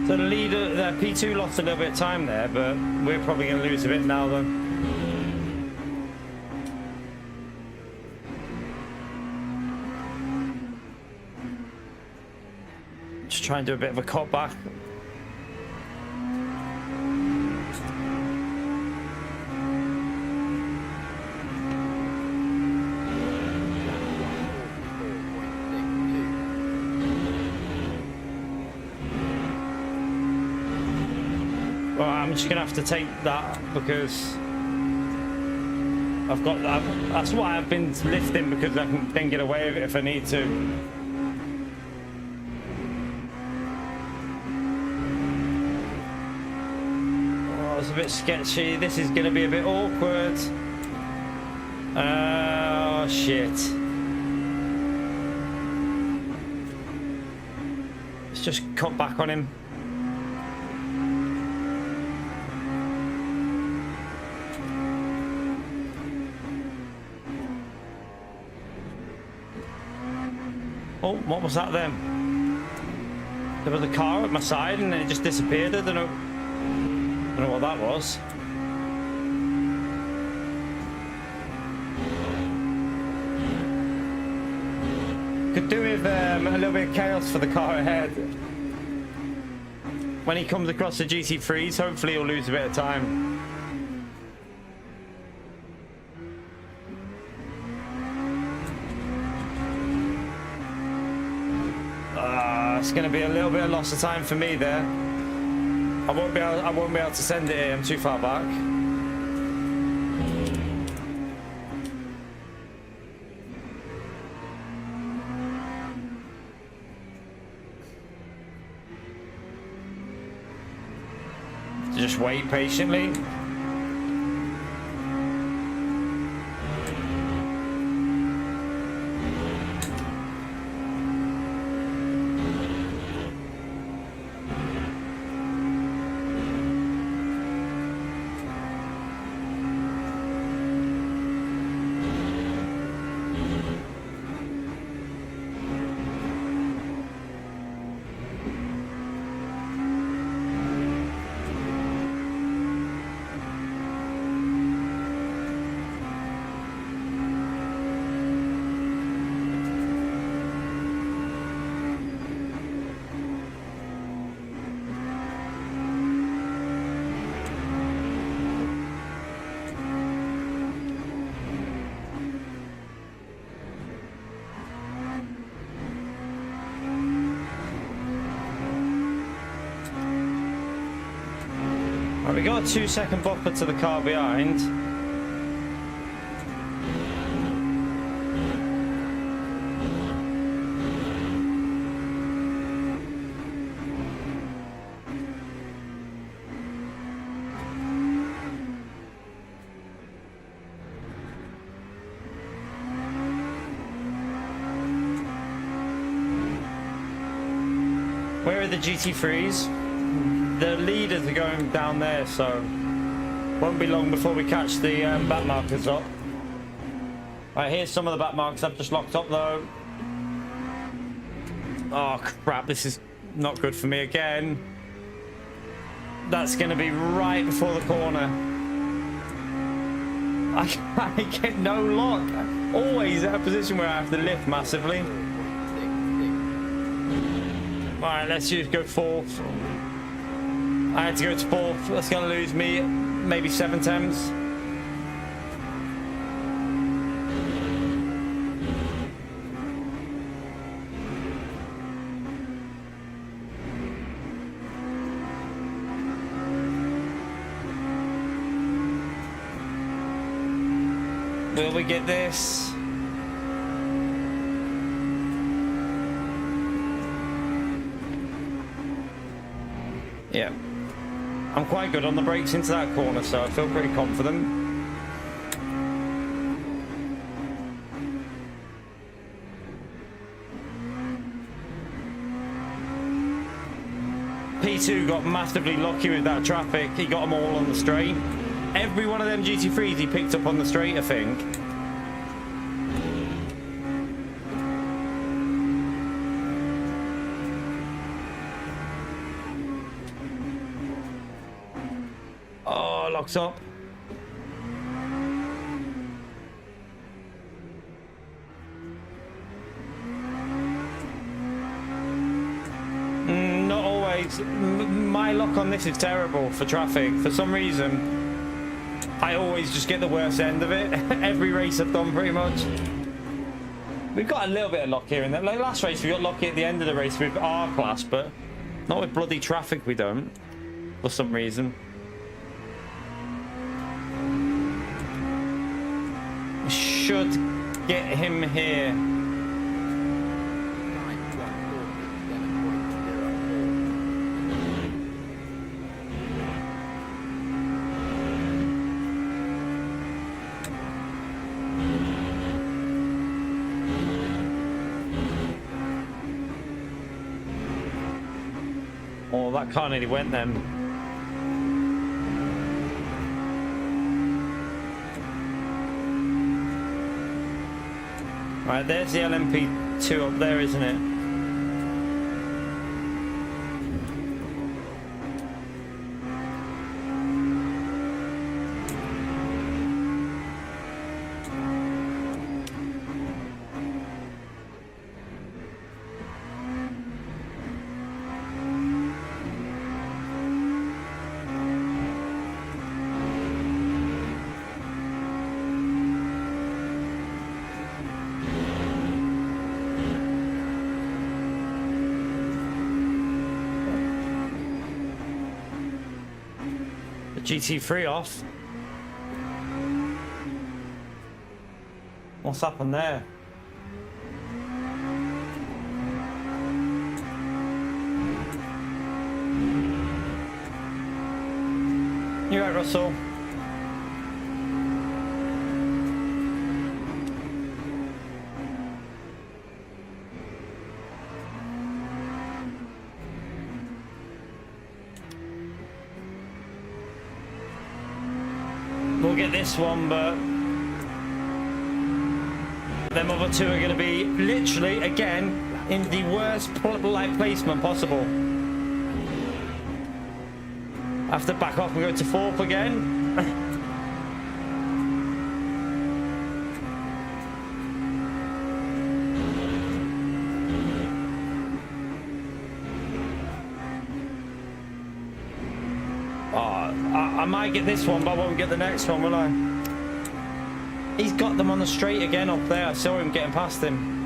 B: So the leader, the P2 lost a little bit of time there, but we're probably going to lose a bit now though. try and do a bit of a cut back. Well, I'm just gonna have to take that because I've got that. That's why I've been lifting, because I can then get away with it if I need to. Oh, it's a bit sketchy. This is gonna be a bit awkward. Oh shit. Let's just cut back on him. Oh, what was that then? There was a car at my side and then it just disappeared. I don't know what that was. Could do with a little bit of chaos for the car ahead. When he comes across the GT3s, hopefully he'll lose a bit of time. It's going to be a little bit of loss of time for me there. I won't be able to send it here. I'm too far back. Just wait patiently. We got a 2-second buffer to the car behind. Where are the GT3s? The leaders are going down there, so won't be long before we catch the back markers up. Right, here's some of the back marks I've just locked up though. Oh crap, this is not good for me again. That's going to be right before the corner. I get no lock. Always at a position where I have to lift massively. Alright, let's just go fourth. I had to go to fourth. That's going to lose me maybe 7 tenths. Will we get this? Yeah. I'm quite good on the brakes into that corner, so I feel pretty confident. P2 got massively lucky with that traffic. He got them all on the straight. Every one of them GT3s he picked up on the straight, I think. Locks up. my luck on this is terrible for traffic. For some reason, I always just get the worst end of it. Every race I've done, pretty much. We've got a little bit of luck here and there. Like last race, we got lucky at the end of the race with our class, but not with bloody traffic. We don't, for some reason. Should get him here. Oh, that car nearly went then. Right, there's the LMP2 up there, isn't it? GT3 off. What's happened there? You right, Russell? We'll get this one, but them other two are going to be literally again in the worst placement possible. I have to back off and go to fourth again. I might get this one, but I won't get the next one, will I? He's got them on the straight again up there. I saw him getting past him.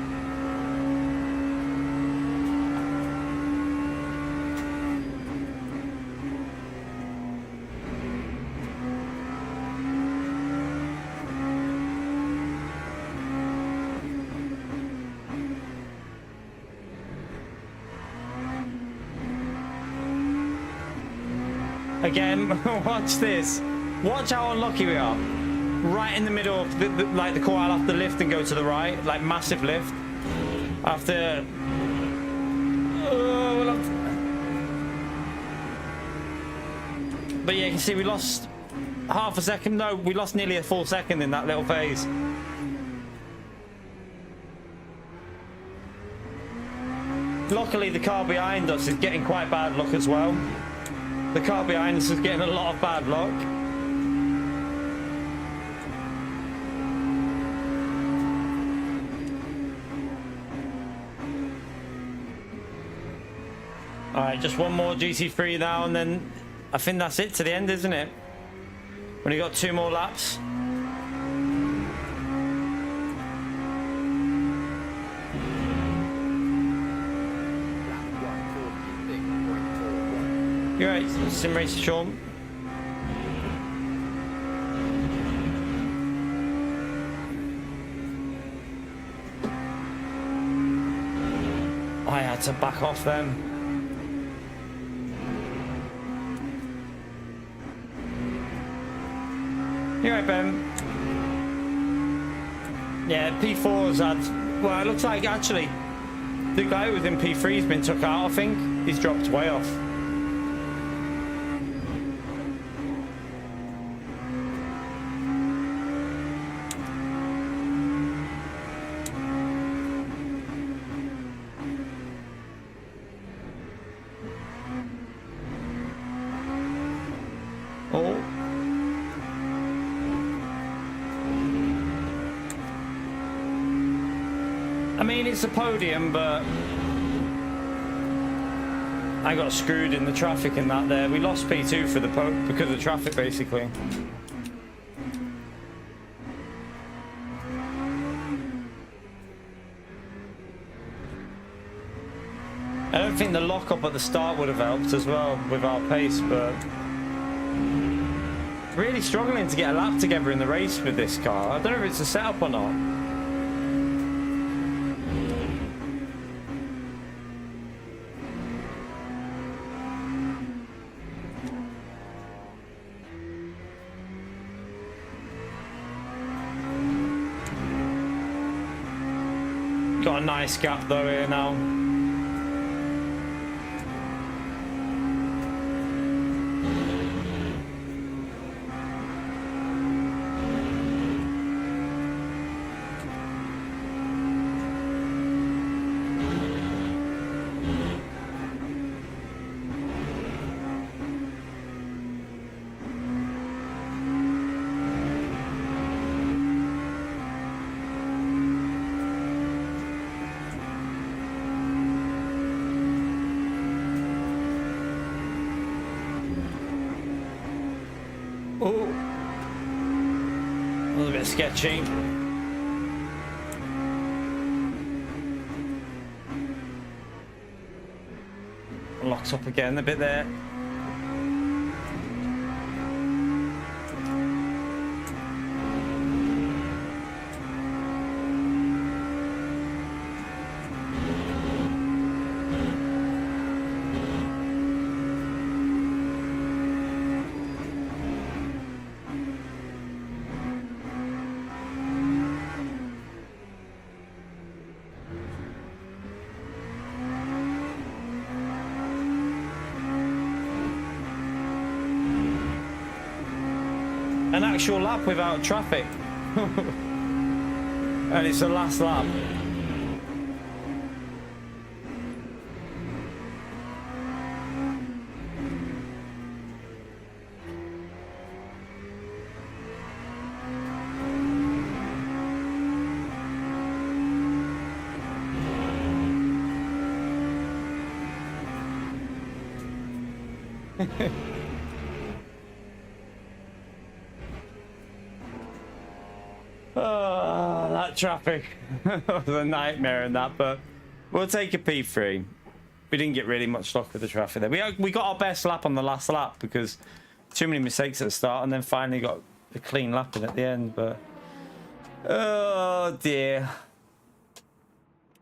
B: Again, watch this. Watch how unlucky we are. Right in the middle of the core, I'll have to lift and go to the right, like massive lift. After, but yeah, you can see we lost half a second. No, we lost nearly a full second in that little phase. Luckily, the car behind us is getting quite bad luck as well. The car behind us is getting a lot of bad luck. All right, just one more GT3 now, and then I think that's it to the end, isn't it? Only got 2 more laps. You're right, sim race Sean. I had to back off then. You're right, Ben. Yeah, P4's had. Well, it looks like actually the guy who was in P3's been took out, I think. He's dropped way off. I mean, it's a podium, but I got screwed in the traffic in that there. We lost P2 for the because of traffic, basically. I don't think the lockup at the start would have helped as well with our pace, but really struggling to get a lap together in the race with this car. I don't know if it's a setup or not. Got a nice gap though here now. Oh, a little bit sketchy. Locks up again a bit there. An actual lap without traffic. And it's the last lap. Oh, that traffic was a nightmare in that, but we'll take a P3. We didn't get really much luck with the traffic there. We got our best lap on the last lap because too many mistakes at the start, and then finally got a clean lap in at the end. But oh dear,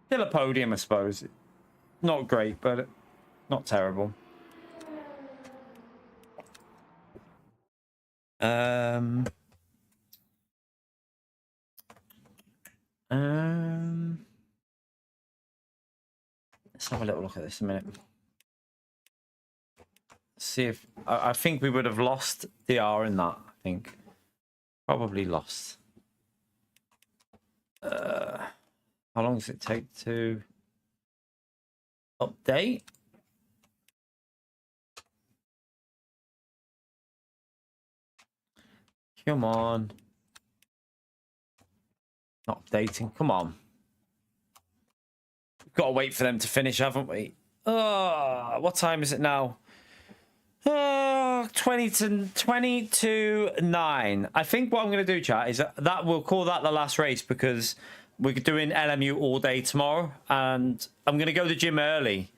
B: still a podium, I suppose. Not great, but not terrible. Let's have a little look at this a minute. See if I think we would have lost DR in that. I think probably lost. How long does it take to update? Come on. Not updating. Come on. We've got to wait for them to finish, haven't we? Oh, what time is it now? Oh, 20 to 9. I think what I'm going to do, chat, is that we'll call that the last race because we're doing LMU all day tomorrow, and I'm going to go to the gym early.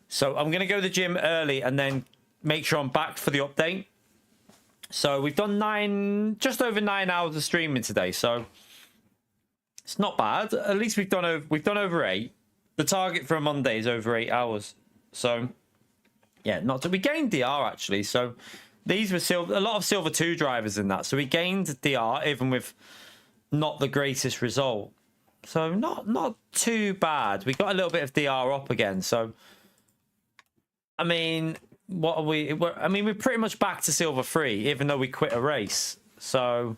B: So I'm going to go to the gym early and then make sure I'm back for the update. So we've done just over 9 hours of streaming today. So it's not bad. At least we've done over 8. The target for a Monday is over 8 hours. So yeah, we gained DR actually. So these were a lot of Silver 2 drivers in that. So we gained DR even with not the greatest result. So not too bad. We got a little bit of DR up again. So I mean, what are we? I mean, we're pretty much back to Silver 3, even though we quit a race. So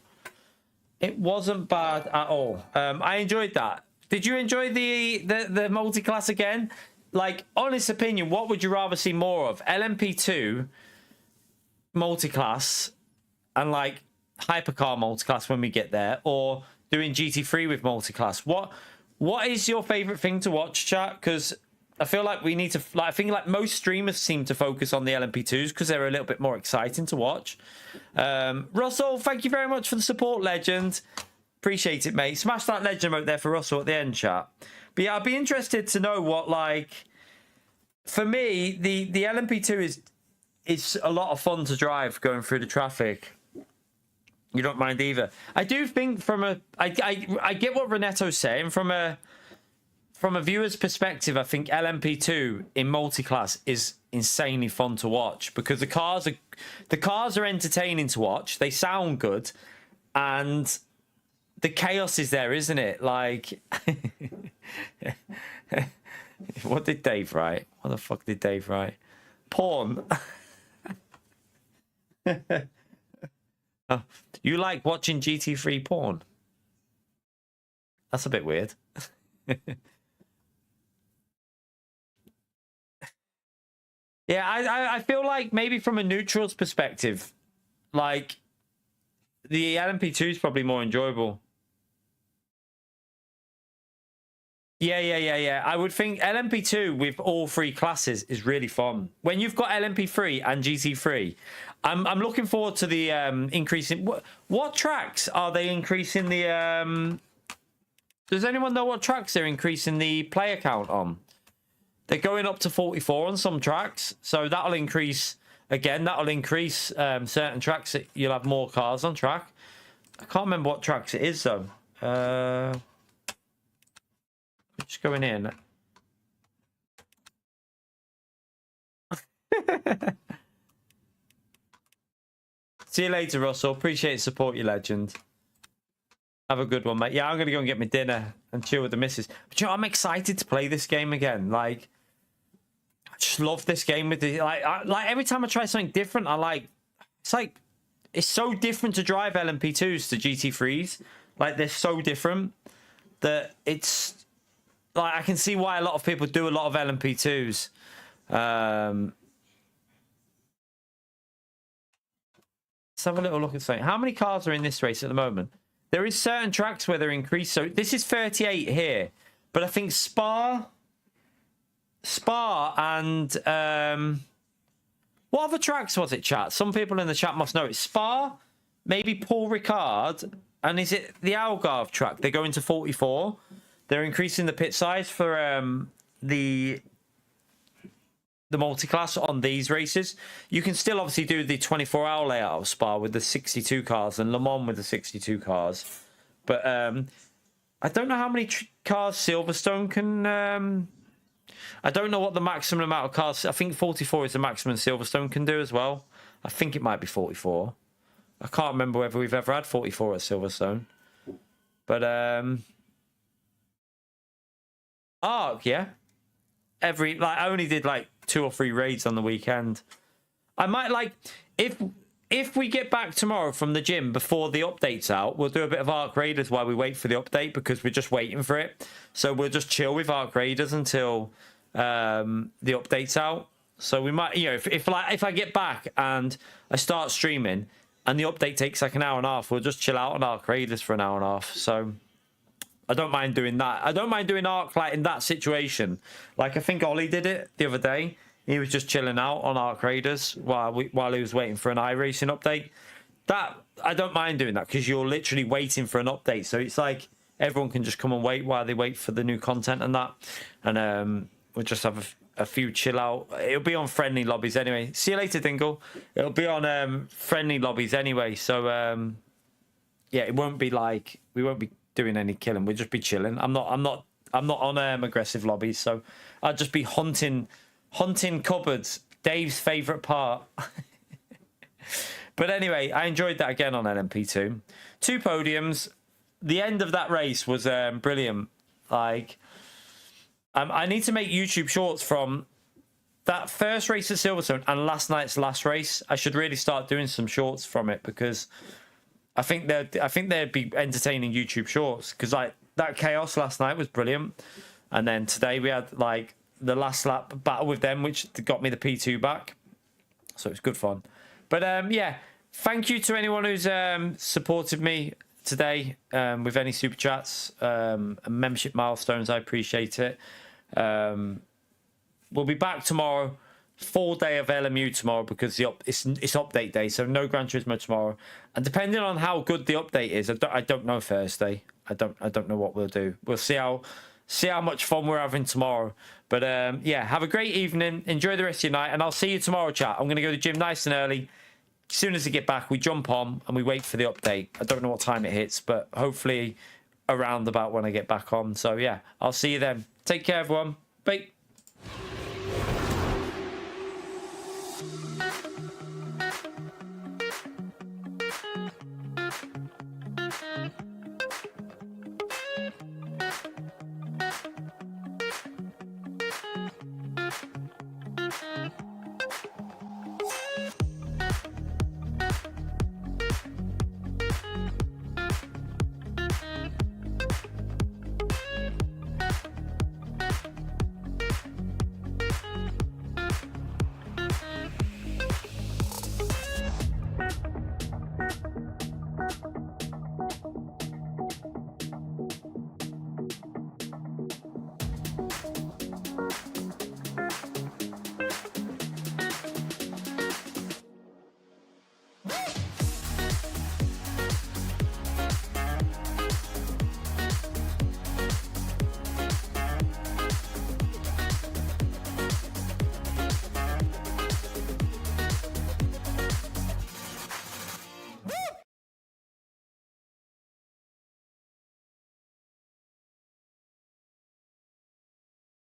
B: it wasn't bad at all. I enjoyed that. Did you enjoy the multi-class again? Like, honest opinion, what would you rather see more of? LMP2 multi-class and like hypercar multi-class when we get there, or doing GT3 with multi-class? What is your favorite thing to watch, chat? Because I feel like we need to, like, I think like most streamers seem to focus on the LMP2s because they're a little bit more exciting to watch. Russell, thank you very much for the support, legend. Appreciate it, mate. Smash that legend emote there for Russell at the end, chat. But yeah, I'd be interested to know what, like, for me, the LMP2 is a lot of fun to drive going through the traffic. You don't mind either. I do think I get what Reneto's saying from a viewer's perspective. I think LMP2 in multi-class is insanely fun to watch because the cars are entertaining to watch. They sound good, and the chaos is there, isn't it? Like, what did Dave write? What the fuck did Dave write? Porn. Oh, you like watching GT3 porn? That's a bit weird. Yeah, I feel like maybe from a neutral's perspective, like the LMP2 is probably more enjoyable. Yeah. I would think LMP2 with all three classes is really fun. When you've got LMP3 and GT3, I'm looking forward to the increasing. What tracks are they increasing the? Does anyone know what tracks they're increasing the player count on? They're going up to 44 on some tracks, so that'll increase again. That'll increase certain tracks that you'll have more cars on track. I can't remember what tracks it is though. Just going in. See you later, Russell. Appreciate the support, you legend. Have a good one, mate. Yeah, I'm going to go and get my dinner and chill with the missus. But you know, I'm excited to play this game again. Like, I just love this game. With the like every time I try something different, it's so different to drive LMP2s to GT3s. Like, they're so different that it's like I can see why a lot of people do a lot of LMP2s. Let's have a little look at something. How many cars are in this race at the moment? There is certain tracks where they're increased. So this is 38 here, but I think Spa and what other tracks was it, chat? Some people in the chat must know it. Spa, maybe Paul Ricard, and is it the Algarve track? They're going to 44. They're increasing the pit size for the multi-class on these races. You can still obviously do the 24-hour layout of Spa with the 62 cars and Le Mans with the 62 cars. But I don't know how many cars Silverstone can... I don't know what the maximum amount of cars... I think 44 is the maximum Silverstone can do as well. I think it might be 44. I can't remember whether we've ever had 44 at Silverstone. But... Arc, yeah. I only did like 2 or 3 raids on the weekend. I might like if we get back tomorrow from the gym before the update's out, we'll do a bit of Arc Raiders while we wait for the update because we're just waiting for it. So we'll just chill with Arc Raiders until the update's out. So we might, you know, if I get back and I start streaming and the update takes like an hour and a half, we'll just chill out on Arc Raiders for an hour and a half. So I don't mind doing that. I don't mind doing Arc like in that situation. Like I think Ollie did it the other day. He was just chilling out on Arc Raiders while he was waiting for an iRacing update. That I don't mind doing that because you're literally waiting for an update. So it's like everyone can just come and wait while they wait for the new content and that. And we'll just have a few chill out. It'll be on friendly lobbies anyway. See you later, Dingle. It'll be on friendly lobbies anyway. So yeah, it won't be like we won't be doing any killing. We'll just be chilling. I'm not on aggressive lobbies, so I'll just be hunting cupboards. Dave's favourite part. But anyway, I enjoyed that again on LMP2. 2 podiums. The end of that race was brilliant. Like, I need to make YouTube shorts from that first race at Silverstone and last night's last race. I should really start doing some shorts from it because I think they'd be entertaining YouTube shorts because like that chaos last night was brilliant, and then today we had like the last lap battle with them, which got me the P2 back, so it's good fun. But yeah, thank you to anyone who's supported me today with any super chats and membership milestones. I appreciate it. we'll be back tomorrow. Full day of LMU tomorrow because it's update day, so no Gran Turismo tomorrow. And depending on how good the update is, I don't know Thursday. I don't know what we'll do. We'll see how much fun we're having tomorrow. But yeah, have a great evening. Enjoy the rest of your night, and I'll see you tomorrow, chat. I'm gonna go to the gym nice and early. As soon as I get back, we jump on and we wait for the update. I don't know what time it hits, but hopefully around about when I get back on. So yeah, I'll see you then. Take care, everyone. Bye.